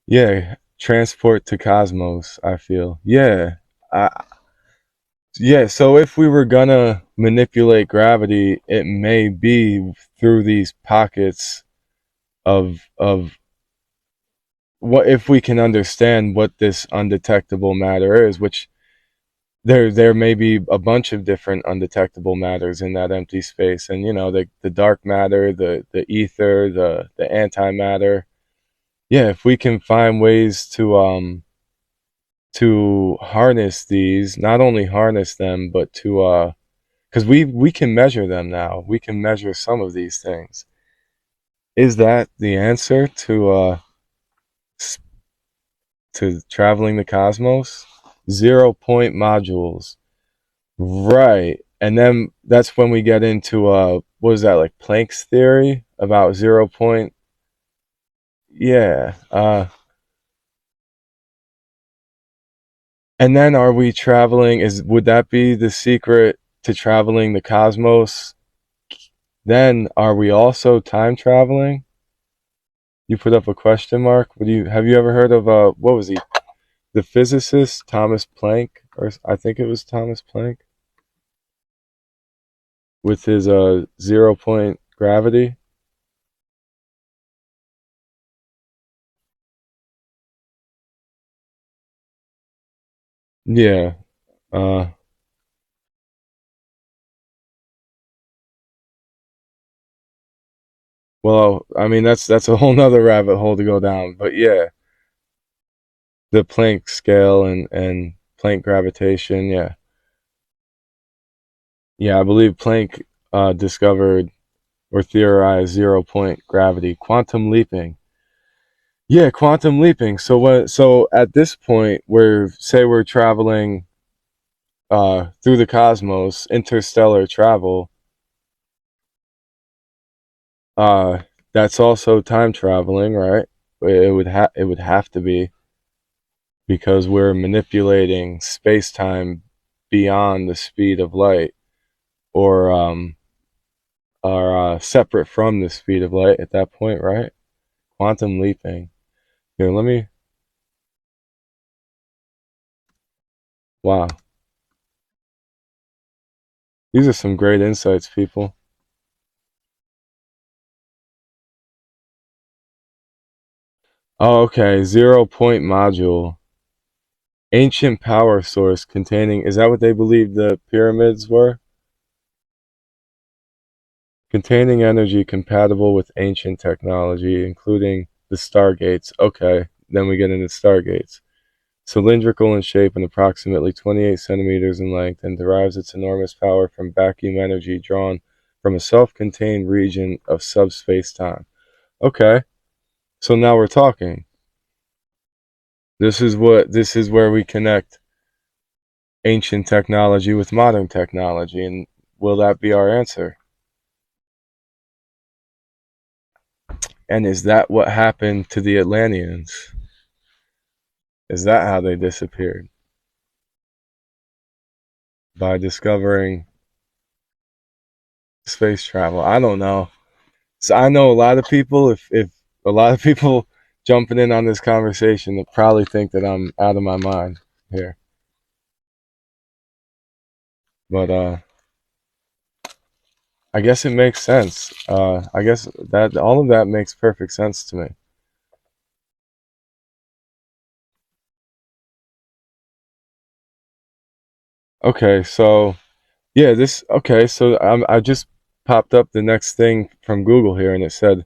Yeah, transport to cosmos, I feel. Yeah. I, yeah, so if we were gonna manipulate gravity, it may be through these pockets of what if we can understand what this undetectable matter is, which there may be a bunch of different undetectable matters in that empty space, and you know the dark matter, the ether, the antimatter. Yeah, if we can find ways to harness these, not only harness them, but to because we can measure them now. We can measure some of these things. Is that the answer to traveling the cosmos? 0 point modules. Right. And then that's when we get into what is that, like Planck's theory about 0 point? Yeah. And then are we traveling, is would that be the secret to traveling the cosmos? Then are we also time traveling? You put up a question mark. What do you have you ever heard of what was he? The physicist Thomas Planck, or I think it was Thomas Planck with his 0 point gravity. Yeah. Uh well, I mean that's a whole nother rabbit hole to go down. But yeah, the Planck scale and Planck gravitation, yeah. Yeah, I believe Planck discovered or theorized 0 point gravity, quantum leaping. Yeah, quantum leaping. So at this point we're say we're traveling through the cosmos, interstellar travel, uh that's also time traveling, right? It would have to be because we're manipulating space-time beyond the speed of light or are separate from the speed of light at that point, right? Quantum leaping. Here, let me. Wow, these are some great insights, people. Oh, okay. 0 point module. Ancient power source containing. Is that what they believed the pyramids were? Containing energy compatible with ancient technology, including the stargates. Okay, then we get into stargates. Cylindrical in shape and approximately 28 centimeters in length, and derives its enormous power from vacuum energy drawn from a self-contained region of subspace time. Okay, so now we're talking. This is where we connect ancient technology with modern technology, and will that be our answer? And is that what happened to the Atlanteans? Is that how they disappeared? By discovering space travel? I don't know. So I know a lot of people, if a lot of people jumping in on this conversation that probably think that I'm out of my mind here. But I guess it makes sense. I guess that all of that makes perfect sense to me. Okay, so yeah, this okay. So I just popped up the next thing from Google here, and it said,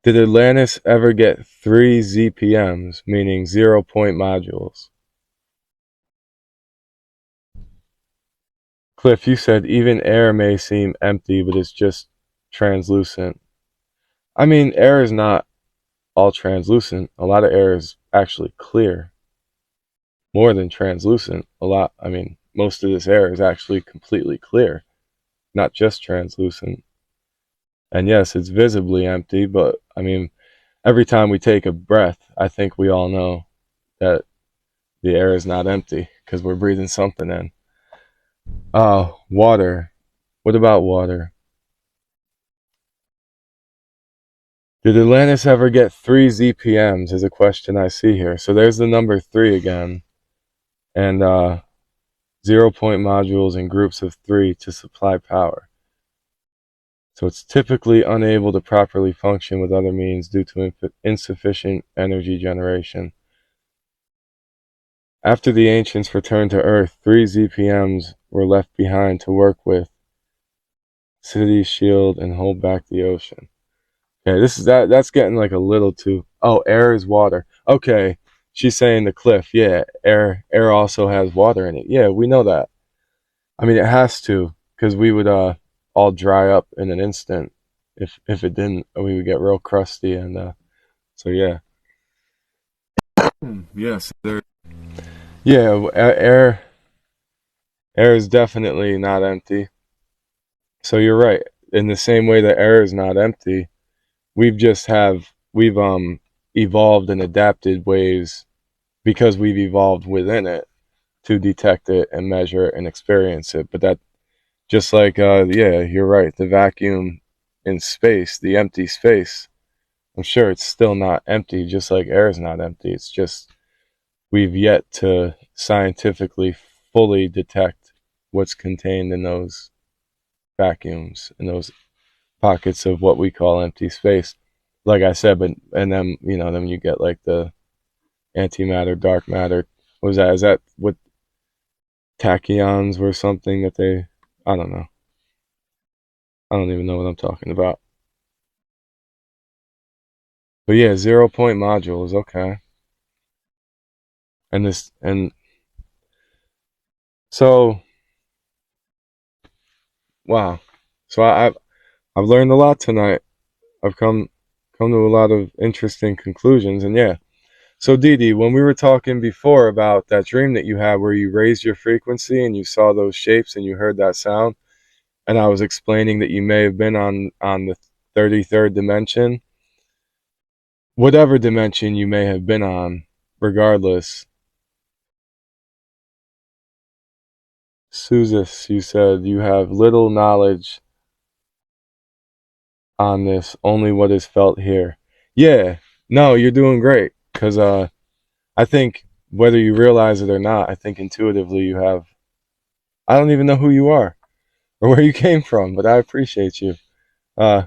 "Did Atlantis ever get three ZPMs, meaning 0 point modules?" Cliff, you said even air may seem empty, but it's just translucent. I mean, air is not all translucent. A lot of air is actually clear, more than translucent. A lot, I mean, most of this air is actually completely clear, not just translucent. And yes, it's visibly empty, but I mean, every time we take a breath, I think we all know that the air is not empty because we're breathing something in. Water. What about water? Did Atlantis ever get three ZPMs? Is a question I see here. So there's the number three again, and 0 point modules in groups of three to supply power. So it's typically unable to properly function with other means due to insufficient energy generation. After the ancients returned to Earth, three ZPMs were left behind to work with cities, shield, and hold back the ocean. Okay, this is that's getting like a little too. Oh, air is water. Okay, she's saying the cliff. Yeah, air also has water in it. Yeah, we know that. I mean, it has to, because we would all dry up in an instant. If it didn't, we would get real crusty, and so yeah. Yes, there. Yeah, air is definitely not empty. So you're right. In the same way that air is not empty, we've evolved and adapted ways because we've evolved within it to detect it and measure it and experience it. But that just like yeah, you're right. The vacuum in space, the empty space, I'm sure it's still not empty, just like air is not empty. It's just we've yet to scientifically fully detect what's contained in those vacuums, in those pockets of what we call empty space. Like I said, but and then then you get like the antimatter, dark matter. What was that? Is that what tachyons were something that they? I don't know. I don't even know what I'm talking about. But yeah, 0 point modules. Okay, and so wow. So I've learned a lot tonight. I've come to a lot of interesting conclusions, and yeah. So Dee Dee, when we were talking before about that dream that you had where you raised your frequency and you saw those shapes and you heard that sound, and I was explaining that you may have been on the 33rd dimension, whatever dimension you may have been on, regardless. Suzus, you said you have little knowledge on this, only what is felt here. Yeah, no, you're doing great because I think whether you realize it or not, I think intuitively you have. I don't even know who you are or where you came from, but I appreciate you uh,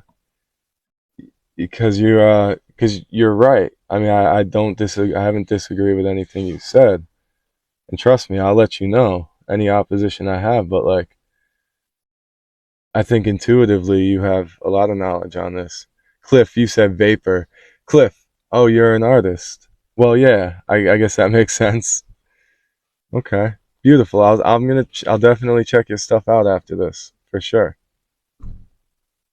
because you're right. I mean, I don't disagree. I haven't disagreed with anything you said, and trust me, I'll let you know any opposition I have. But like, I think intuitively you have a lot of knowledge on this. Cliff, you said vapor. Cliff, oh, you're an artist. Well, yeah, I guess that makes sense. Okay, beautiful. I'll definitely check your stuff out after this for sure.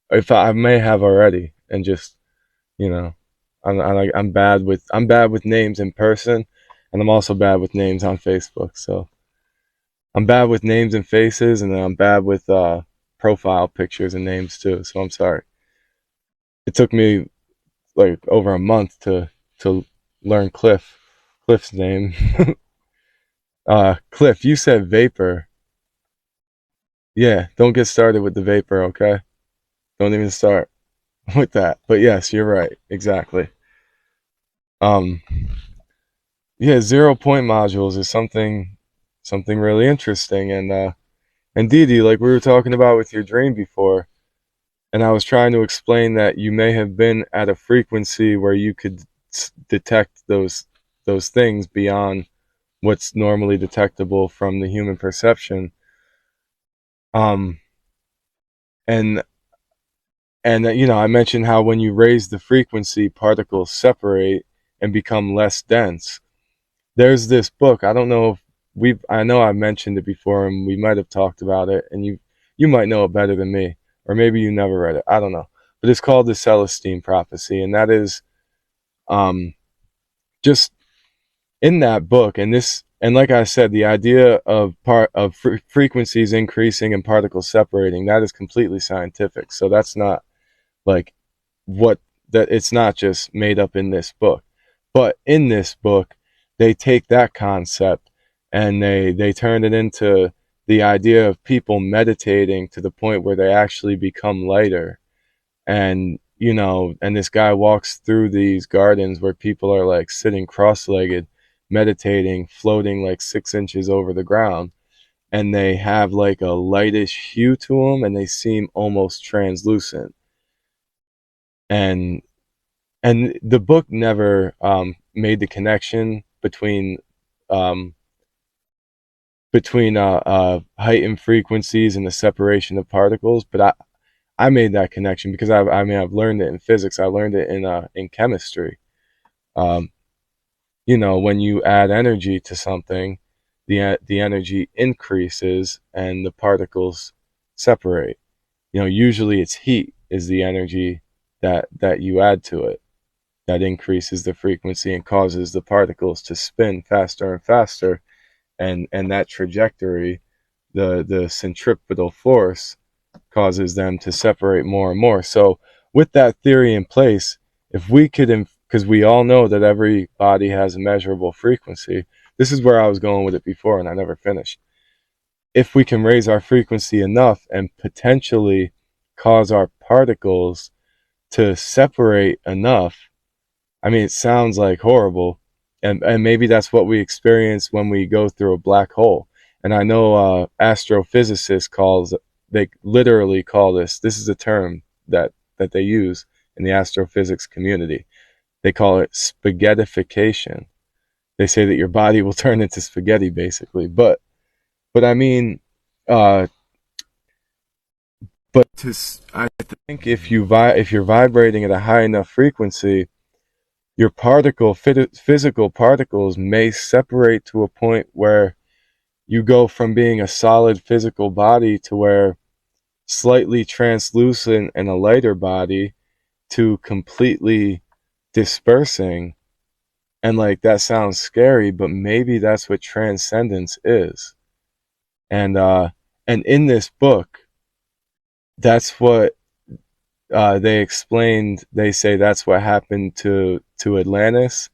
If I may have already, and just you know, I'm bad with names in person, and I'm also bad with names on Facebook. So I'm bad with names and faces, and then I'm bad with profile pictures and names too. So I'm sorry. It took me like over a month to learn Cliff's name. Cliff, you said vapor. Yeah, don't get started with the vapor, okay? Don't even start with that. But yes, you're right. Exactly. Um, yeah, 0 point modules is something really interesting, and And Dee Dee, like we were talking about with your dream before, and I was trying to explain that you may have been at a frequency where you could detect those things beyond what's normally detectable from the human perception. Um, and you know, I mentioned how when you raise the frequency, particles separate and become less dense. There's this book. I don't know if I know I mentioned it before, and we might have talked about it, and you might know it better than me, or maybe you never read it. I don't know, but it's called the Celestine Prophecy, and that is um, just in that book. And like I said, the idea of frequencies increasing and particles separating, that is completely scientific. So that's not like what that it's not just made up in this book. But in this book, they take that concept and they turn it into the idea of people meditating to the point where they actually become lighter. And you know, and this guy walks through these gardens where people are like sitting cross-legged, meditating, floating like 6 inches over the ground, and they have like a lightish hue to them, and they seem almost translucent. And the book never made the connection um, between heightened frequencies and the separation of particles, but I made that connection because I mean I've learned it in physics. I learned it in chemistry. Um, you know, when you add energy to something, the energy increases and the particles separate. You know, usually it's heat is the energy that you add to it that increases the frequency and causes the particles to spin faster and faster, and that trajectory, the centripetal force, causes them to separate more and more. So with that theory in place, if we could, because we all know that every body has a measurable frequency, this is where I was going with it before and I never finished. If we can raise our frequency enough and potentially cause our particles to separate enough, I mean, it sounds like horrible, and maybe that's what we experience when we go through a black hole. And I know astrophysicists they literally call this is a term that they use in the astrophysics community. They call it spaghettification. They say that your body will turn into spaghetti, basically. But I mean, uh, I think if you're vibrating at a high enough frequency, your physical particles may separate to a point where you go from being a solid physical body to where slightly translucent and a lighter body to completely dispersing. And like that sounds scary, but maybe that's what transcendence is. And and in this book, that's what they explained. They say that's what happened to Atlantis,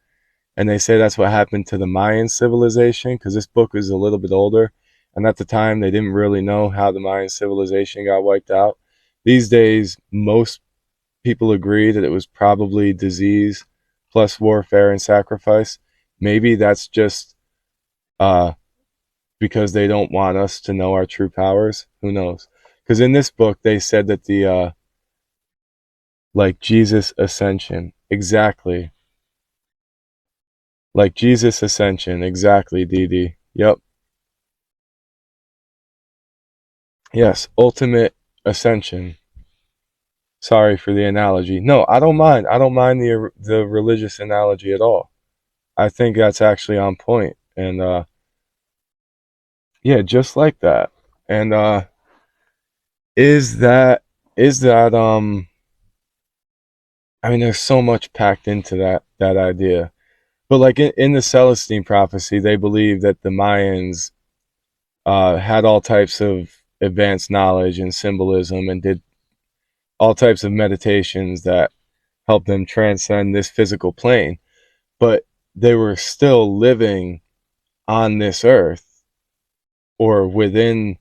and they say that's what happened to the Mayan civilization, because this book is a little bit older, and at the time they didn't really know how the Mayan civilization got wiped out. These days, most people agree that it was probably disease plus warfare and sacrifice. Maybe that's just uh, because they don't want us to know our true powers. Who knows? Because in this book, they said that the like Jesus ascension, exactly. Like Jesus ascension, exactly, Dee Dee. Yep. Yes, ultimate ascension. Sorry for the analogy. No, I don't mind. I don't mind the religious analogy at all. I think that's actually on point. And yeah, just like that. And is that is that I mean there's so much packed into that idea. But like in the Celestine prophecy, they believe that the Mayans had all types of advanced knowledge and symbolism and did all types of meditations that helped them transcend this physical plane, but they were still living on this earth or within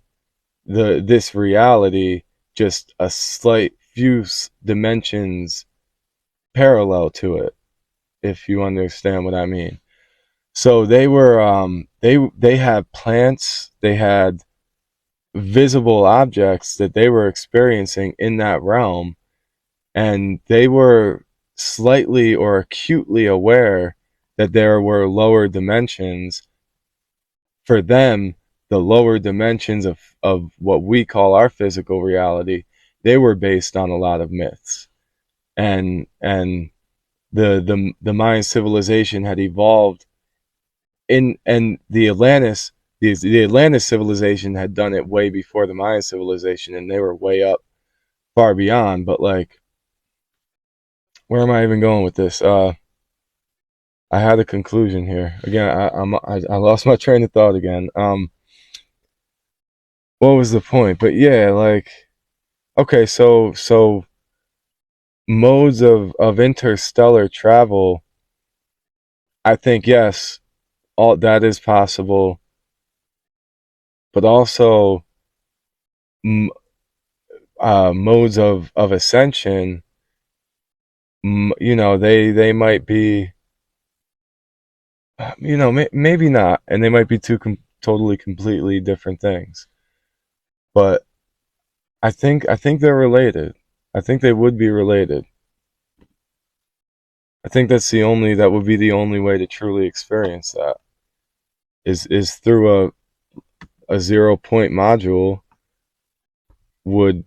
this reality, just a slight few dimensions parallel to it, if you understand what I mean. So they were they had plants, they had visible objects that they were experiencing in that realm, and they were slightly or acutely aware that there were lower dimensions. For them, the lower dimensions of what we call our physical reality, they were based on a lot of myths. And the Mayan civilization had evolved in, and the Atlantis civilization had done it way before the Mayan civilization, and they were way up far beyond. But like, where am I even going with this? I had a conclusion here. Again, I lost my train of thought again. What was the point? But yeah, like, okay, so modes of interstellar travel, I think yes, all that is possible, but also m- modes of ascension, you know, they might be, you know, maybe not, and they might be two totally completely different things. But I think they're related. I think they would be related. I think that would be the only way to truly experience that is through a 0 point module would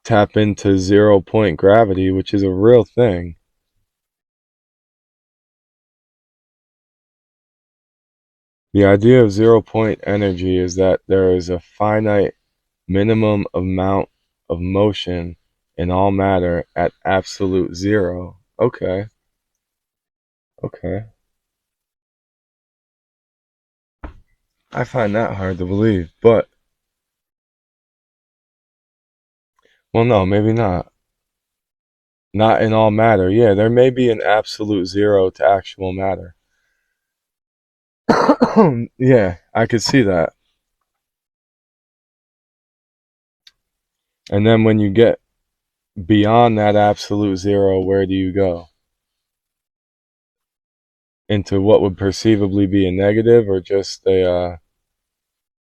tap into 0 point gravity, which is a real thing. The idea of 0 point energy is that there is a finite minimum amount of motion in all matter at absolute zero. Okay, okay. I find that hard to believe, but well, no, maybe not. Not in all matter. Yeah, there may be an absolute zero to actual matter. Yeah, I could see that. And then when you get beyond that absolute zero, where do you go? Into what would perceivably be a negative, or just the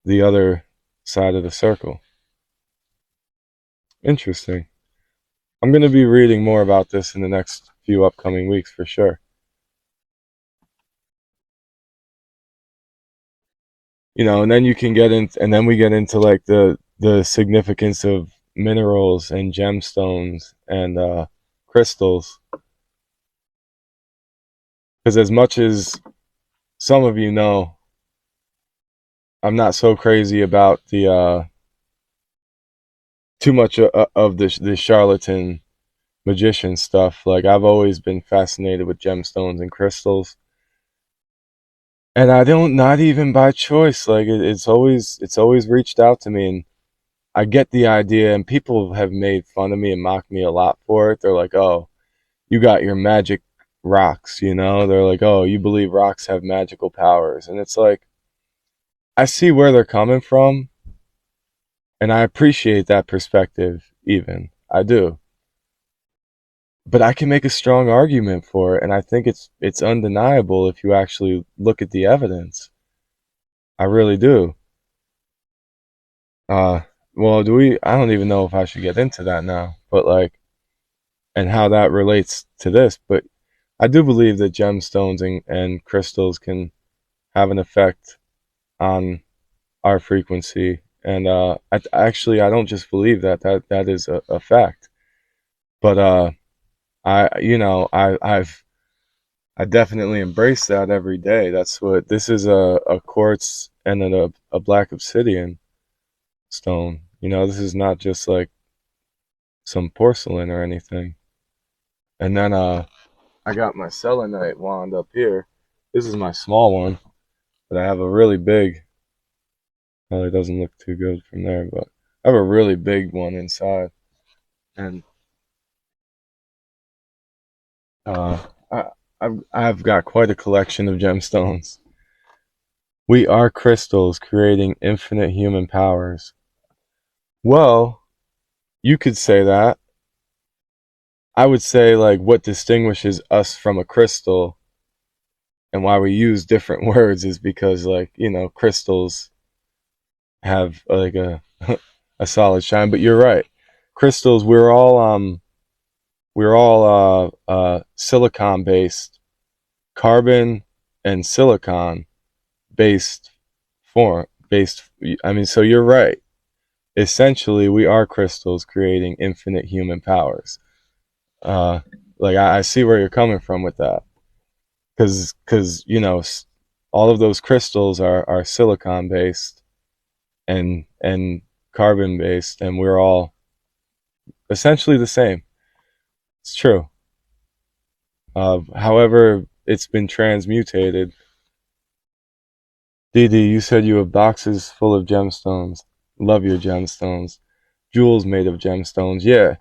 other side of the circle? Interesting. I'm going to be reading more about this in the next few upcoming weeks for sure. You know, and then you can get in, and then we get into like the significance of minerals and gemstones and crystals. Because as much as some of you know, I'm not so crazy about the too much of the charlatan magician stuff. Like, I've always been fascinated with gemstones and crystals, and I don't, not even by choice. Like, it's always reached out to me, and I get the idea. And people have made fun of me and mocked me a lot for it. They're like, "Oh, you got your magic rocks," you know? They're like, "Oh, you believe rocks have magical powers," and it's like, I see where they're coming from, and I appreciate that perspective. Even I do. But I can make a strong argument for it, and I think it's undeniable if you actually look at the evidence. I really do. Uh, well, do we? I don't even know if I should get into that now, but like, and how that relates to this. But I do believe that gemstones and crystals can have an effect on our frequency, and I don't just believe that that is a fact. But I definitely embrace that every day. That's what this is, a quartz and then a black obsidian stone. You know, this is not just like some porcelain or anything. And then I got my selenite wand up here. This is my small one, but I have a really big, probably doesn't look too good from there, but I have a really big one inside. And uh I I've got quite a collection of gemstones. We are crystals creating infinite human powers. Well, you could say that. I would say, like, what distinguishes us from a crystal and why we use different words is because, like, you know, crystals have like a solid shine. But you're right. Crystals, we're all silicon based, carbon and silicon based form based. I mean, so you're right. Essentially, we are crystals creating infinite human powers. Uh, like I see where you're coming from with that, because all of those crystals are silicon based and carbon based, and we're all essentially the same. It's true. However, it's been transmutated. Dee, you said you have boxes full of gemstones. Love your gemstones. Jewels made of gemstones. Yeah.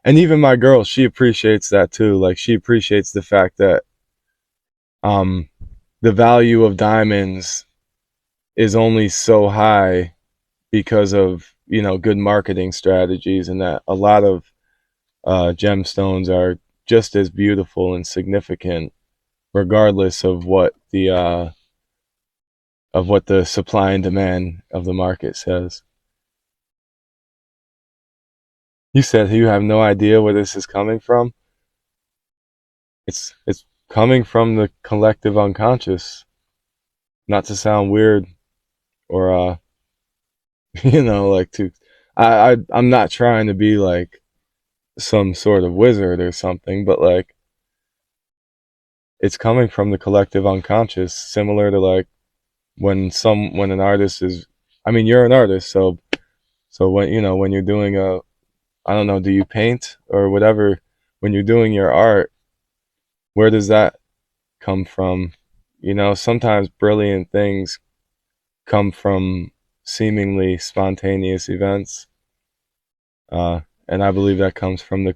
And even my girl, she appreciates that too. Like she appreciates the fact that um the value of diamonds is only so high because of, good marketing strategies, and that a lot of gemstones are just as beautiful and significant regardless of what the supply and demand of the market says. You said you have no idea where this is coming from. It's coming from the collective unconscious. Not to sound weird or like to I'm not trying to be like some sort of wizard or something, but like it's coming from the collective unconscious, similar to like when an artist is, I mean, you're an artist, so when you're doing I don't know, do you paint or whatever? When you're doing your art, where does that come from? Sometimes brilliant things come from seemingly spontaneous events. And I believe that comes from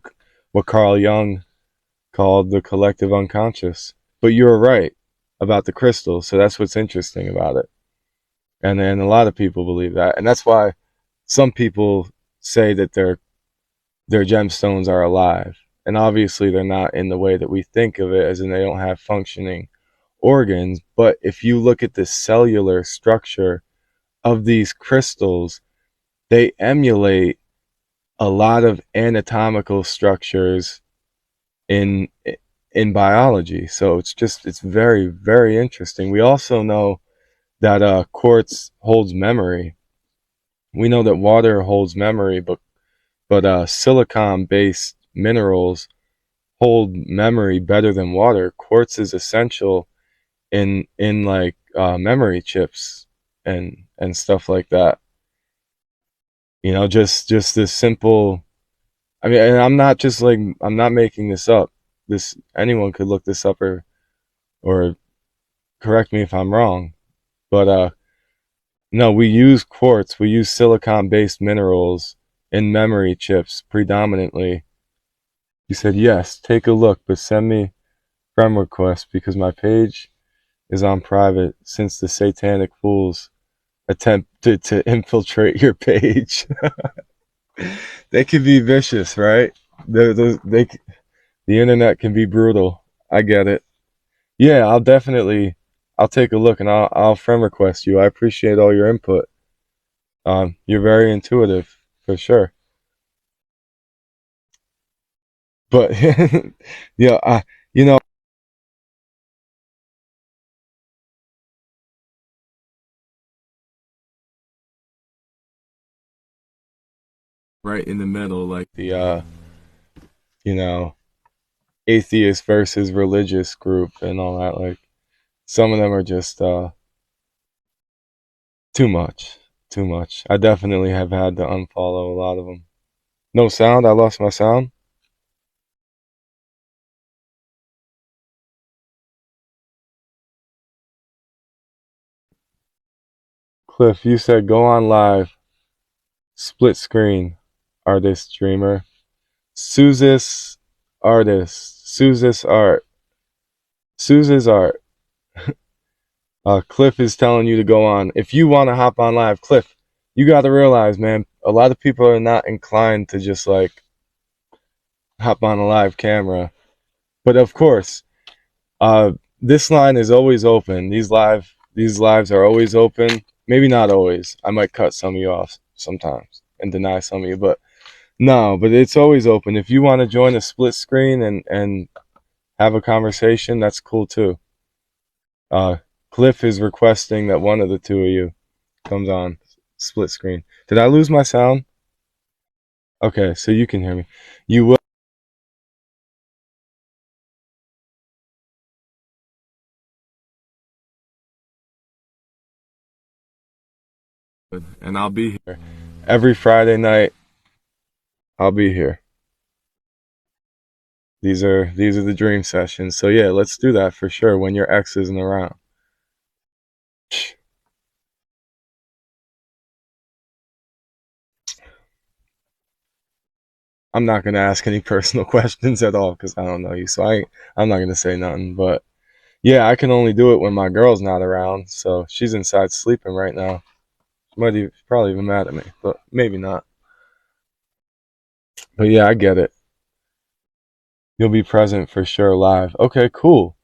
what Carl Jung called the collective unconscious. But you're right about the crystals, so that's what's interesting about it. And a lot of people believe that, and that's why some people say that their gemstones are alive. And obviously they're not in the way that we think of it, as in they don't have functioning organs. But if you look at the cellular structure of these crystals, they emulate a lot of anatomical structures in in biology. So it's very, very interesting. We also know that quartz holds memory. We know that water holds memory, but silicon based minerals hold memory better than water. Quartz is essential in like memory chips and stuff like that. Just this simple. I mean, and I'm not making this up. This anyone could look this up or correct me if I'm wrong. But no, we use quartz. We use silicon based minerals in memory chips predominantly. You said yes. Take a look, but send me friend request because my page is on private since the satanic fools attempted to infiltrate your page. They can be vicious, right? The internet can be brutal. I get it. Yeah, I'll take a look and I'll friend request you. I appreciate all your input. You're very intuitive for sure. But yeah, you know, right in the middle, like the you know, atheist versus religious group and all that. Like some of them are just too much, too much. I definitely have had to unfollow a lot of them. No sound. I lost my sound. Cliff, you said go on live, split screen, artist, dreamer, Suze's artist, Suze's art, Suze's art. Cliff is telling you to go on. If you want to hop on live, Cliff, you got to realize, man, a lot of people are not inclined to just like hop on a live camera. But of course, this line is always open. These lives are always open. Maybe not always. I might cut some of you off sometimes and deny some of you. But no, but it's always open. If you want to join a split screen and have a conversation, that's cool too. Uh, Cliff is requesting that one of the two of you comes on split screen. Did I lose my sound? Okay, so you can hear me. You will, and I'll be here every Friday night. I'll be here. These are the dream sessions. So yeah, let's do that for sure when your ex isn't around. I'm not gonna ask any personal questions at all because I don't know you. So I'm not gonna say nothing. But yeah, I can only do it when my girl's not around. So she's inside sleeping right now. She might even, probably even mad at me, but maybe not. But yeah, I get it. You'll be present for sure live. Okay, cool.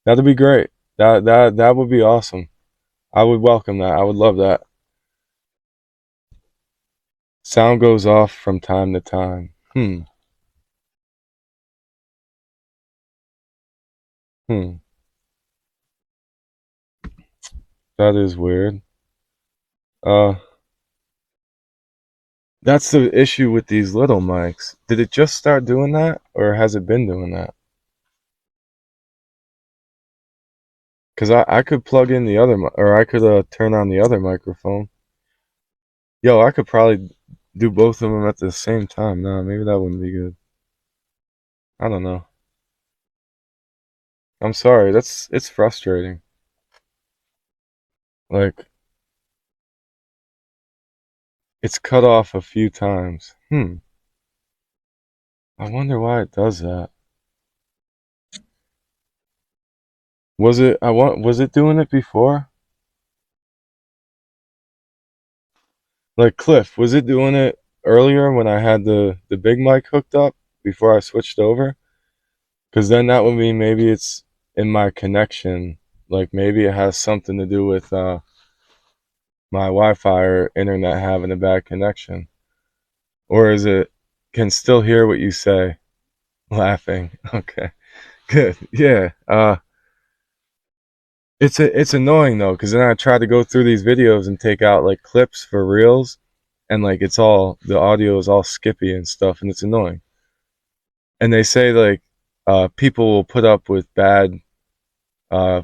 That'd be great. That would be awesome. I would welcome that. I would love that. Sound goes off from time to time. Hmm. That is weird. Uh, that's the issue with these little mics. Did it just start doing that, or has it been doing that? Because I could plug in the other, or I could turn on the other microphone. Yo, I could probably do both of them at the same time. Nah, maybe that wouldn't be good. I don't know. I'm sorry. It's frustrating. Like it's cut off a few times. I wonder why it does that. Was it doing it before? Like Cliff, was it doing it earlier when I had the big mic hooked up before I switched over? Because then that would mean maybe it's in my connection. Like maybe it has something to do with my Wi-Fi or internet having a bad connection, or is it can still hear what you say? Laughing. Okay, good. Yeah. It's annoying though, because then I try to go through these videos and take out like clips for reels, and like it's all the audio is all skippy and stuff, and it's annoying. And they say like people will put up with uh,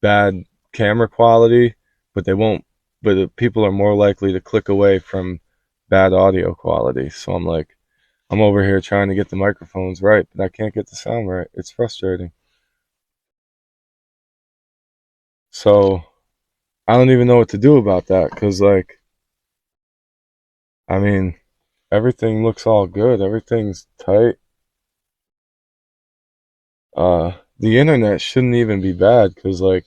bad camera quality, but they won't. But the people are more likely to click away from bad audio quality. So I'm like, I'm over here trying to get the microphones right, but I can't get the sound right. It's frustrating. So I don't even know what to do about that because like, I mean, everything looks all good. Everything's tight. The internet shouldn't even be bad because like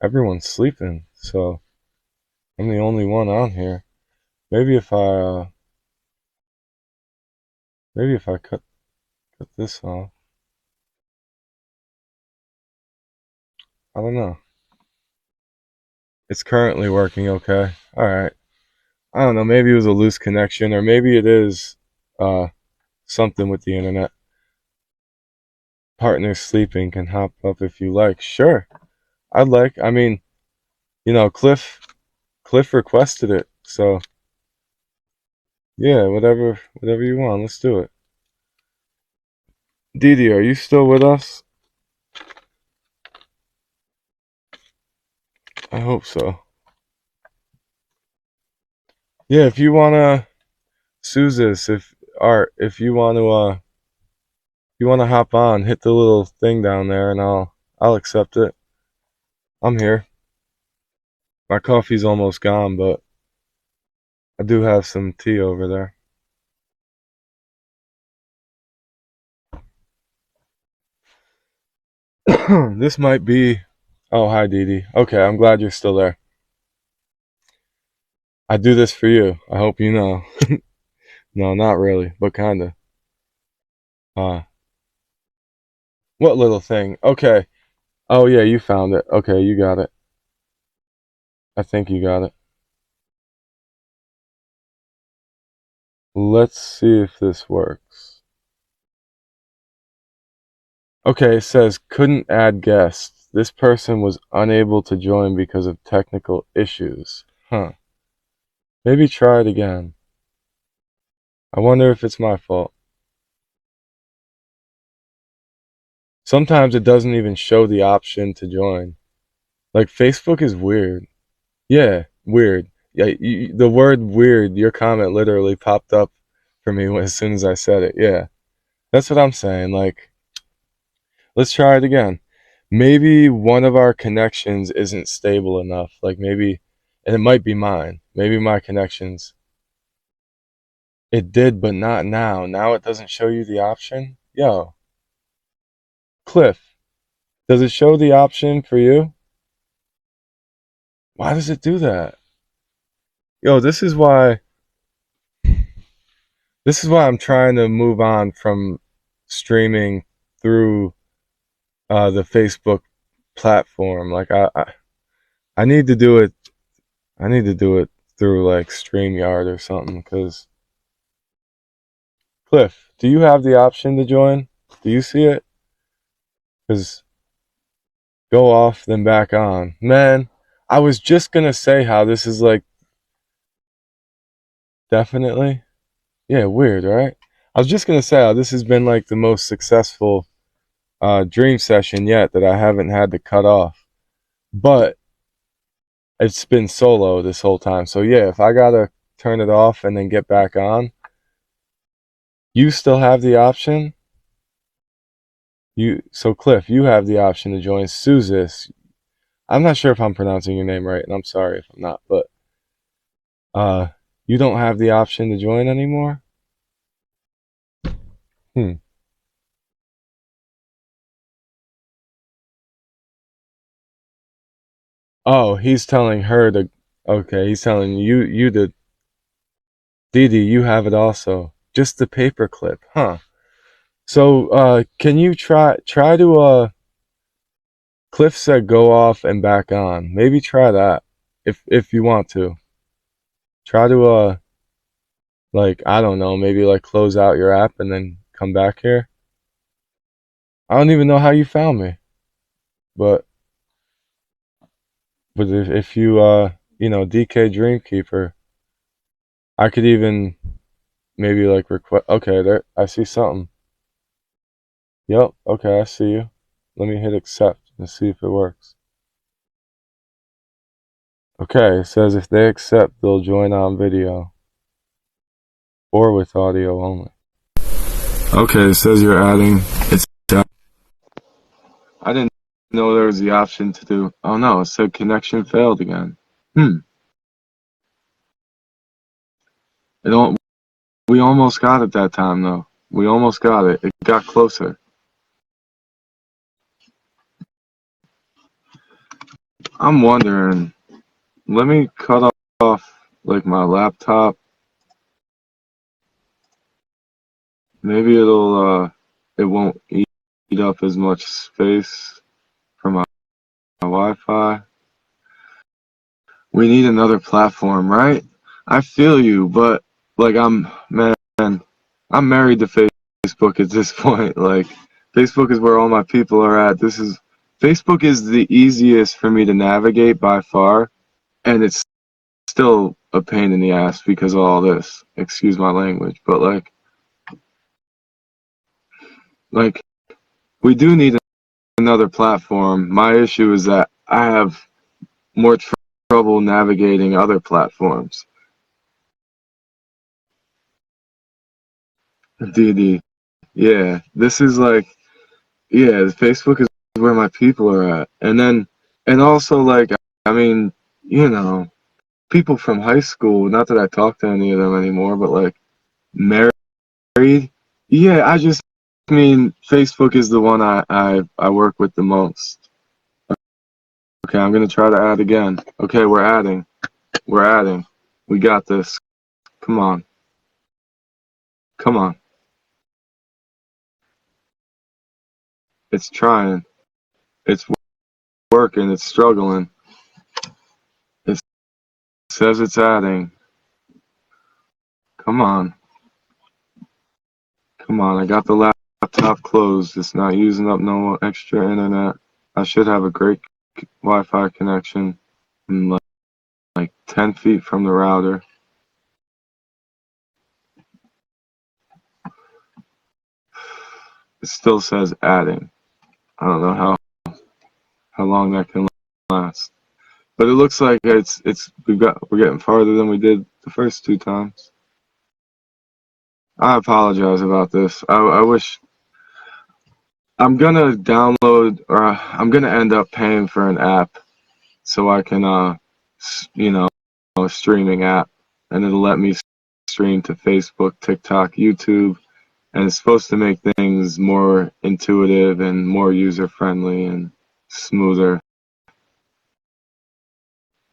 everyone's sleeping. So I'm the only one on here. Maybe if I cut this off. I don't know. It's currently working okay. All right. I don't know. Maybe it was a loose connection, or maybe it is uh something with the internet. Partner sleeping can hop up if you like. Sure, I'd like. I mean, Cliff requested it, so yeah, whatever you want. Let's do it. Didi, are you still with us? I hope so. Yeah, if you wanna, Suzus, if Art, if you wanna hop on, hit the little thing down there, and I'll accept it. I'm here. My coffee's almost gone, but I do have some tea over there. This might be. Oh, hi, Didi. Okay, I'm glad you're still there. I do this for you. I hope you know. No, not really, but kinda. Uh, what little thing? Okay. Oh yeah, you found it. Okay, you got it. I think you got it. Let's see if this works. Okay, it says couldn't add guests. This person was unable to join because of technical issues. Huh. Maybe try it again. I wonder if it's my fault. Sometimes it doesn't even show the option to join. Like, Facebook is weird. Yeah, weird. Yeah, the word weird, your comment literally popped up for me as soon as I said it. Yeah, that's what I'm saying. Like, let's try it again. Maybe one of our connections isn't stable enough. Like, maybe, and it might be mine. Maybe my connections. It did, but not now. Now it doesn't show you the option. Yo, Cliff, does it show the option for you? Why does it do that? Yo, this is why I'm trying to move on from streaming through the Facebook platform. Like I need to do it. I need to do it through like StreamYard or something. Cause Cliff, do you have the option to join? Do you see it? Cause go off then back on. Man, I was just gonna say how this is like definitely. Yeah, weird, right? I was just gonna say how this has been like the most successful dream session yet that I haven't had to cut off. But it's been solo this whole time. So yeah, if I gotta turn it off and then get back on, you still have the option. So Cliff, you have the option to join. Suzis, I'm not sure if I'm pronouncing your name right, and I'm sorry if I'm not, but uh, you don't have the option to join anymore. Hmm. Oh, he's telling her to. Okay, he's telling you to. Didi, you have it also. Just the paperclip, huh? So, can you try to Cliff said go off and back on. Maybe try that if you want to. Try to like I don't know, maybe like close out your app and then come back here. I don't even know how you found me, but if you DK Dreamkeeper, I could even maybe like request. Okay, there I see something. Yep. Okay, I see you. Let me hit accept and see if it works. Okay, it says if they accept, they'll join on video or with audio only. Okay, it says you're adding. It's. I didn't know there was the option to do. Oh no, it said connection failed again. Hmm. It don't. We almost got it that time though. We almost got it. It got closer. I'm wondering. Let me cut off like my laptop. Maybe it won't eat up as much space for my Wi-Fi. We need another platform, right? I feel you, but like man, I'm married to Facebook at this point. Like Facebook is where all my people are at. Facebook is the easiest for me to navigate by far, and it's still a pain in the ass because of all this. Excuse my language, but like we do need another platform. My issue is that I have more trouble navigating other platforms. DD. Yeah, this is like, yeah, Facebook is where my people are at. And also, like, I mean, you know, people from high school, not that I talk to any of them anymore, but like, married. Yeah, I just mean, Facebook is the one I work with the most. Okay, I'm gonna try to add again. Okay, we're adding. We're adding. We got this. Come on. Come on. It's trying. It's working. It's struggling. It says it's adding. Come on. Come on, I got the laptop closed. It's not using up no extra internet. I should have a great Wi-Fi connection. I'm like 10 feet from the router. It still says adding. I don't know how long that can last. But it looks like we're getting farther than we did the first two times. I apologize about this. I wish I'm gonna download, or I'm gonna end up paying for an app so I can a streaming app, and it'll let me stream to Facebook, TikTok, YouTube, and it's supposed to make things more intuitive and more user friendly and smoother.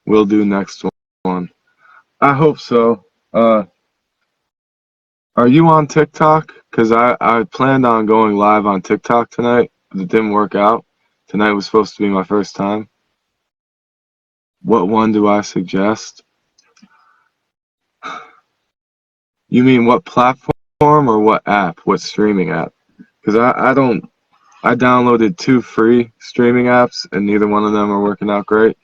We'll do next one. I hope so. Are you on TikTok? Because I planned on going live on TikTok tonight, but it didn't work out. Tonight was supposed to be my first time. What one do I suggest? You mean what platform or what app? What streaming app? Because I downloaded 2 free streaming apps and neither one of them are working out great.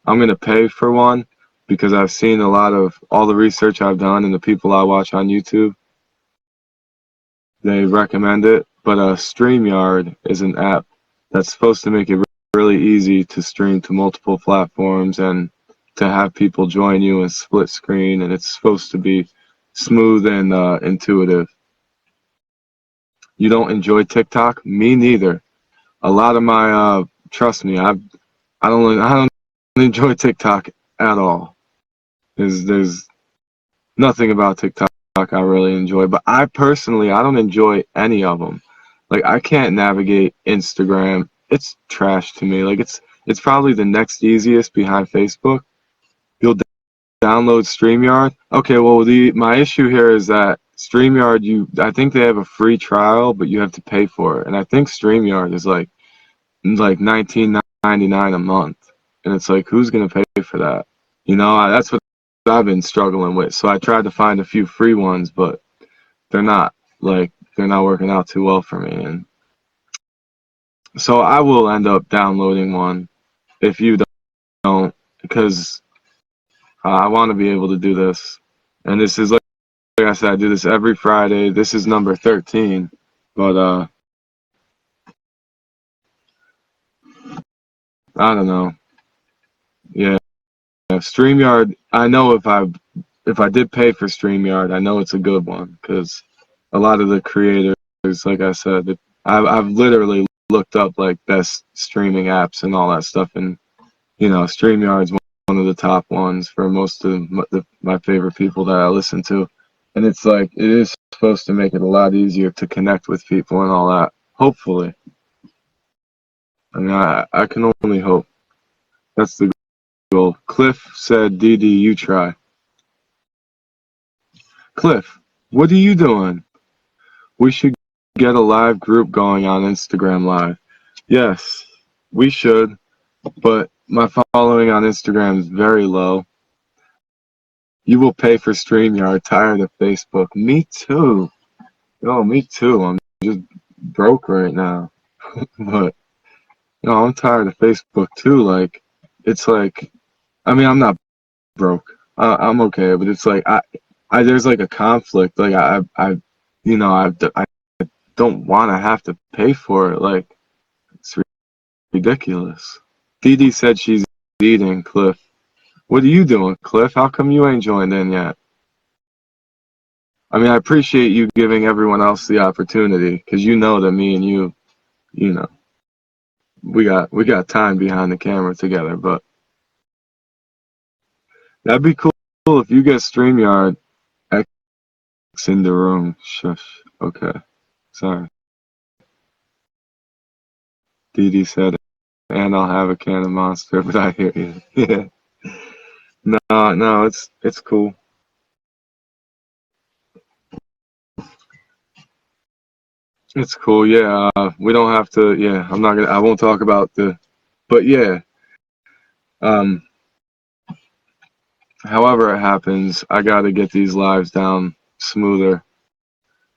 I'm going to pay for one because I've seen a lot of all the research I've done and the people I watch on YouTube. They recommend it, but StreamYard is an app that's supposed to make it really easy to stream to multiple platforms and to have people join you in split screen, and it's supposed to be smooth and intuitive. You don't enjoy TikTok? Me neither. A lot of my trust me, I don't enjoy TikTok at all. There's nothing about TikTok I really enjoy, but I don't enjoy any of them. Like I can't navigate Instagram. It's trash to me. Like it's probably the next easiest behind Facebook. You'll download StreamYard. Okay, well my issue here is that StreamYard I think they have a free trial, but you have to pay for it. And I think StreamYard is like $19.99 a month. And it's like who's gonna pay for that? That's what I've been struggling with. So I tried to find a few free ones, but they're not working out too well for me. And so I will end up downloading one if you don't, because I want to be able to do this. And this is like I said, I do this every Friday. This is number 13, but I don't know. Yeah, StreamYard. I know if I did pay for StreamYard, I know it's a good one because a lot of the creators, like I said, I've literally looked up like best streaming apps and all that stuff, and StreamYard's one of the top ones for most of my favorite people that I listen to, and it's like it is supposed to make it a lot easier to connect with people and all that. Hopefully, I mean I can only hope. That's the goal. Cliff said, "DD, you try." Cliff, what are you doing? We should get a live group going on Instagram Live. Yes, we should, but my following on Instagram is very low. You will pay for StreamYard, tired of Facebook. Me too. Yo, me too. I'm just broke right now. But, I'm tired of Facebook too. Like, it's like, I mean, I'm not broke. I'm okay, but it's like, there's like a conflict. Like, I don't want to have to pay for it. Like, it's ridiculous. Dee Dee said she's eating, Cliff. What are you doing, Cliff? How come you ain't joined in yet? I mean, I appreciate you giving everyone else the opportunity because you know that me and you we got time behind the camera together. But that'd be cool if you get StreamYard X in the room. Shush. Okay. Sorry. Dee Dee said it. And I'll have a can of Monster, but I hear you. Yeah. No, it's cool. It's cool, yeah. We don't have to. Yeah, I won't talk about but yeah. However it happens, I got to get these lives down smoother,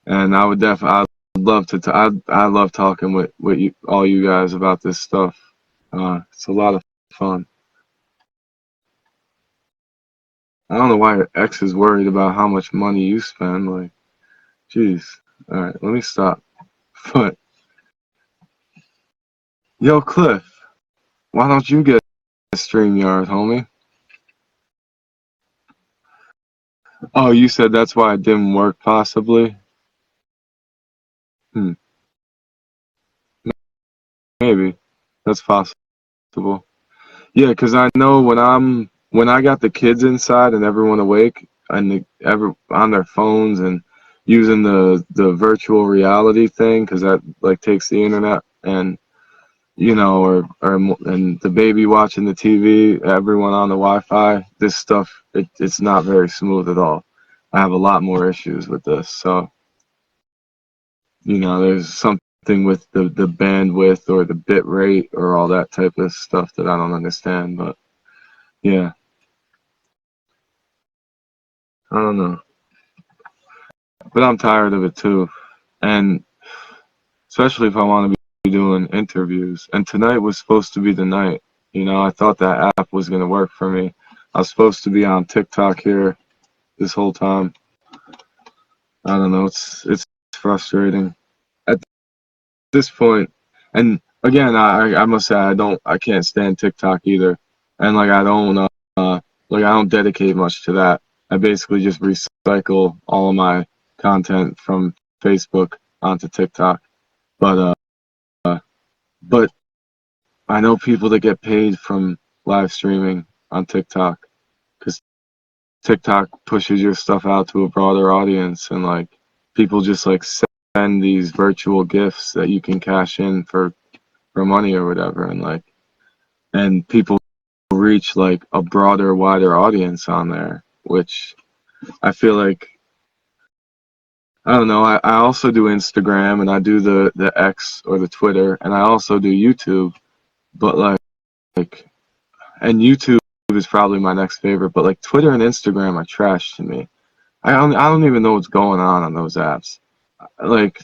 and I'd love to. I love talking with you, all you guys about this stuff. It's a lot of fun. I don't know why your ex is worried about how much money you spend. Like, jeez. All right, let me stop. But yo, Cliff, why don't you get a StreamYard, homie? Oh, you said that's why it didn't work, possibly. Hmm, maybe that's possible. Yeah, 'cause I know when I got the kids inside and everyone awake and ever on their phones and using the virtual reality thing, 'cause that like takes the internet and and the baby watching the TV, everyone on the Wi-Fi. This stuff, it's not very smooth at all. I have a lot more issues with this. So there's something with the bandwidth or the bit rate or all that type of stuff that I don't understand. But yeah. I don't know, but I'm tired of it too, and especially if I want to be doing interviews. And tonight was supposed to be the night. I thought that app was gonna work for me. I was supposed to be on TikTok here this whole time. I don't know. It's frustrating at this point. And again, I must say I can't stand TikTok either. And like I don't dedicate much to that. I basically just recycle all of my content from Facebook onto TikTok. But but I know people that get paid from live streaming on TikTok because TikTok pushes your stuff out to a broader audience, and like people just like send these virtual gifts that you can cash in for money or whatever, and people reach like a broader, wider audience on there, which I feel like I don't know. I also do Instagram and I do the X or the Twitter, and I also do YouTube, but like and YouTube is probably my next favorite, but like Twitter and Instagram are trash to me. I don't even know what's going on those apps. Like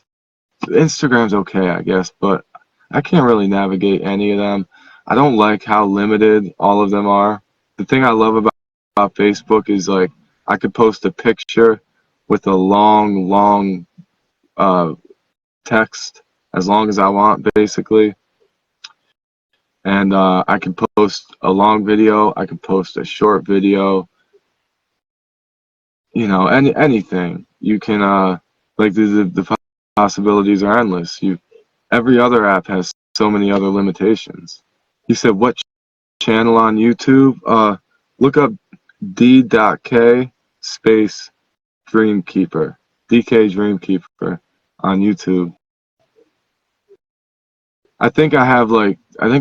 Instagram's okay, I guess, but I can't really navigate any of them. I don't like how limited all of them are. The thing I love about Facebook is like I could post a picture with a long uh, text as long as I want, basically. And I can post a long video. I can post a short video. Anything. You can like the possibilities are endless. Every other app has so many other limitations. You said what channel on YouTube? Look up D.K space Dreamkeeper. DK Dreamkeeper on YouTube. I think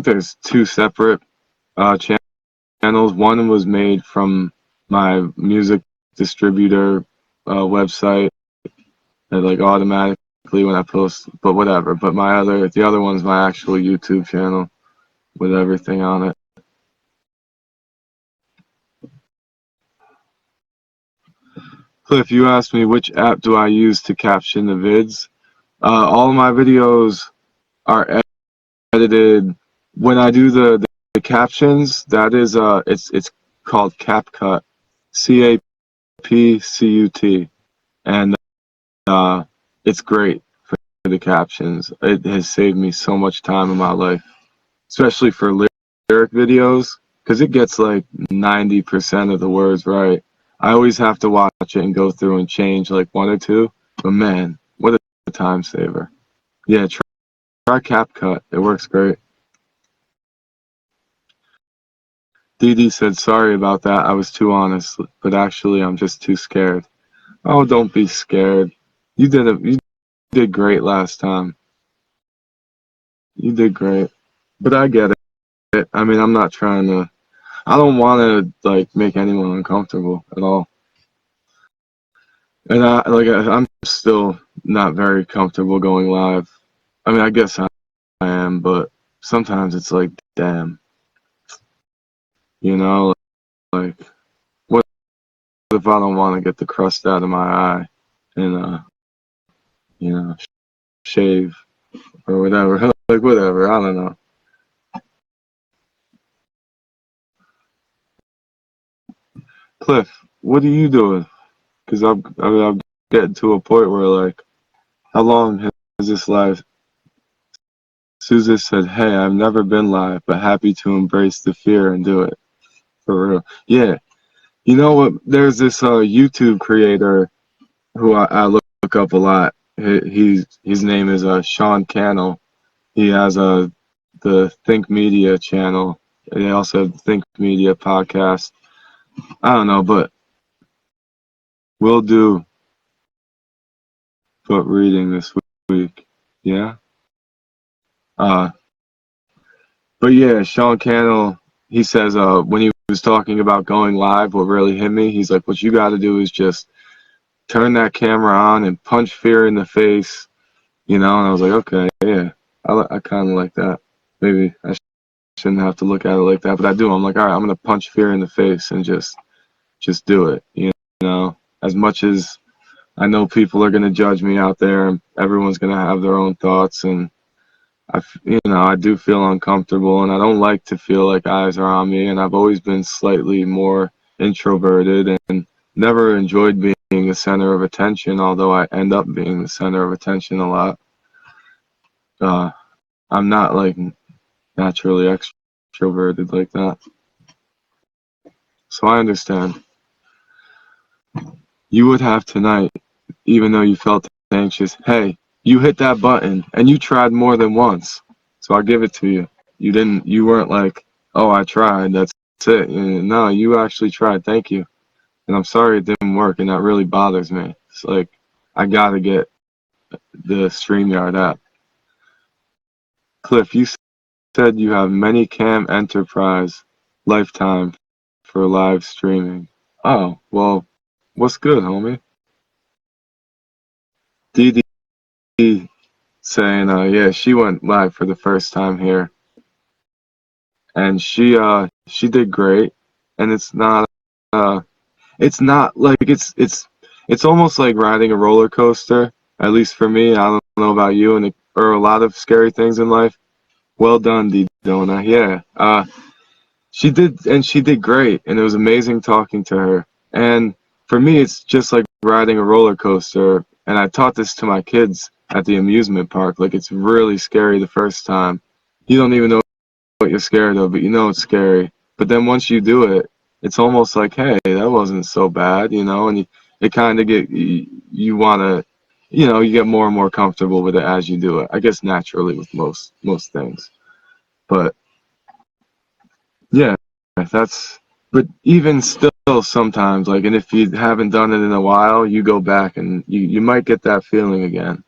there's two separate channels. One was made from my music distributor website that like automatically when I post, but whatever. But the other one's my actual YouTube channel with everything on it. Cliff, you asked me which app do I use to caption the vids. All of my videos are edited. When I do the captions, that is it's called CapCut, CAPCUT, and it's great for the captions. It has saved me so much time in my life, especially for lyric videos, because it gets like 90% of the words right. I always have to watch it and go through and change like one or two, but man, what a time saver. Yeah, try CapCut. It works great. Dee said, sorry about that. I was too honest, but actually I'm just too scared. Oh, don't be scared. You did great last time. You did great. But I get it. I mean, I'm not trying to I don't want to like make anyone uncomfortable at all. And I'm still not very comfortable going live. I mean, I guess I am, but sometimes it's like, damn, you know, like what if I don't want to get the crust out of my eye and you know shave or whatever. Like whatever, I don't know. Cliff, what are you doing? Because I'm getting to a point where like, how long has this live? Susan said, "Hey, I've never been live, but happy to embrace the fear and do it for real." Yeah, you know what? There's this YouTube creator who I look up a lot. His name is Sean Cannell. He has the Think Media channel. They also have Think Media podcast. I don't know, but we'll do book reading this week. Yeah. Uh, but yeah, Sean Cannell. He says when he was talking about going live, what really hit me, he's like, what you got to do is just turn that camera on and punch fear in the face, you know. And I was like, okay, yeah, I kind of like that. Maybe I shouldn't have to look at it like that, but I do. I'm like, all right, I'm gonna punch fear in the face and just do it, you know. As much as I know people are gonna judge me out there, and everyone's gonna have their own thoughts, and I do feel uncomfortable, and I don't like to feel like eyes are on me, and I've always been slightly more introverted and never enjoyed being the center of attention, although I end up being the center of attention a lot. I'm not like naturally extroverted like that. So I understand. You would have tonight, even though you felt anxious. Hey, you hit that button and you tried more than once. So I give it to you. You weren't like, oh, I tried, that's it. No, you actually tried. Thank you. And I'm sorry it didn't work, and that really bothers me. It's like, I gotta get the StreamYard app. Cliff, you said you have Manycam Enterprise lifetime for live streaming. Oh, well, what's good, homie? Dee Dee saying, yeah, she went live for the first time here, and she did great. And it's not like it's almost like riding a roller coaster. At least for me, I don't know about you, or a lot of scary things in life. Well done, Dee Dona. Yeah, she did great, and it was amazing talking to her. And for me, it's just like riding a roller coaster. And I taught this to my kids at the amusement park. Like, it's really scary the first time. You don't even know what you're scared of, but you know it's scary. But then once you do it, it's almost like, hey, that wasn't so bad, you know. And it kind of you want to, you get more and more comfortable with it as you do it. I guess naturally with most things. But yeah, but even still sometimes, like, and if you haven't done it in a while, you go back and you might get that feeling again,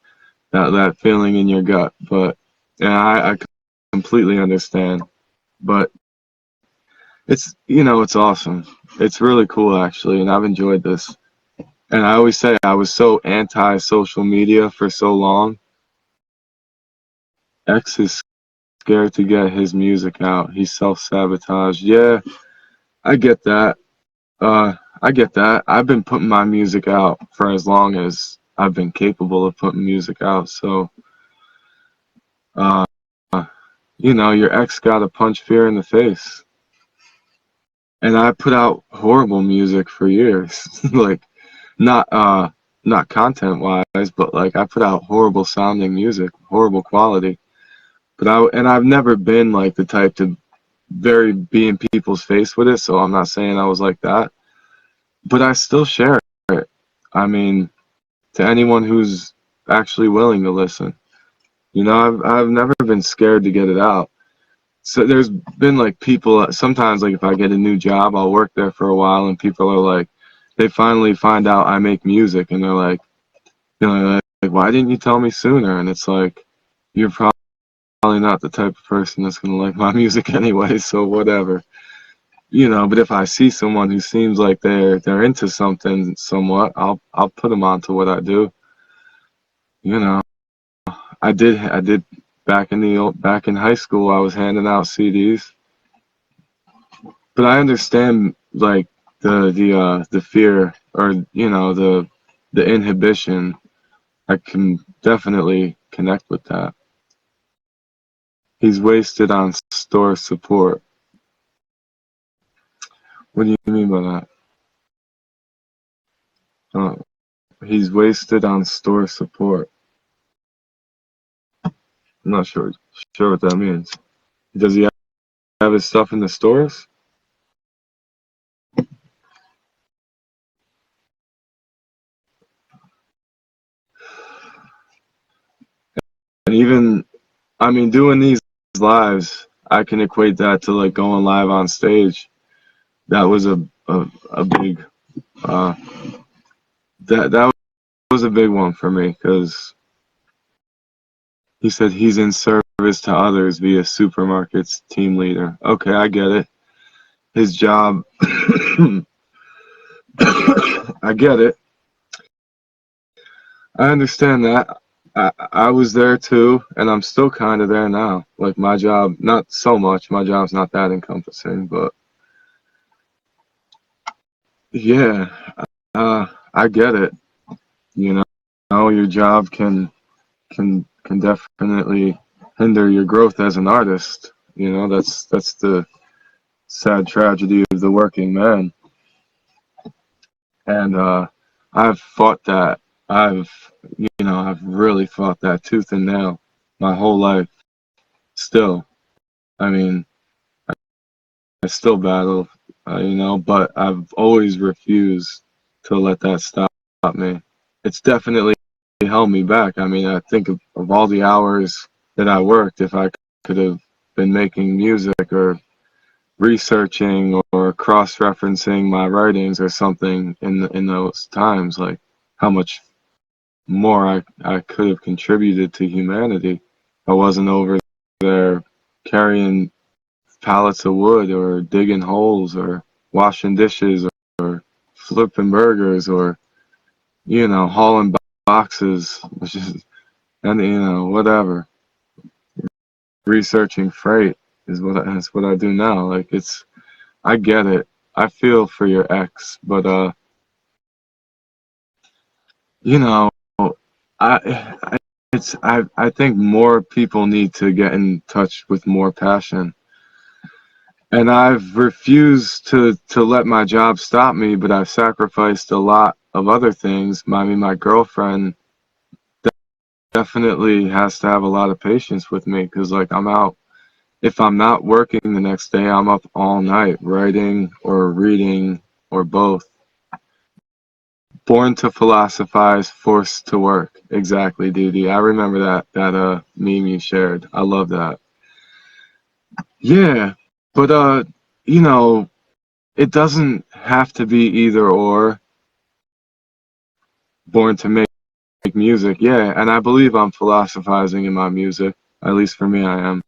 that feeling in your gut. But yeah, I completely understand. But it's awesome. It's really cool, actually, and I've enjoyed this. And I always say I was so anti-social media for so long. X is scared to get his music out. He self-sabotaged. Yeah, I get that. I get that. I've been putting my music out for as long as I've been capable of putting music out. So, uh, your ex got to punch fear in the face. And I put out horrible music for years. Like, not not content wise, but like I put out horrible sounding music, horrible quality. But I've never been like the type to very be in people's face with it, so I'm not saying I was like that. But I still share it. I mean, to anyone who's actually willing to listen. I've never been scared to get it out. So there's been like people, sometimes like if I get a new job, I'll work there for a while and people are like, they finally find out I make music and they're like, like, why didn't you tell me sooner? And it's like, you're probably not the type of person that's going to like my music anyway, so whatever. But if I see someone who seems like they're into something somewhat, I'll put them onto what I do. I did back in high school. I was handing out CDs, but I understand like the fear or the inhibition. I can definitely connect with that. He's wasted on store support. What do you mean by that? Oh, he's wasted on store support. I'm not sure what that means. Does he have his stuff in the stores? And even, I mean, doing these lives, I can equate that to like going live on stage. That was a big uh, that was a big one for me, because he said he's in service to others via supermarket's team leader. Okay, I get it. His job, I get it. I understand that. I was there too, and I'm still kind of there now. Like my job, not so much. My job's not that encompassing, but yeah, I get it. You know, your job can definitely hinder your growth as an artist. You know, that's the sad tragedy of the working man. And I've fought that. I've I've really fought that tooth and nail my whole life. Still, I mean, I still battle, but I've always refused to let that stop me. It's definitely held me back. I mean, I think of all the hours that I worked, if I could have been making music or researching or cross-referencing my writings or something in those times, like how much more I could have contributed to humanity. I wasn't over there carrying pallets of wood or digging holes or washing dishes or flipping burgers or hauling boxes, which is, and whatever. Researching freight is what I do now. Like, I get it. I feel for your ex, but you know, I I think more people need to get in touch with more passion. And I've refused to let my job stop me, but I've sacrificed a lot of other things. I mean, my girlfriend definitely has to have a lot of patience with me, because like I'm out. If I'm not working the next day, I'm up all night writing or reading or both. Born to philosophize, forced to work. Exactly, Didi. I remember that meme you shared. I love that. Yeah, but you know, it doesn't have to be either or. Born to make music, yeah, and I believe I'm philosophizing in my music. At least for me, I am.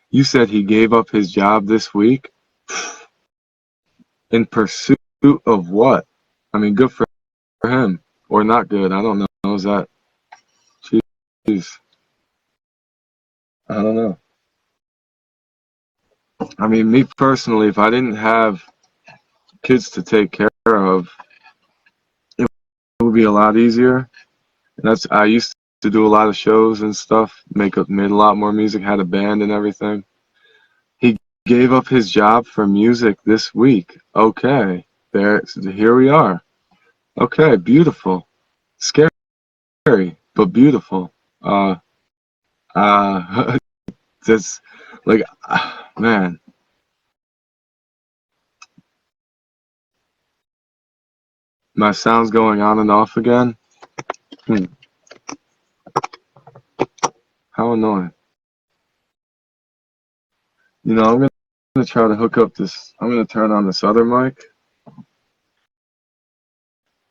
You said he gave up his job this week in pursuit of what? I mean, good for him, or not good. I don't know. Is that? Jeez, I don't know. I mean, me personally, if I didn't have kids to take care of, it would be a lot easier. And I used to do a lot of shows and stuff, made a lot more music, had a band and everything. He gave up his job for music this week. Okay, here we are. Okay, beautiful, scary, but beautiful. Uh, that's like, man, my sound's going on and off again. Hmm, how annoying. I'm gonna try to hook up this. I'm gonna turn on this other mic.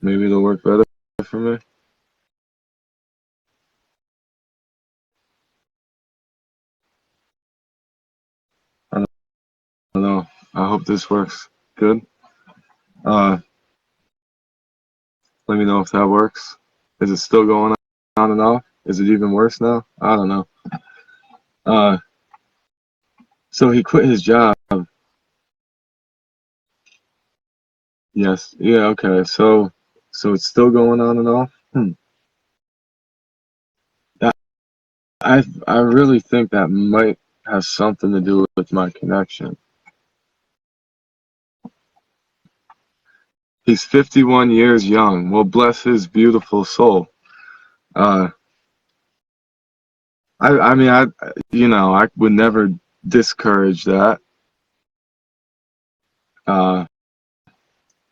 Maybe it'll work better for me. I don't know. I hope this works good. Uh, Let me know if that works. Is it still going on and off? Is it even worse now? I don't know. Uh, so he quit his job. Yes. Yeah. Okay. So it's still going on and off. I really think that might have something to do with my connection. He's 51 years young. Well, bless his beautiful soul. Uh, I mean, I would never discourage that. Uh,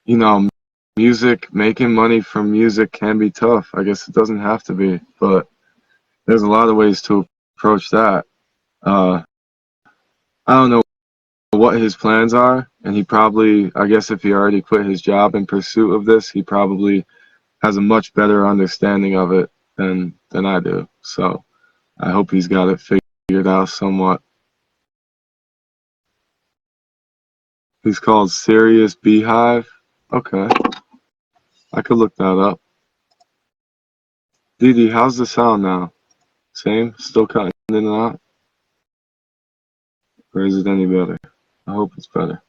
you know, music, making money from music can be tough. I guess it doesn't have to be, but there's a lot of ways to approach that. Uh, I don't know what his plans are, and he probably, I guess if he already quit his job in pursuit of this, he probably has a much better understanding of it than I do. So I hope he's got it figured out somewhat. He's called Serious Beehive. Okay, I could look that up. Didi, how's the sound now? Same? Still cutting in and out? Or is it any better? I hope it's better.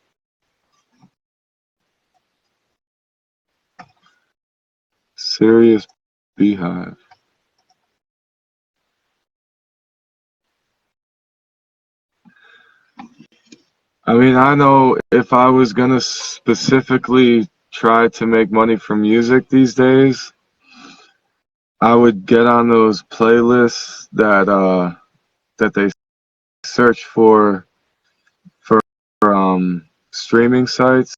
Serious Beehive. I mean, I know if I was gonna specifically try to make money from music these days, I would get on those playlists that they search for streaming sites.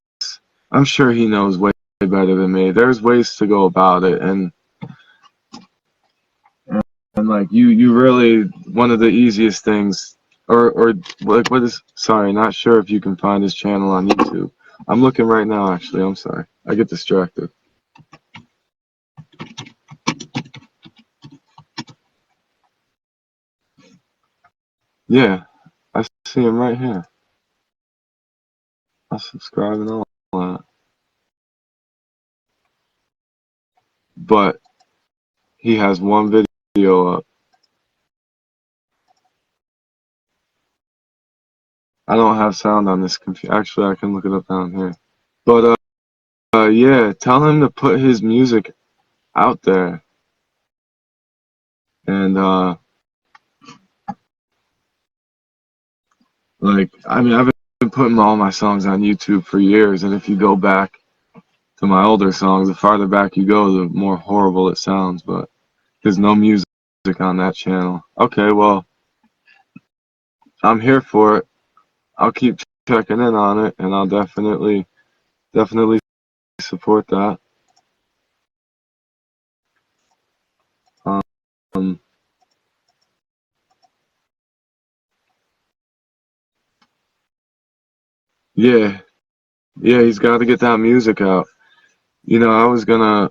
I'm sure he knows way better than me. There's ways to go about it, and like you really one of the easiest things, or like what is? Sorry, not sure if you can find his channel on YouTube. I'm looking right now. Actually, I'm sorry. I get distracted. Yeah, I see him right here. I subscribe and all that. But he has one video up. I don't have sound on this computer. Actually, I can look it up down here. But yeah, tell him to put his music out there. And like, I mean, I've been putting all my songs on YouTube for years, and if you go back to my older songs, the farther back you go, the more horrible it sounds. But there's no music on that channel. Okay, well, I'm here for it. I'll keep checking in on it, and I'll definitely support that. Um, yeah, yeah, he's got to get that music out. You know, I was gonna,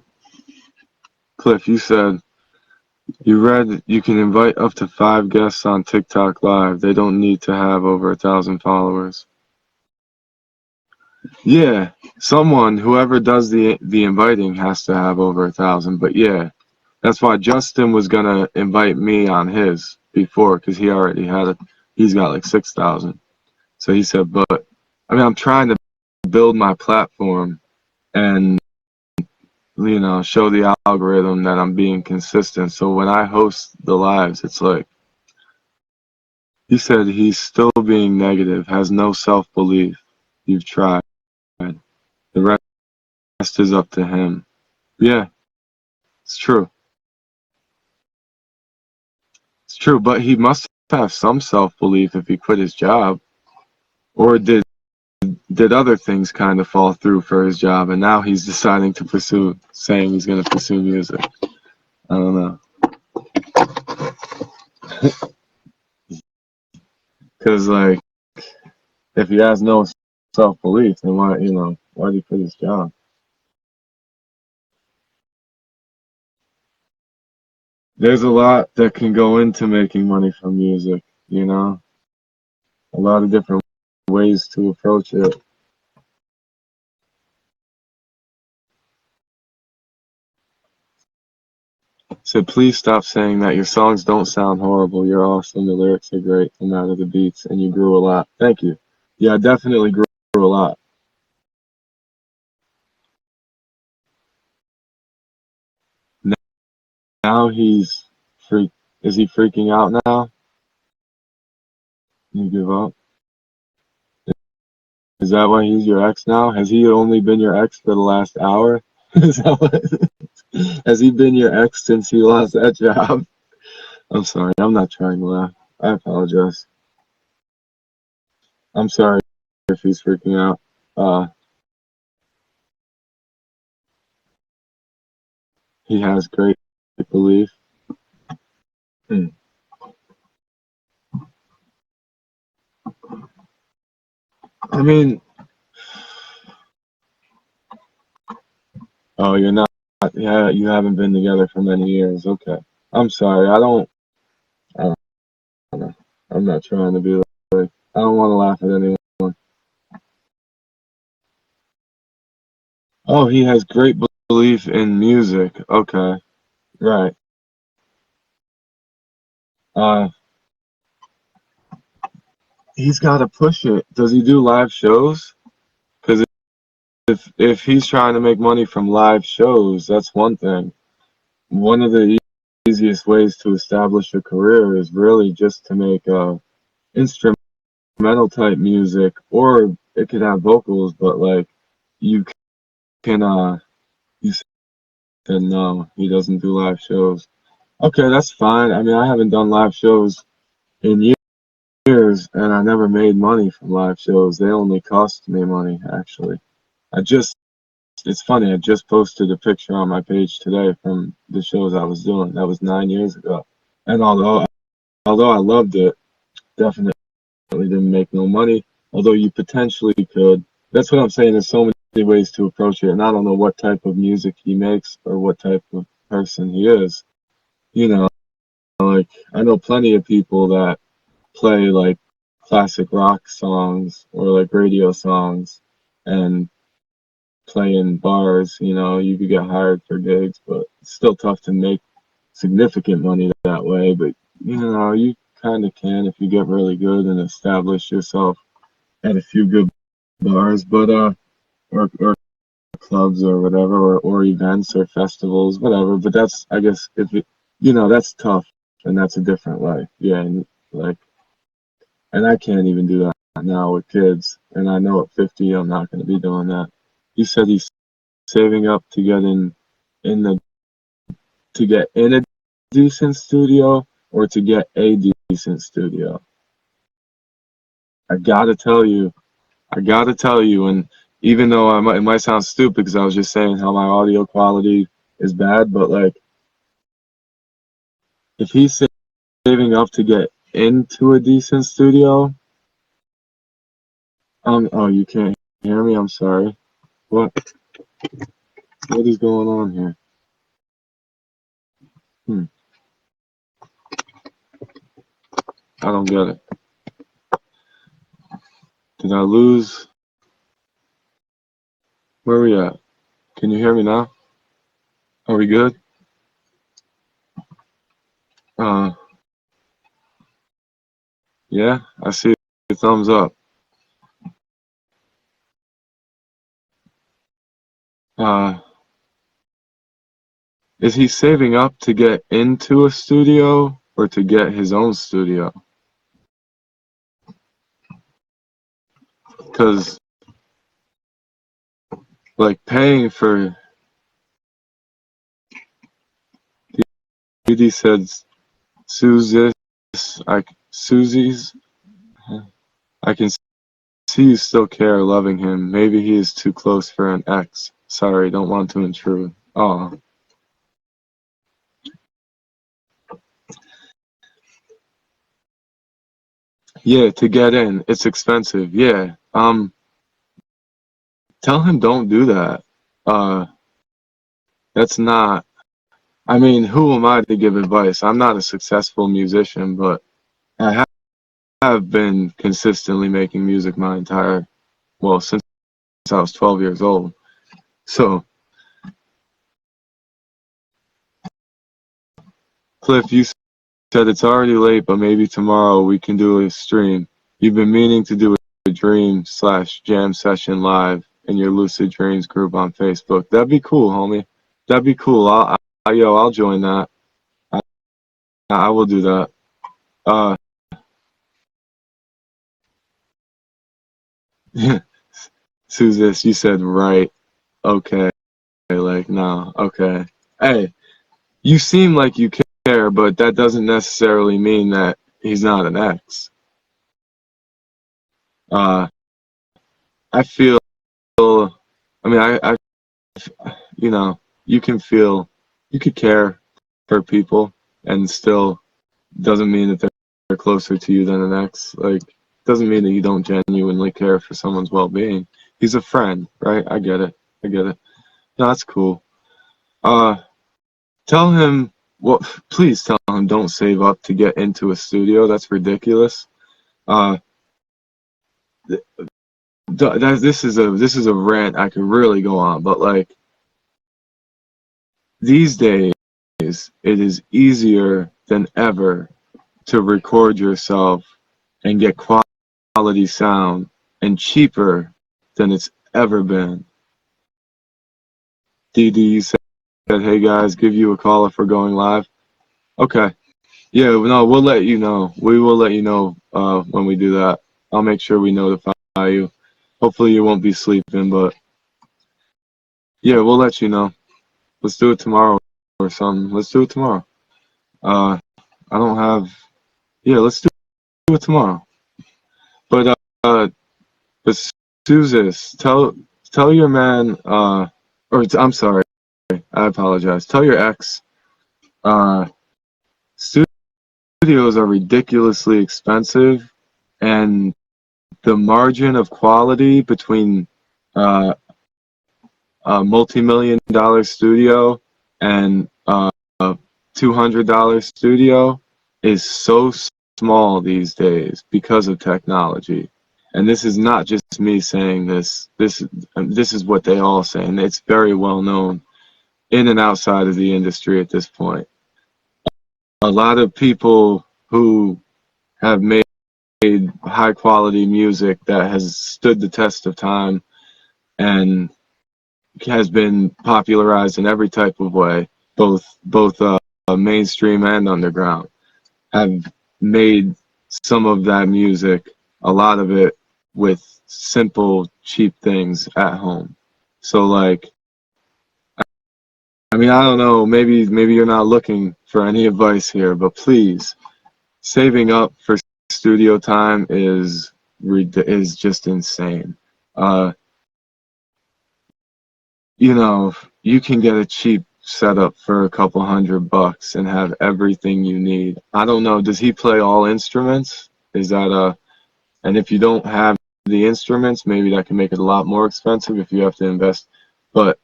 Cliff, you said you read you can invite up to 5 guests on TikTok Live. They don't need to have over 1,000 followers. Yeah, whoever does the inviting has to have over 1,000. But yeah, that's why Justin was gonna invite me on his before, because he already had it. He's got like 6,000. So he said, but I mean, I'm trying to build my platform and show the algorithm that I'm being consistent. So when I host the lives, it's like he said he's still being negative, has no self-belief. You've tried. The rest is up to him. Yeah, it's true. It's true, but he must have some self-belief if he quit his job. Or did other things kind of fall through for his job, and now he's deciding to saying he's going to pursue music. I don't know. Because, like, if he has no self-belief, then why do he quit his job? There's a lot that can go into making money from music, a lot of different ways to approach it. So please stop saying that your songs don't sound horrible. You're awesome. The lyrics are great, no matter the beats, and you grew a lot. Thank you. Yeah, I definitely grew a lot. Now he's freak. Is he freaking out now? You give up? Is that why he's your ex now? Has he only been your ex for the last hour? Is that what, has he been your ex since he lost that job? I'm sorry, I'm not trying to laugh. I apologize. I'm sorry if he's freaking out. He has great belief. Hmm. I mean, oh, you're not. Yeah, you haven't been together for many years. Okay. I'm sorry. I don't know. I'm not trying to be like. I don't want to laugh at anyone. Oh, he has great belief in music. Okay. Right. Uh, he's got to push it. Does he do live shows? Because if he's trying to make money from live shows, that's one thing. One of the easiest ways to establish a career is really just to make instrumental type music, or it could have vocals, but like you can you said no, he doesn't do live shows. Okay, that's fine. I mean, I haven't done live shows in years, and I never made money from live shows. They only cost me money, actually. I just, it's funny, I just posted a picture on my page today from the shows I was doing. That was 9 years ago. And although I loved it, definitely didn't make no money, although you potentially could. That's what I'm saying. There's so many ways to approach it, and I don't know what type of music he makes or what type of person he is. You know, like I know plenty of people that play like classic rock songs or like radio songs and play in bars. You know, you could get hired for gigs, but it's still tough to make significant money that way. But you know, you kind of can if you get really good and establish yourself at a few good bars, but or clubs or whatever, or events or festivals, whatever. But that's, I guess, if it, you know, that's tough, and that's a different life. Yeah, and like, and I can't even do that now with kids, and I know at 50 I'm not going to be doing that. He said he's saving up to get in the to get in a decent studio or to get a decent studio. I gotta tell you, and even though it might sound stupid because I was just saying how my audio quality is bad, but like if he's saving up to get into a decent studio, oh, you can't hear me? I'm sorry. What is going on here? Hmm, I don't get it. Did I lose? Where are we at? Can you hear me now? Are we good? Uh, yeah, I see a thumbs up. Uh, is he saving up to get into a studio or to get his own studio? Because like paying for, Judy said Susie's, Susie's. I can see you still care, loving him. Maybe he is too close for an ex. Sorry, don't want to intrude. Oh, yeah, to get in, it's expensive. Yeah. Tell him don't do that. Uh, that's not. I mean, who am I to give advice? I'm not a successful musician, but I have been consistently making music my entire, well, since I was 12 years old. So, Cliff, you said it's already late, but maybe tomorrow we can do a stream. You've been meaning to do a dream/jam session live in your Lucid Dreams group on Facebook. That'd be cool, homie. That'd be cool. I'll join that. I will do that. Uh, Suzus, you said right. Okay. Like, no. Okay. Hey, you seem like you care, but that doesn't necessarily mean that he's not an ex. Uh, I feel, I mean, you know, you can feel, you could care for people and still doesn't mean that they're closer to you than an ex. Like, doesn't mean that you don't genuinely care for someone's well-being. He's a friend, right? I get it. I get it. No, that's cool. Uh, Tell him, well, please tell him don't save up to get into a studio. That's ridiculous. Uh, this is a rant I could really go on, but like these days, it is easier than ever to record yourself and get quality sound and cheaper than it's ever been. DD said, hey guys, give you a call if we're going live. Okay. Yeah, no, we'll let you know. We will let you know when we do that. I'll make sure we notify you. Hopefully you won't be sleeping, but yeah, we'll let you know. Let's do it tomorrow or something. Let's do it tomorrow. Uh, I don't have. Yeah, let's do it tomorrow. But but Suzus, tell your man. Or I'm sorry. I apologize. Tell your ex. Uh, Studios are ridiculously expensive, and the margin of quality between uh, a multi-million dollar studio and a $200 studio is so small these days because of technology. And this is not just me saying this. This is what they all say, and it's very well known in and outside of the industry at this point. A lot of people who have made high quality music that has stood the test of time and has been popularized in every type of way, both mainstream and underground, have made some of that music, a lot of it, with simple, cheap things at home. So like, I mean, I don't know, maybe you're not looking for any advice here, but please, saving up for studio time is just insane. Uh, you can get a cheap setup for a couple $100 and have everything you need. I don't know, does he play all instruments? Is that and if you don't have the instruments, maybe that can make it a lot more expensive if you have to invest. But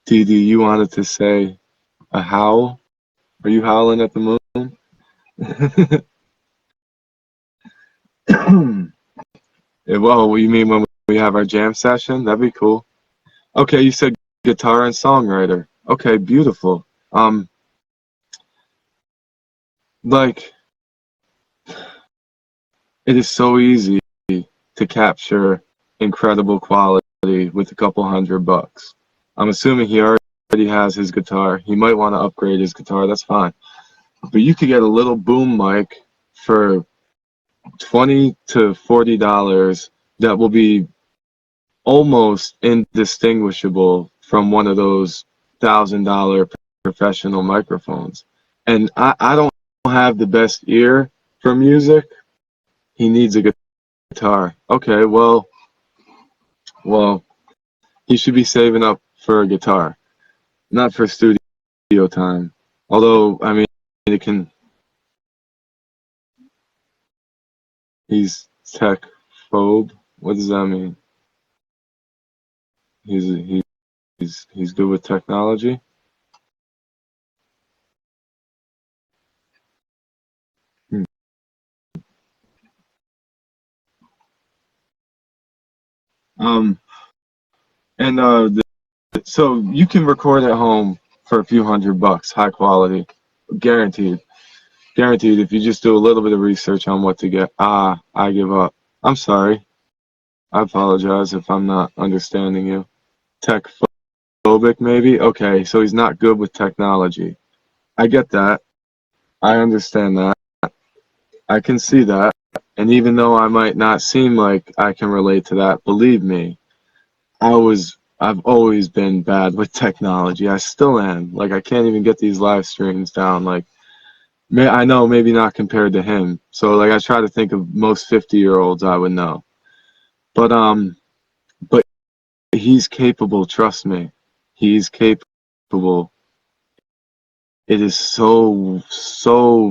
DD, you wanted to say a howl? Are you howling at the moon? Well, you mean when we have our jam session? That'd be cool. Okay, you said guitar and songwriter. Okay, beautiful. Like, it is so easy to capture incredible quality with a couple $100. I'm assuming he already has his guitar. He might want to upgrade his guitar. That's fine. But you could get a little boom mic for $20 to $40 that will be almost indistinguishable from one of those $1,000 professional microphones. And I don't have the best ear for music. He needs a guitar. Okay, well, he should be saving up for a guitar, not for studio time. Although, I mean, it can. He's tech phobe. What does that mean? He's good with technology. Hmm. Um, and so you can record at home for a few $100, high quality, guaranteed. Guaranteed. If you just do a little bit of research on what to get. I give up. I'm sorry. I apologize if I'm not understanding you. Tech claustrophobic maybe. Okay, so he's not good with technology. I get that. I understand that. I can see that. And even though I might not seem like I can relate to that, believe me, I've always been bad with technology. I still am. Like, I can't even get these live streams down. Like, I know maybe not compared to him. So like I try to think of most 50-year-olds I would know. But he's capable, trust me. He's capable. It is so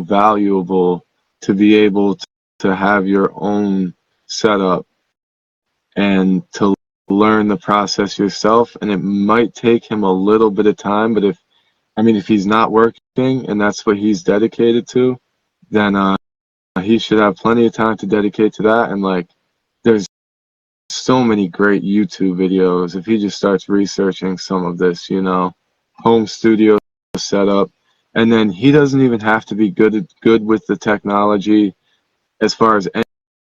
valuable to be able to have your own setup and to learn the process yourself. And it might take him a little bit of time, but if he's not working and that's what he's dedicated to, then he should have plenty of time to dedicate to that. And like, there's so many great YouTube videos if he just starts researching some of this, home studio setup. And then he doesn't even have to be good with the technology as far as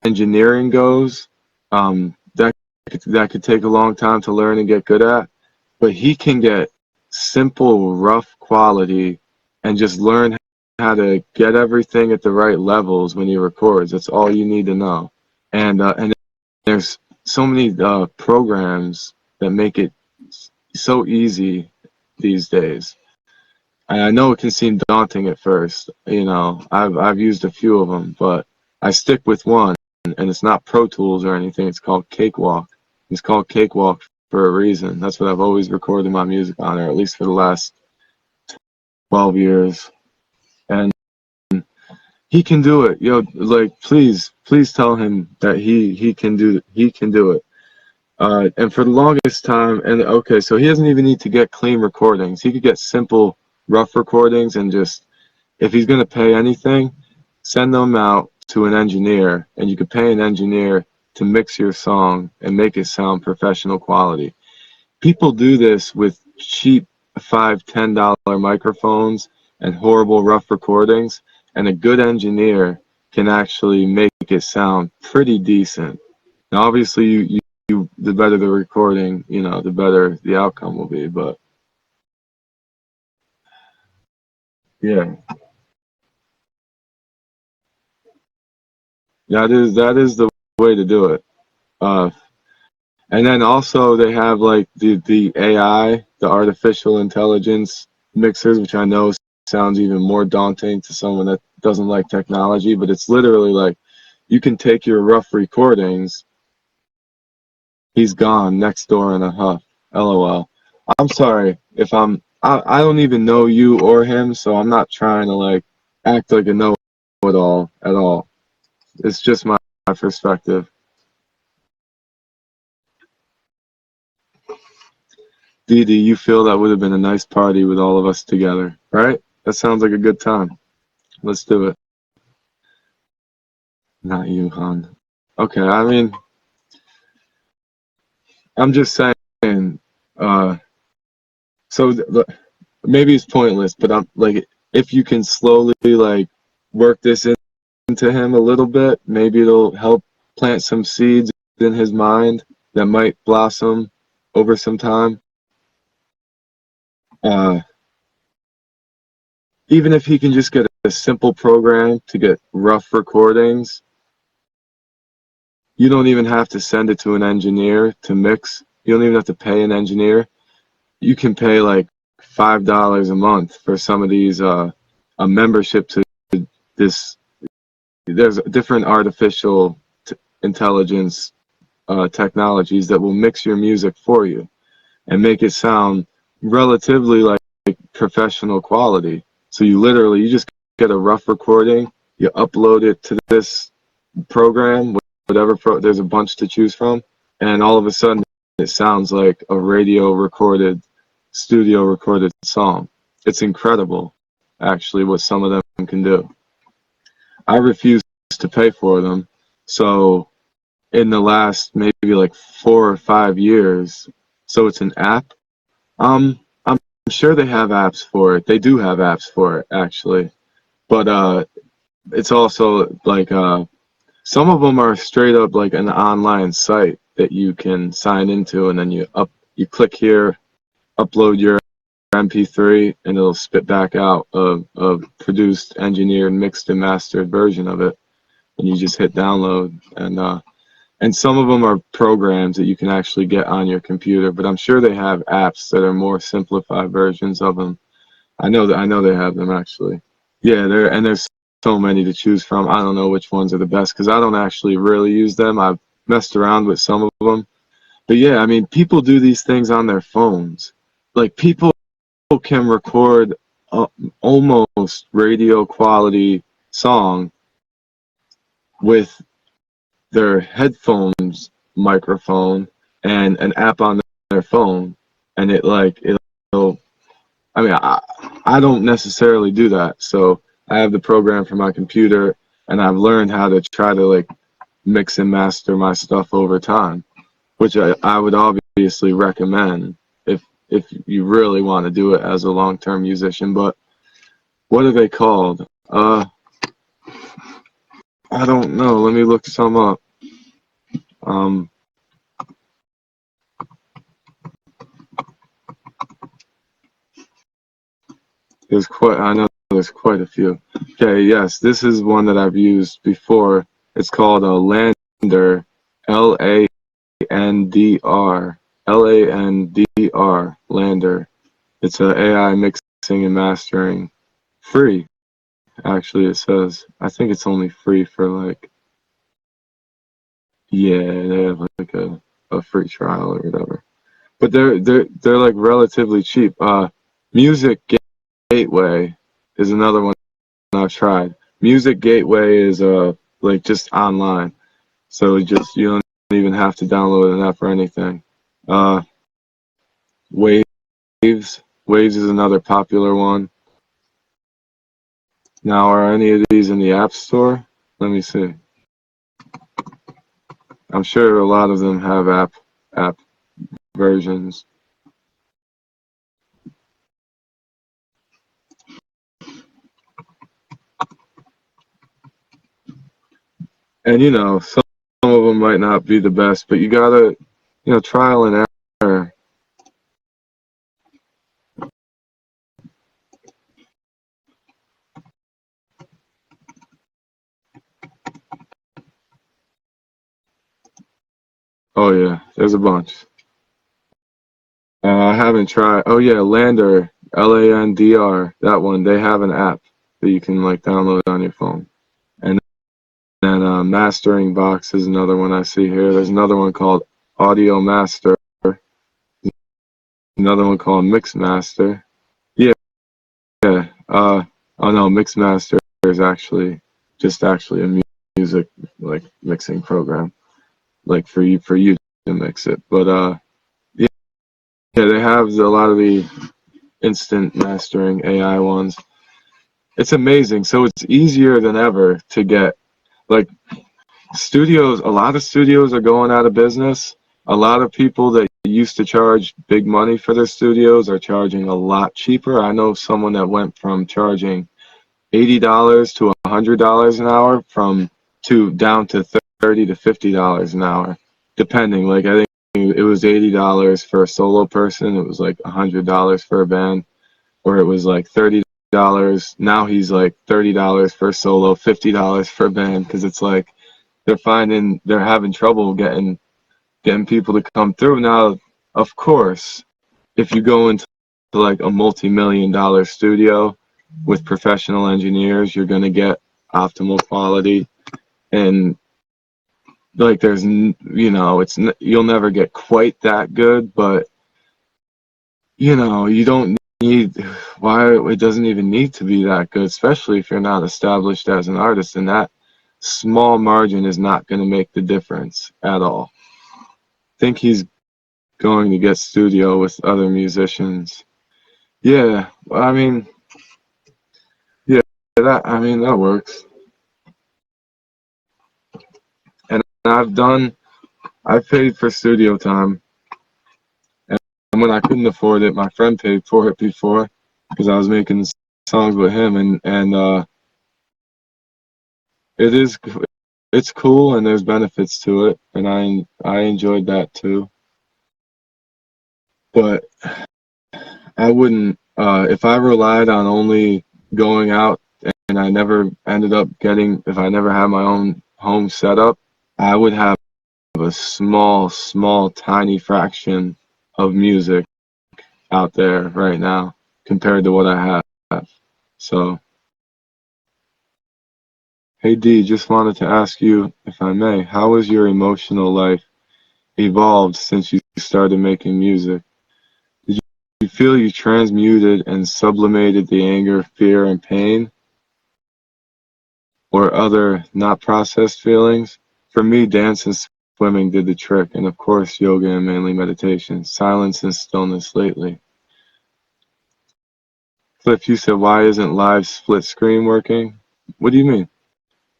engineering goes. That could take a long time to learn and get good at, but he can get simple, rough quality and just learn how to get everything at the right levels when he records. That's all you need to know. And there's so many programs that make it so easy these days. And I know it can seem daunting at first. I've used a few of them, but I stick with one, and it's not Pro Tools or anything. It's called Cakewalk. It's called Cakewalk for a reason. That's what I've always recorded my music on, or at least for the last 12 years. And he can do it. Like, please tell him that he can do it. And for the longest time, and okay, so he doesn't even need to get clean recordings. He could get simple, rough recordings, and just, if he's going to pay anything, send them out to an engineer, and you could pay an engineer to mix your song and make it sound professional quality. People do this with cheap $5-10 microphones and horrible rough recordings, and a good engineer can actually make it sound pretty decent. Now, obviously, the better the recording, the better the outcome will be. But yeah, that is the way to do it. And then also they have like the AI, the artificial intelligence mixers, which I know sounds even more daunting to someone that doesn't like technology, but it's literally like you can take your rough recordings. He's gone next door in a huff. LOL. I'm sorry if I don't even know you or him, so I'm not trying to like act like a know-it-all at all. It's just my perspective. Dee Dee, you feel that would have been a nice party with all of us together, right? That sounds like a good time. Let's do it. Not you, Han. Okay, I'm just saying, so maybe it's pointless, but I'm like, if you can slowly like work this into him a little bit, maybe it'll help plant some seeds in his mind that might blossom over some time. Even if he can just get a simple program to get rough recordings, you don't even have to send it to an engineer to mix. You don't even have to pay an engineer. You can pay like $5 a month for some of these, a membership to this. There's different artificial intelligence technologies that will mix your music for you and make it sound relatively like professional quality. So you just get a rough recording, you upload it to this program, whatever there's a bunch to choose from, and all of a sudden it sounds like a studio recorded song. It's incredible, actually, what some of them can do. I refuse to pay for them, so in the last maybe like 4 or 5 years, so it's an app. I'm sure they have apps for it. They do have apps for it, actually, but it's also like some of them are straight up like an online site that you can sign into, and then you click here, upload your MP3 and it'll spit back out a produced, engineered, mixed and mastered version of it, and you just hit download. And some of them are programs that you can actually get on your computer, but I'm sure they have apps that are more simplified versions of them. I know they have them actually. Yeah, there's so many to choose from. I don't know which ones are the best because I don't actually really use them. I've messed around with some of them. But yeah, I mean, people do these things on their phones. Like, people can record almost radio quality song with their headphones microphone and an app on their phone, and it'll. I mean, I don't necessarily do that, so I have the program for my computer, and I've learned how to try to like mix and master my stuff over time, which I would obviously recommend if you really want to do it as a long-term musician. But what are they called? I don't know. Let me look some up. I know there's quite a few. Okay, yes, this is one that I've used before. It's called a Lander, Landr, Landr, Lander. It's a AI mixing and mastering, free. Actually, it says. I think it's only free for like, yeah, they have like a free trial or whatever. But they're like relatively cheap. Music Gateway is another one I've tried. Music Gateway is like just online, so you don't even have to download an app or anything. Uh, Waves Waves is another popular one. Now, are any of these in the App Store? Let me see. I'm sure a lot of them have app versions. And some of them might not be the best, but you gotta, trial and error. Oh yeah, there's a bunch. I haven't tried. Oh yeah, Lander, Landr. That one. They have an app that you can like download on your phone. And then Mastering Box is another one I see here. There's another one called Audio Master. Another one called Mix Master. Yeah, yeah. Oh no, Mix Master is actually a music like mixing program, like for you to mix it. But yeah, they have a lot of the instant mastering AI ones. It's amazing. So it's easier than ever to get like studios. A lot of studios are going out of business. A lot of people that used to charge big money for their studios are charging a lot cheaper. I know someone that went from charging $80 to $100 an hour down to $30 to $50 an hour, depending. Like, I think it was $80 for a solo person. It was like $100 for a band, or it was like $30. Now he's like $30 for a solo, $50 for a band, because it's like they're having trouble getting people to come through. Now, of course, if you go into like a multi-million-dollar studio with professional engineers, you're going to get optimal quality, and like you'll never get quite that good, but you don't need why it doesn't even need to be that good, especially if you're not established as an artist, and that small margin is not going to make the difference at all. I think he's going to get studio with other musicians. Yeah, I mean, yeah, that works. And I've paid for studio time, and when I couldn't afford it, my friend paid for it before because I was making songs with him, and it is it's cool and there's benefits to it, and I enjoyed that too. But I wouldn't, if I relied on only going out and I never ended up getting, if I never had my own home set up, I would have a small, tiny fraction of music out there right now compared to what I have. So, hey D, just wanted to ask you, if I may, how has your emotional life evolved since you started making music? Did you feel you transmuted and sublimated the anger, fear, and pain, or other not processed feelings? For me, dance and swimming did the trick, and of course, yoga and mainly meditation, silence and stillness lately. Cliff, you said, why isn't live split screen working? What do you mean?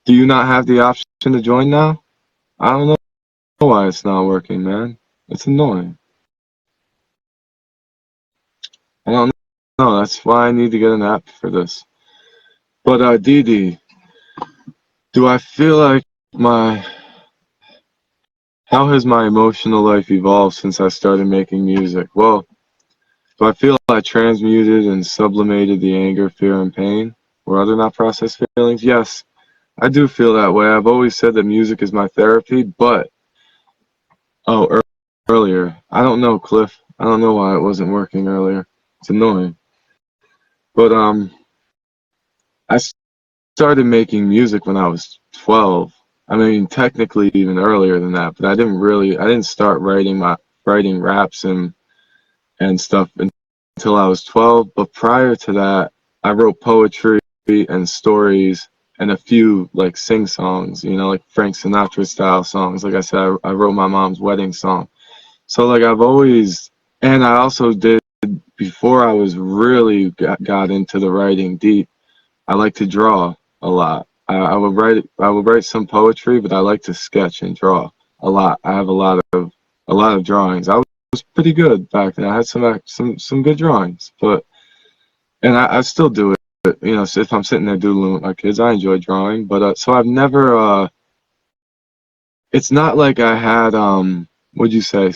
Do you not have the option to join now? I don't know why it's not working, man. It's annoying. I don't know. That's why I need to get an app for this. But Dee, do I feel like my how has my emotional life evolved since I started making music? Well, do I feel I transmuted and sublimated the anger, fear, and pain, or other not processed feelings? Yes, I do feel that way. I've always said that music is my therapy, but oh, earlier, I don't know, Cliff. I don't know why it wasn't working earlier. It's annoying. But I started making music when I was 12. I mean, technically even earlier than that, but I didn't start writing raps and stuff until I was 12. But prior to that, I wrote poetry and stories and a few like sing songs, like Frank Sinatra style songs. Like I said, I wrote my mom's wedding song. So like I've always, and I also did before I was really got into the writing deep. I like to draw a lot. I would write some poetry, but I like to sketch and draw a lot. I have a lot of drawings. I was pretty good back then. I had some good drawings, but and I still do it. So if I'm sitting there doodling with my kids, I enjoy drawing. But so I've never. It's not like I had what'd you say?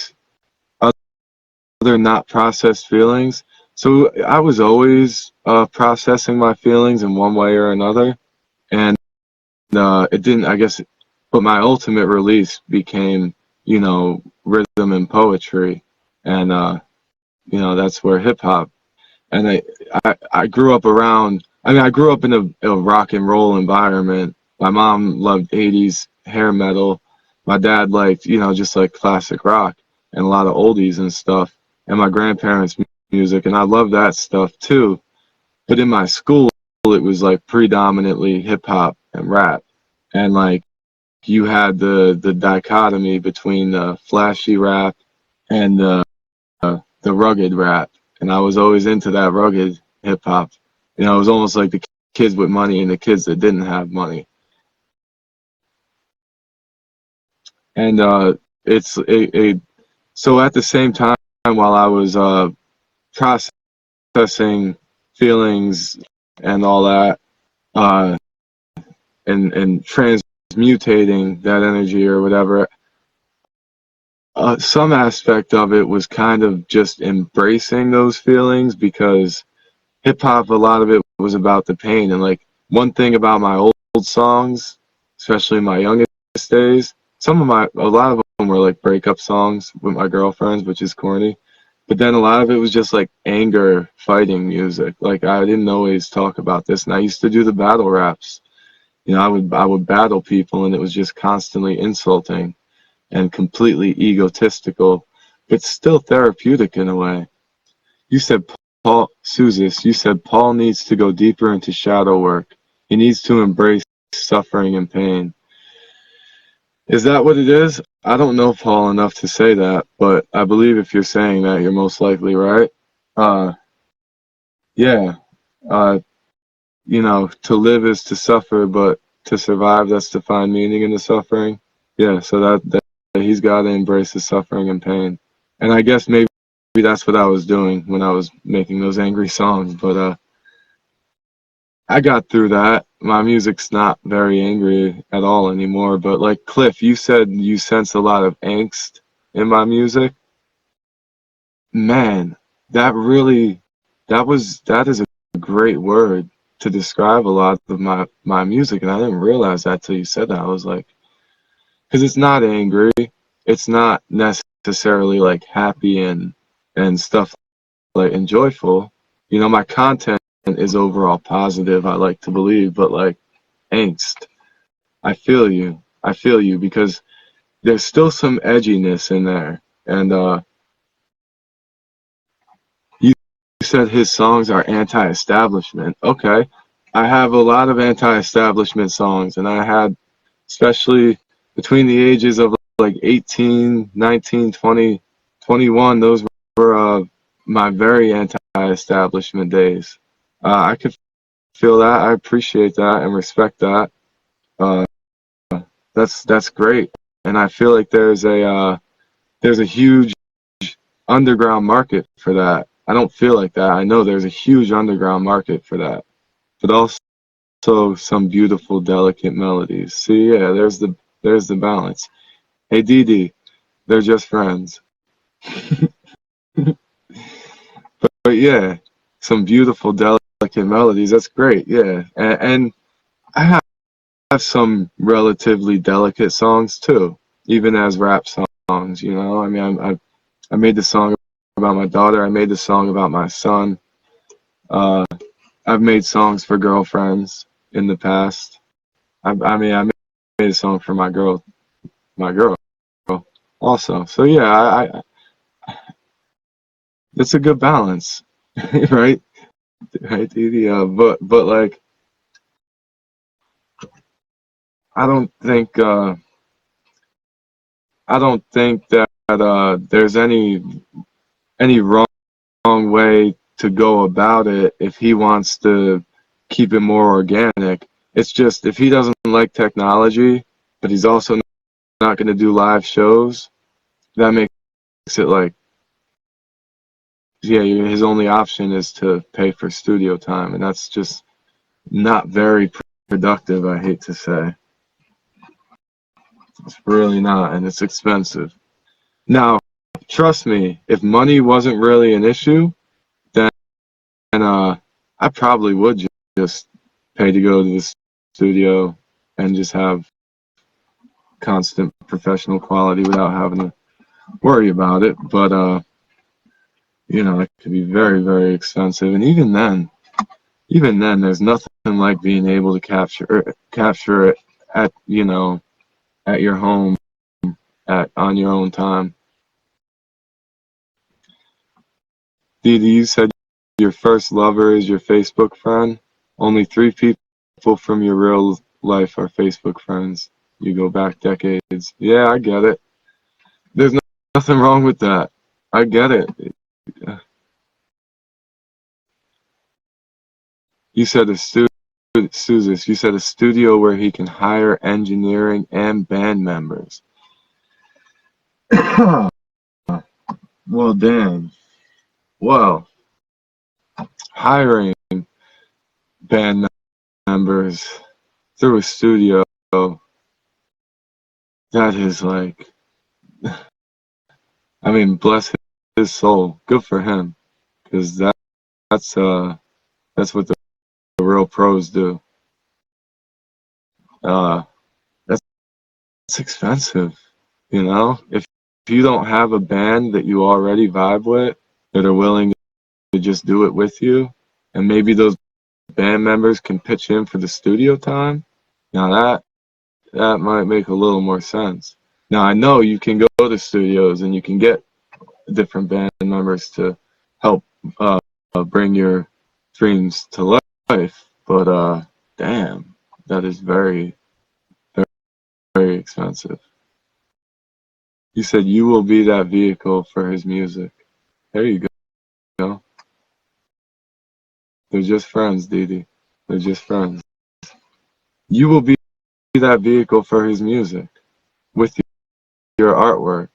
Other not processed feelings. So I was always processing my feelings in one way or another, and it didn't, I guess, but my ultimate release became, rhythm and poetry, and that's where hip hop. And I grew up around. I mean, I grew up in a rock and roll environment. My mom loved '80s hair metal. My dad liked, just like classic rock and a lot of oldies and stuff. And my grandparents' music, and I love that stuff too. But in my school, it was like predominantly hip hop and rap, and like you had the dichotomy between the flashy rap and the rugged rap, and I was always into that rugged hip hop. It was almost like the kids with money and the kids that didn't have money. And it's a so at the same time while I was processing feelings and all that, uh, and transmutating that energy or whatever, some aspect of it was kind of just embracing those feelings because hip hop, a lot of it was about the pain. And like one thing about my old songs, especially my youngest days, a lot of them were like breakup songs with my girlfriends, which is corny. But then a lot of it was just like anger fighting music. Like I didn't always talk about this, and I used to do the battle raps. I would battle people, and it was just constantly insulting and completely egotistical, but still therapeutic in a way. You said you said Paul needs to go deeper into shadow work. He needs to embrace suffering and pain. Is that what it is? I don't know Paul enough to say that, but I believe if you're saying that, you're most likely right. Uh, yeah. Uh, to live is to suffer, but to survive, that's to find meaning in the suffering. Yeah, so that he's got to embrace the suffering and pain. And I guess maybe that's what I was doing when I was making those angry songs, but I got through that. My music's not very angry at all anymore, but like Cliff, you said you sense a lot of angst in my music. Man, that really that is a great word to describe a lot of my music, and I didn't realize that till you said that. I was like, because it's not angry, it's not necessarily like happy and stuff like and joyful. You know, my content is overall positive, I like to believe, but like angst. I feel you because there's still some edginess in there. And you said his songs are anti-establishment. Okay. I have a lot of anti-establishment songs, and I had, especially between the ages of like 18, 19, 20, 21, those were my very anti-establishment days. I could feel that. I appreciate that and respect that. Uh, that's great, and I feel like there's a huge underground market for that. I don't feel like that. I know there's a huge underground market for that, but also some beautiful, delicate melodies. See, yeah, there's the balance. Hey, Dee Dee, they're just friends. But yeah, some beautiful, delicate melodies. That's great. Yeah, and I have some relatively delicate songs too, even as rap songs. You know, I mean, I made the song about my daughter. I made the song about my son. Uh, I've made songs for girlfriends in the past. I mean, I made a song for my girl also. So yeah, it's a good balance, right? Right, Edie? But like, I don't think that there's any wrong way to go about it if he wants to keep it more organic. It's just if he doesn't like technology, but he's also not going to do live shows, that makes it like, yeah, his only option is to pay for studio time, and that's just not very productive, I hate to say. It's really not, and it's expensive. Now, trust me, if money wasn't really an issue, then I probably would just pay to go to the studio and just have constant professional quality without having to worry about it. But you know, it could be very, very expensive, and even then, there's nothing like being able to capture it at at your home at on your own time. Didi, you said your first lover is your Facebook friend. Only 3 people from your real life are Facebook friends. You go back decades. Yeah, I get it. There's nothing wrong with that. I get it. You said Suzus, you said a studio where he can hire engineering and band members. Well, damn. Well, hiring band members through a studio, that is like, I mean, bless his soul. Good for him, because that's what the real pros do. Uh, that's expensive, you know. If you don't have a band that you already vibe with that are willing to just do it with you, and maybe those band members can pitch in for the studio time. Now that might make a little more sense. Now I know you can go to studios and you can get different band members to help bring your dreams to life, but damn, that is very, very, very expensive. You said you will be that vehicle for his music. There you go. They're just friends, Didi. They're just friends. You will be that vehicle for his music with your artwork.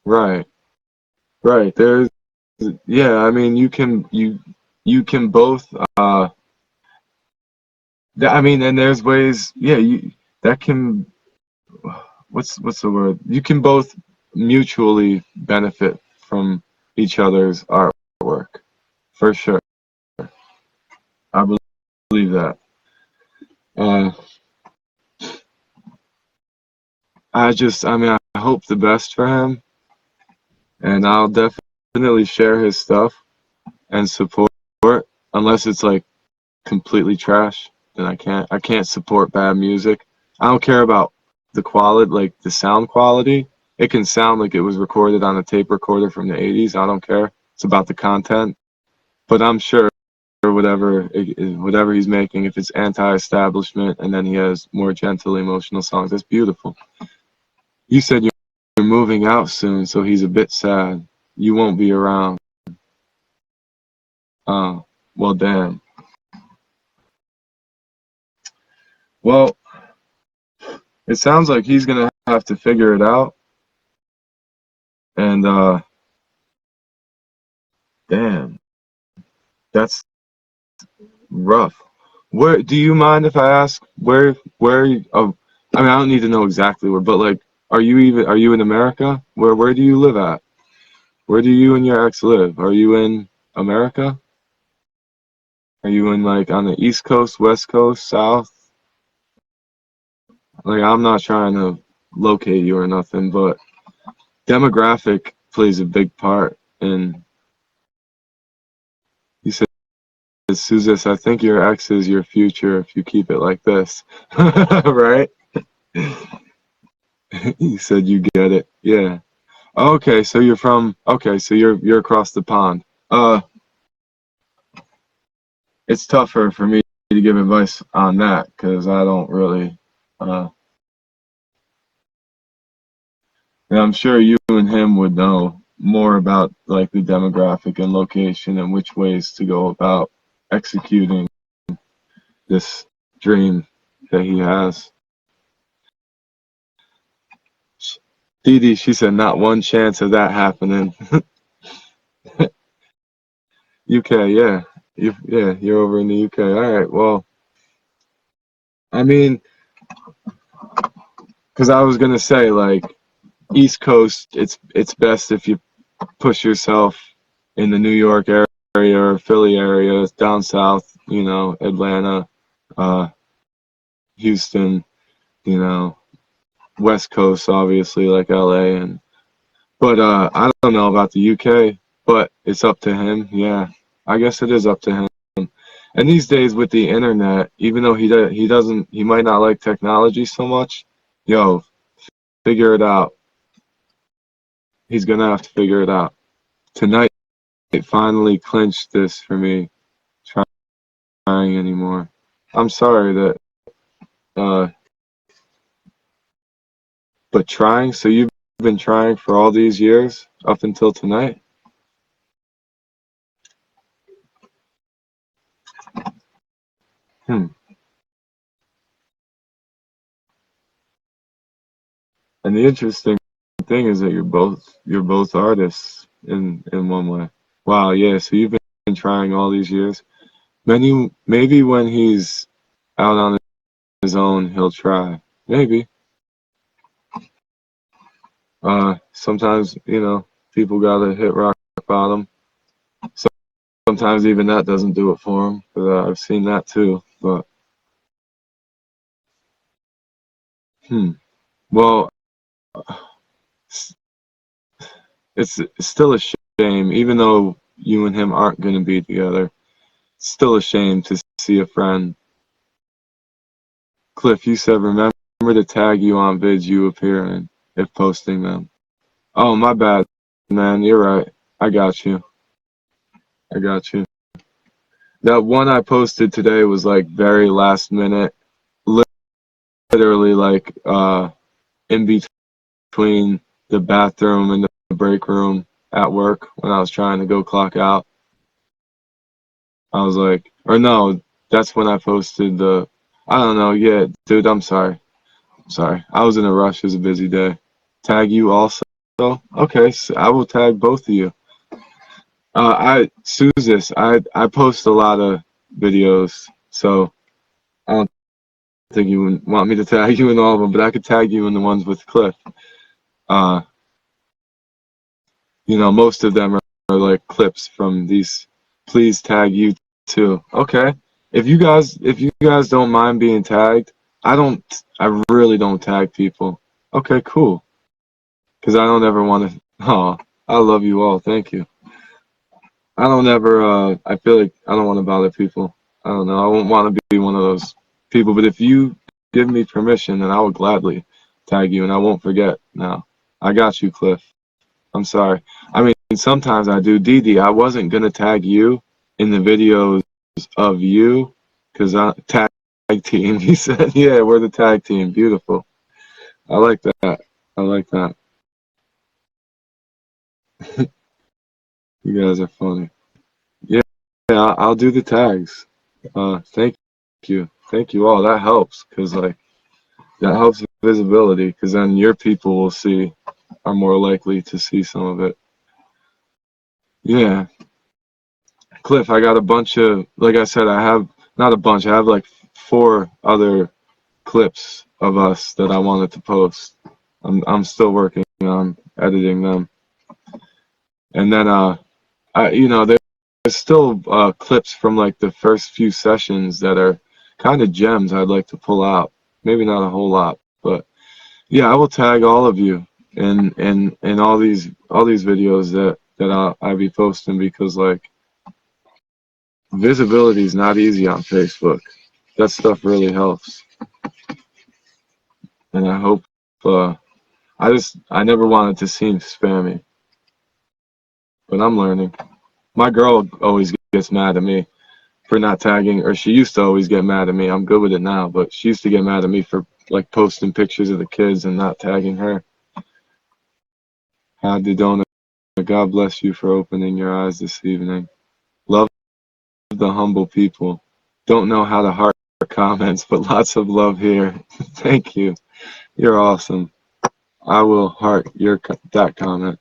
Right. Right. There's yeah, I mean you can both I mean and there's ways yeah, you that can what's the word? You can both mutually benefit from each other's artwork. artwork, for sure. I believe that. Uh, I mean, I hope the best for him, and I'll definitely share his stuff and support, unless it's like completely trash, then I can't support bad music. I don't care about the quality, like the sound quality. It can sound like it was recorded on a tape recorder from the 80s. I don't care. It's about the content. But I'm sure whatever he's making, if it's anti-establishment and then he has more gentle emotional songs, that's beautiful. You said you're moving out soon, so he's a bit sad. You won't be around. Well, damn. Well, it sounds like he's gonna have to figure it out. And damn, that's rough. Where do you mind if I ask where? Oh, I mean, I don't need to know exactly where, but like, are you in America? Where do you live at? Where do you and your ex live? Are you in America? Are you in like on the East Coast, West Coast, South? Like, I'm not trying to locate you or nothing, but demographic plays a big part. And you said, Suzis, I think your ex is your future if you keep it like this. Right? You said you get it. Yeah. Okay, so you're across the pond. It's tougher for me to give advice on that because I don't really and I'm sure you and him would know more about like the demographic and location and which ways to go about executing this dream that he has. Dee Dee, she said not one chance of that happening. UK, yeah. You're over in the UK. All right, well, I mean, because I was gonna say like East Coast, it's best if you push yourself in the New York area or Philly area, down south, Atlanta, Houston, West Coast, obviously, like LA, but I don't know about the UK, but it's up to him. Yeah, I guess it is up to him. And these days with the internet, even though he might not like technology so much, yo, figure it out. He's gonna have to figure it out. Tonight, it finally clinched this for me. Trying anymore. I'm sorry that, but trying. So you've been trying for all these years up until tonight. And the interesting thing is that you're both artists in one way. Wow, yeah. So you've been trying all these years. Maybe when he's out on his own, he'll try. Maybe. Sometimes people gotta hit rock bottom. Sometimes even that doesn't do it for them. But I've seen that too. But well, it's still a shame, even though you and him aren't going to be together. It's still a shame to see a friend. Cliff, you said remember to tag you on vids you appear in if posting them. Oh, my bad, man. You're right. I got you. That one I posted today was like very last minute, literally like in between the bathroom and the break room at work when I was trying to go clock out. I was like, or no, that's when I posted I don't know. Yeah, dude, I'm sorry. I was in a rush. It was a busy day. Tag you also? Okay, so I will tag both of you. Suzis, I post a lot of videos, so I don't think you would want me to tag you in all of them, but I could tag you in the ones with Cliff. Most of them are like clips from these. Please tag you too. Okay. If you guys don't mind being tagged, I really don't tag people. Okay, cool. Because I don't ever want to. Oh, I love you all. Thank you. I don't ever. I feel like I don't want to bother people. I don't know. I won't want to be one of those people. But if you give me permission, then I will gladly tag you, and I won't forget. Now, I got you, Cliff. I'm sorry. I mean, sometimes I do. Dee, I wasn't gonna tag you in the videos of you, because I tag team. He said, "Yeah, we're the tag team." Beautiful. I like that. I like that. You guys are funny. Yeah, I'll do the tags. Thank you all. That helps, because like that helps with visibility, because then your people will see, are more likely to see some of it. Yeah, Cliff, I got a bunch of, like I said, I have not a bunch. I have like 4 other clips of us that I wanted to post. I'm still working on editing them, and then there's still clips from like the first few sessions that are kind of gems I'd like to pull out. Maybe not a whole lot, but yeah, I will tag all of you in all these videos that I'll be posting, because like visibility is not easy on Facebook. That stuff really helps, and I hope I never wanted to seem spammy, but I'm learning. My girl always gets mad at me for not tagging, or she used to always get mad at me. I'm good with it now, but she used to get mad at me for like posting pictures of the kids and not tagging her. Had the donut. God bless you for opening your eyes this evening. Love the humble people. Don't know how to heart comments, but lots of love here. Thank you. You're awesome. I will heart that comment.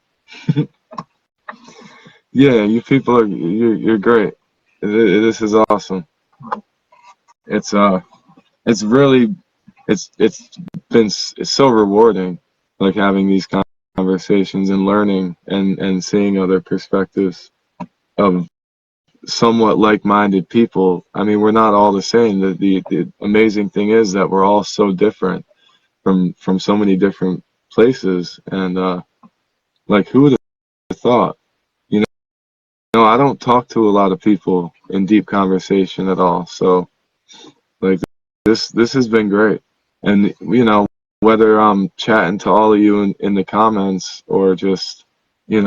Yeah, you people you're great. This is awesome. It's it's really it's so rewarding, like having these conversations and learning and seeing other perspectives of somewhat like-minded people. I mean, we're not all the same. The amazing thing is that we're all so different from so many different places, and like who would have thought? You know, I don't talk to a lot of people in deep conversation at all. So like this has been great. And whether I'm chatting to all of you in the comments, or just we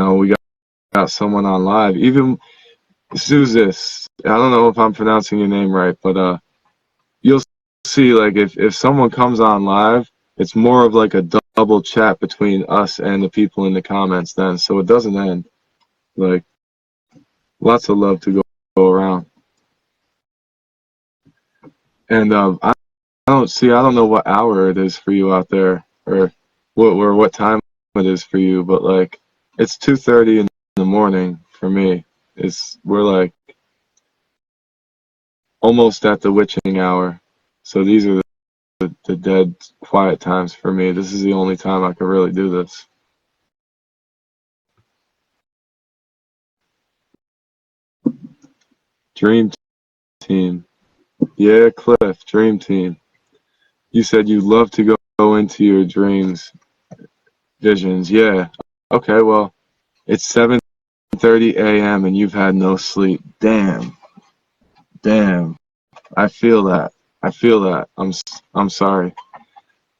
got someone on live, even Suzis. I don't know if I'm pronouncing your name right, but you'll see, like, if someone comes on live, it's more of like a double chat between us and the people in the comments then, so it doesn't end. Like, lots of love to go around. And I don't know what hour it is for you out there, or what time it is for you, but like it's 2:30 in the morning for me. We're like almost at the witching hour. So these are the dead quiet times for me. This is the only time I can really do this. Dream team. Yeah, Cliff, dream team. You said you'd love to go into your dreams, visions. Yeah. Okay, well, it's 7:30 a.m. and you've had no sleep. Damn. Damn. I feel that. I feel that. I'm sorry.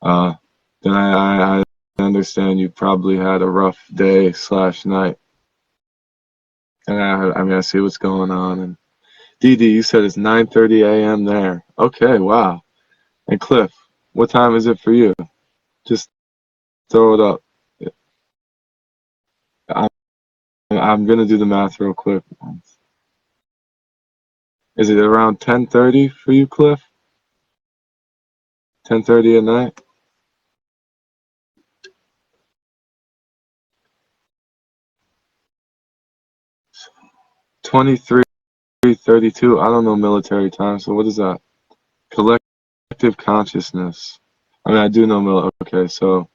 Uh, then I understand you probably had a rough day / night. And I see what's going on. And Dee, you said it's 9:30 a.m. there. Okay, wow. And Cliff, what time is it for you? Just throw it up. I'm gonna do the math real quick. Is it around 10:30 for you, Cliff? 10:30 at night? 23:32. I don't know military time, so what is that? Collective consciousness. I mean, I do know okay, so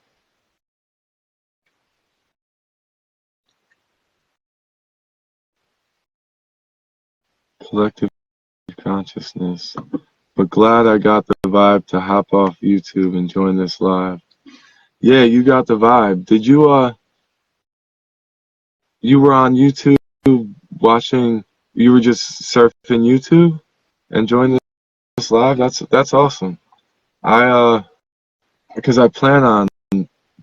collective consciousness. But glad I got the vibe to hop off YouTube and join this live. Yeah, you got the vibe. Did you were on YouTube watching, you were just surfing YouTube and joined this live? That's awesome. Because I plan on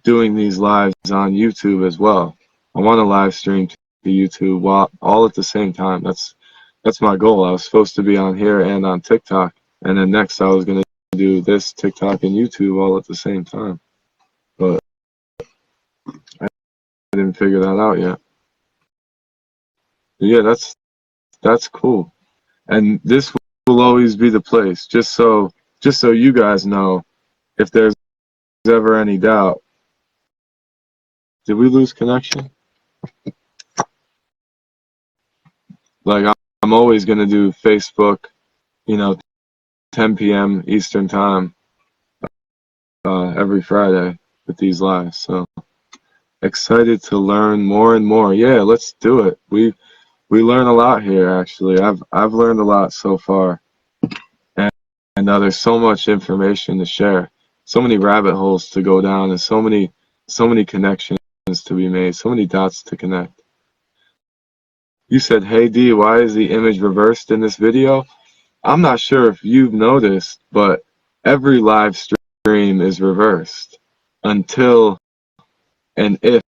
doing these lives on YouTube as well. I want to live stream to YouTube all at the same time. That's my goal. I was supposed to be on here and on TikTok, and then next I was going to do this TikTok and YouTube all at the same time. But I didn't figure that out yet. But yeah, that's cool. And this will always be the place. Just so you guys know, if there's ever any doubt. Did we lose connection? Like, I'm always going to do Facebook, 10 p.m. Eastern time, every Friday with these lives. So excited to learn more and more. Yeah, let's do it. We learn a lot here, actually. I've learned a lot so far, and there's so much information to share, so many rabbit holes to go down, and so many connections to be made, so many dots to connect. You said, "Hey D, why is the image reversed in this video?" I'm not sure if you've noticed, but every live stream is reversed until and if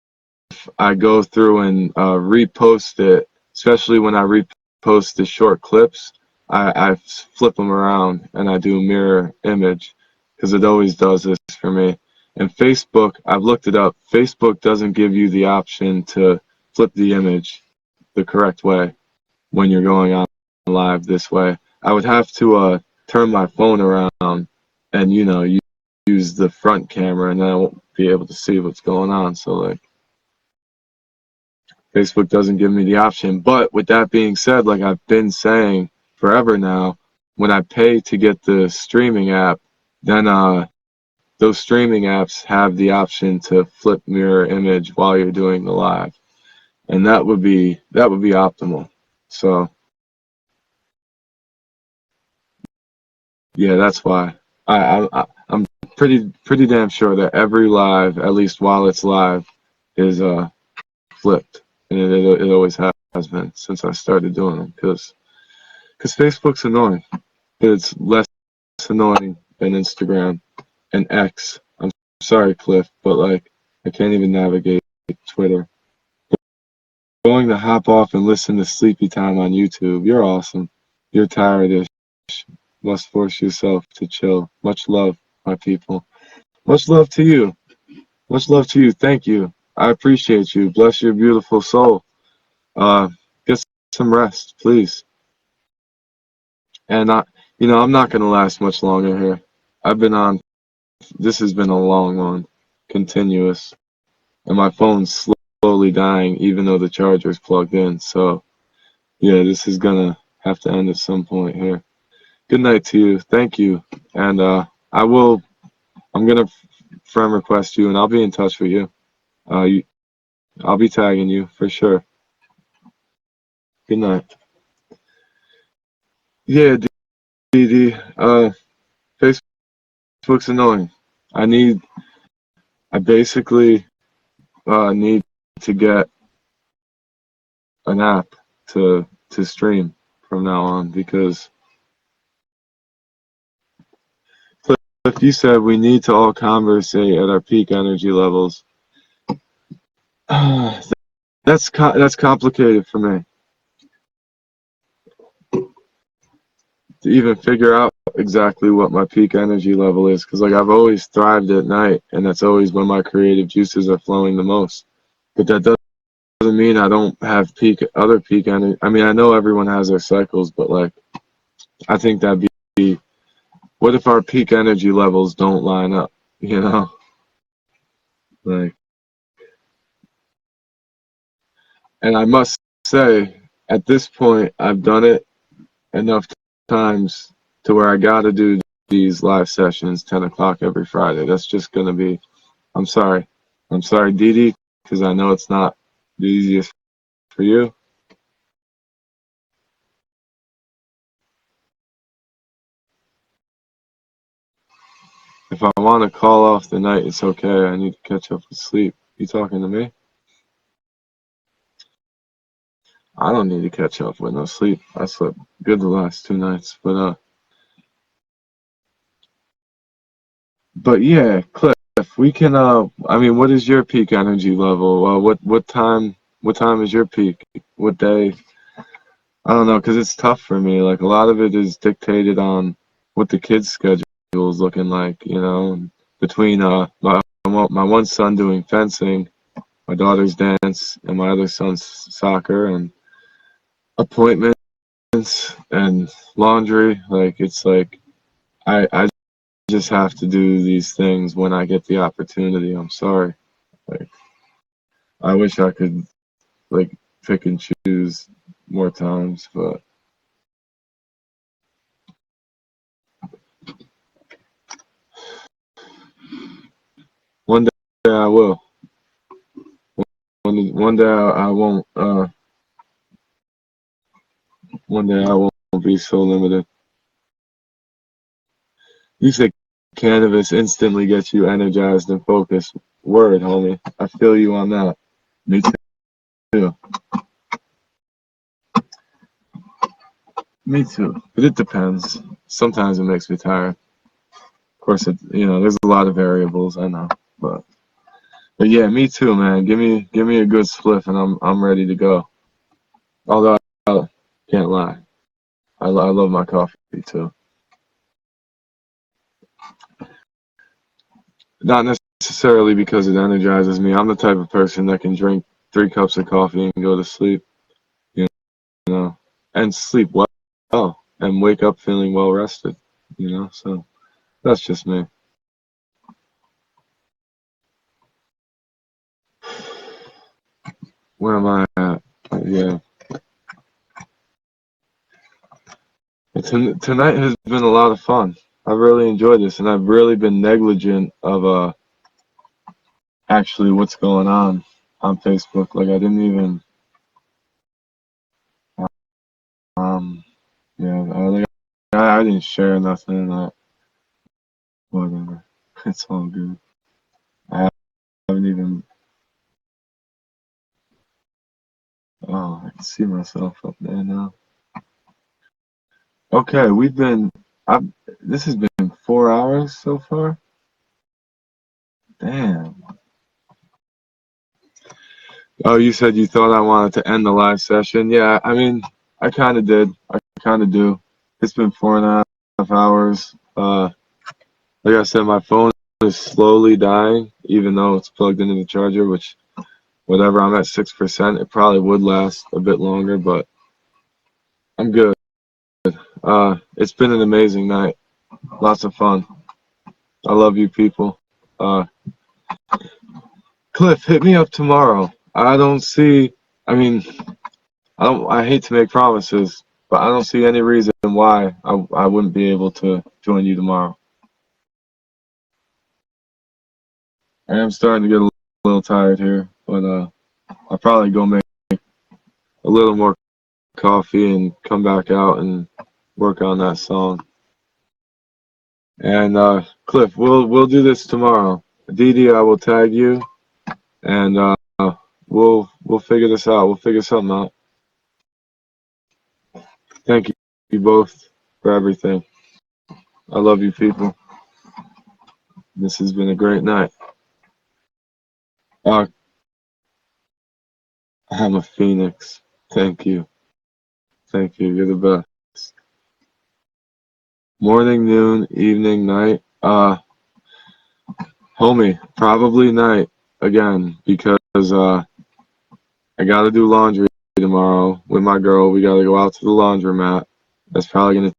I go through and repost it, especially when I repost the short clips. I flip them around and I do mirror image because it always does this for me. And Facebook, I've looked it up. Facebook doesn't give you the option to flip the image the correct way when you're going on live this way. I would have to turn my phone around and use the front camera, and then I won't be able to see what's going on. So like, Facebook doesn't give me the option. But with that being said, like I've been saying forever now, when I pay to get the streaming app, then those streaming apps have the option to flip mirror image while you're doing the live, and that would be optimal. So yeah, that's why I'm pretty damn sure that every live, at least while it's live, is flipped, and it always has been since I started doing them. Because Facebook's annoying. It's less annoying than Instagram and X. I'm sorry, Cliff, but like I can't even navigate Twitter. Going to hop off and listen to Sleepy Time on YouTube. You're awesome. You're tired-ish. Must force yourself to chill. Much love, my people. Much love to you. Much love to you. Thank you. I appreciate you. Bless your beautiful soul. Get some rest, please. And I'm not gonna last much longer here. I've been on. This has been a long one, continuous, and my phone's slowly dying, even though the charger's plugged in. So yeah, this is gonna have to end at some point here. Good night to you. Thank you. And I'm gonna friend request you, and I'll be in touch with you. I'll be tagging you for sure. Good night. Yeah, DD. Facebook's annoying. I basically need to get an app to stream from now on, because Cliff, you said we need to all conversate at our peak energy levels. That's complicated for me to even figure out exactly what my peak energy level is, because like I've always thrived at night, and that's always when my creative juices are flowing the most. But that doesn't mean I don't have other peak energy. I mean, I know everyone has their cycles, but like I think that'd be, what if our peak energy levels don't line up, like, and I must say, at this point I've done it enough times to where I gotta do these live sessions 10 o'clock every Friday. That's just gonna be, I'm sorry Didi, because I know it's not the easiest for you. If I want to call off the night, it's okay. I need to catch up with sleep. You talking to me? I don't need to catch up with no sleep. I slept good the last 2 nights, but yeah, Cliff, we can. I mean, what is your peak energy level? What time is your peak? What day? I don't know, 'cause it's tough for me. Like a lot of it is dictated on what the kids' schedule is looking like. Between my one son doing fencing, my daughter's dance, and my other son's soccer, and appointments and laundry. Like it's like I just have to do these things when I get the opportunity. I'm sorry. Like I wish I could like pick and choose more times, but one day I will. One day I won't. One day I won't be so limited. You said cannabis instantly gets you energized and focused. Word, homie. I feel you on that. Me too. Me too. But it depends. Sometimes it makes me tired. Of course, there's a lot of variables. I know, but yeah, me too, man. Give me a good spliff, and I'm ready to go. Although I can't lie, I love my coffee too. Not necessarily because it energizes me. I'm the type of person that can drink 3 cups of coffee and go to sleep, you know, and sleep well, and wake up feeling well rested, So that's just me. Where am I at? Yeah. Tonight has been a lot of fun. I've really enjoyed this, and I've really been negligent of actually what's going on Facebook. Like I didn't even um yeah I didn't share nothing. Whatever. It's all good. I haven't even. Oh, I can see myself up there now. Okay, I this has been 4 hours so far. Damn. Oh, you said you thought I wanted to end the live session. Yeah, I mean, I kind of did. I kind of do. It's been 4.5 hours. Like I said, my phone is slowly dying, even though it's plugged into the charger, which, whatever, I'm at 6%. It probably would last a bit longer, but I'm good. It's been an amazing night. Lots of fun. I love you people. Uh, Cliff, hit me up tomorrow. I don't see, I mean, I hate to make promises, but I don't see any reason why I wouldn't be able to join you tomorrow. I am starting to get a little tired here, but I'll probably go make a little more coffee and come back out and work on that song. And Cliff, we'll do this tomorrow. Didi, I will tag you, and we'll figure this out. We'll figure something out. Thank you both for everything. I love you people. This has been a great night. Uh, I'm a phoenix. Thank you. Thank you. You're the best. Morning, noon, evening, night. Homie, probably night again because I gotta do laundry tomorrow with my girl. We gotta go out to the laundromat. That's probably gonna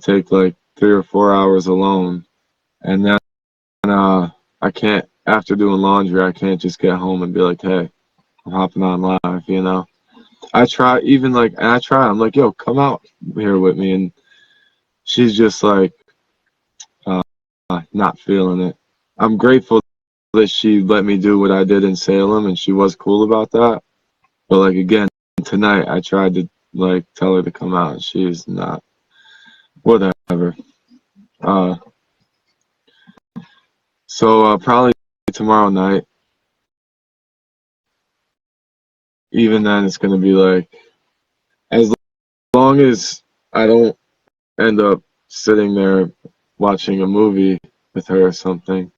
take like 3 or 4 hours alone. And then I can't, after doing laundry, I can't just get home and be like, hey, I'm hopping on live. I try, even like, and I try, I'm like, yo, come out here with me. And she's just like, uh, not feeling it. I'm grateful that she let me do what I did in Salem, and she was cool about that. But like, again, tonight I tried to like tell her to come out, and she is not. Whatever. Uh, So probably tomorrow night. Even then, it's gonna be like, as long as I don't end up sitting there watching a movie with her or something.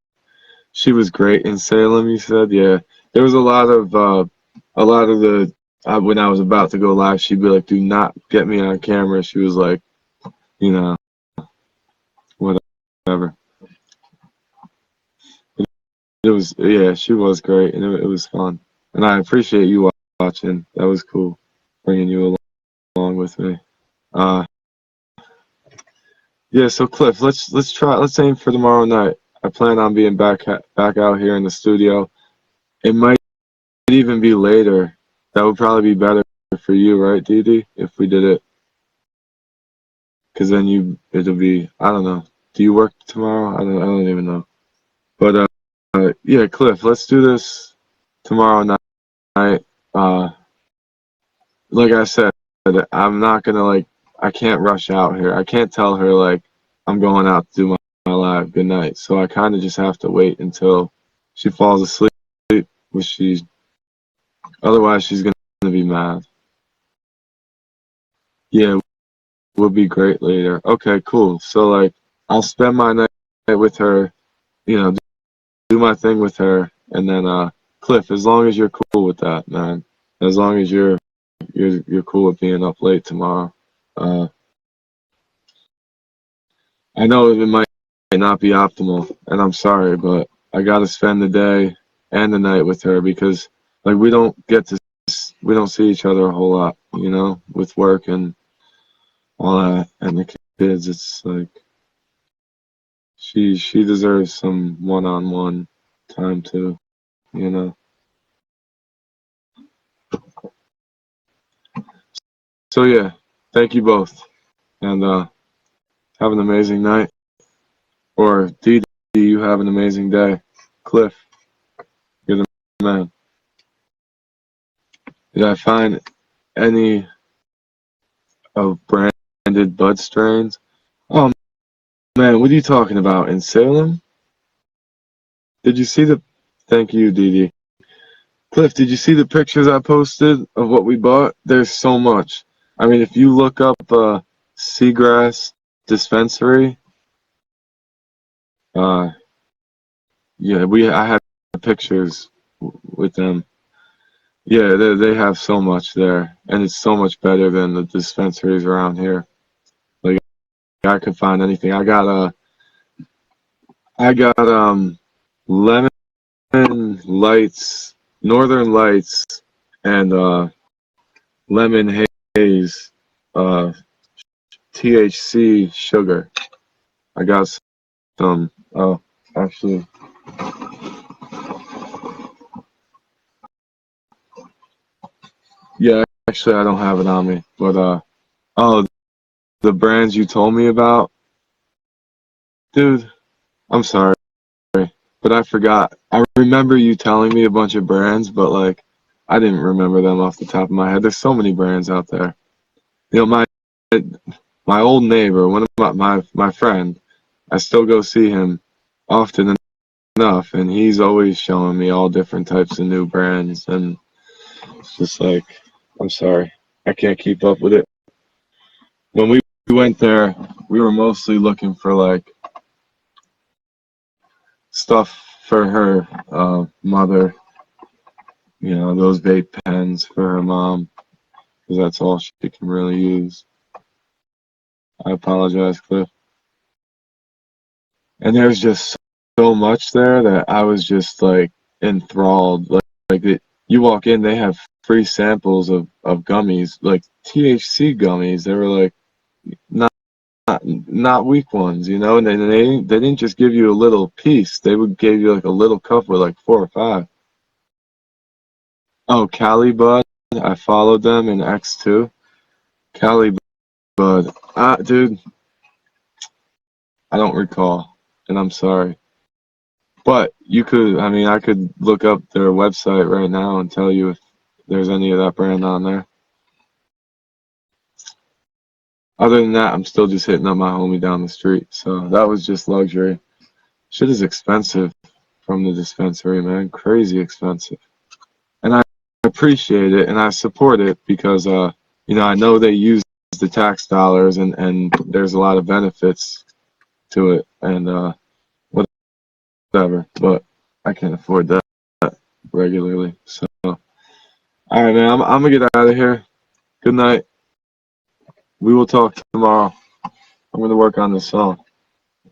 She was great in Salem, you said? Yeah. There was a lot of the, when I was about to go live, she'd be like, do not get me on camera. She was like, you know, whatever. It was, yeah, she was great, and it was fun. And I appreciate you watching. That was cool, bringing you along with me. Uh, yeah, so Cliff, let's aim for tomorrow night. I plan on being back out here in the studio. It might even be later. That would probably be better for you, right, Dee Dee, if we did it? Because then it'll be, I don't know. Do you work tomorrow? I don't even know. But yeah, Cliff, let's do this tomorrow night. Uh, like I said, I'm not gonna like. I can't rush out here. I can't tell her like I'm going out to do my live. Good night. So I kind of just have to wait until she falls asleep, which she's. Otherwise, she's gonna be mad. Yeah, will be great later. Okay, cool. So like, I'll spend my night with her. You know, do my thing with her, and then Cliff, as long as you're cool with that, man. As long as you're cool with being up late tomorrow. Uh, I know it might not be optimal, and I'm sorry, but I gotta spend the day and the night with her because like we don't see each other a whole lot, you know, with work and all that, and the kids. It's like she deserves some one-on-one time too, you know. So yeah, thank you both, and have an amazing night. Or Dee Dee, you have an amazing day. Cliff, you're the man. Did I find any of branded bud strains? Oh man, what are you talking about? In Salem? Did you see the? Thank you, Dee Dee. Cliff, did you see the pictures I posted of what we bought? There's so much. I mean, if you look up Seagrass Dispensary, uh, yeah, I had pictures with them. Yeah, they have so much there, and it's so much better than the dispensaries around here. Like I could find anything. I got lemon lights, northern lights, and lemon haze, uh, THC sugar. I got some. Oh, actually, yeah, actually, I don't have it on me. But oh, the brands you told me about, dude. I'm sorry, but I forgot. I remember you telling me a bunch of brands, but like, I didn't remember them off the top of my head. There's so many brands out there. You know, my old neighbor, one of my friend, I still go see him often enough, and he's always showing me all different types of new brands, and it's just like, I'm sorry, I can't keep up with it. When we went there, we were mostly looking for like stuff for her mother, you know, those vape pens for her mom, because that's all she can really use. I apologize, Cliff. And there's just so much there that I was just like enthralled. You walk in, they have free samples of gummies, like THC gummies. They were like not not weak ones, you know. And they didn't just give you a little piece. They would give you like a little cup with like 4 or 5. Oh, Cali Bud, I followed them in X2. Cali Bud, dude, I don't recall, and I'm sorry. But you could, I mean, I could look up their website right now and tell you if there's any of that brand on there. Other than that, I'm still just hitting up my homie down the street. So that was just luxury. Shit is expensive. from the dispensary, man. Crazy expensive. And I appreciate it and I support it because, you know, I know they use the tax dollars and there's a lot of benefits to it and whatever. But I can't afford that regularly. So, all right, man, I'm gonna get out of here. Good night. We will talk tomorrow. I'm gonna work on this song,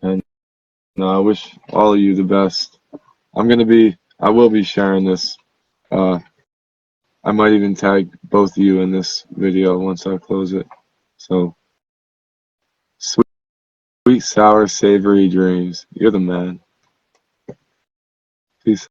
and I wish all of you the best. I will be sharing this. I might even tag both of you in this video once I close it. So, sweet, sour, savory dreams. You're the man.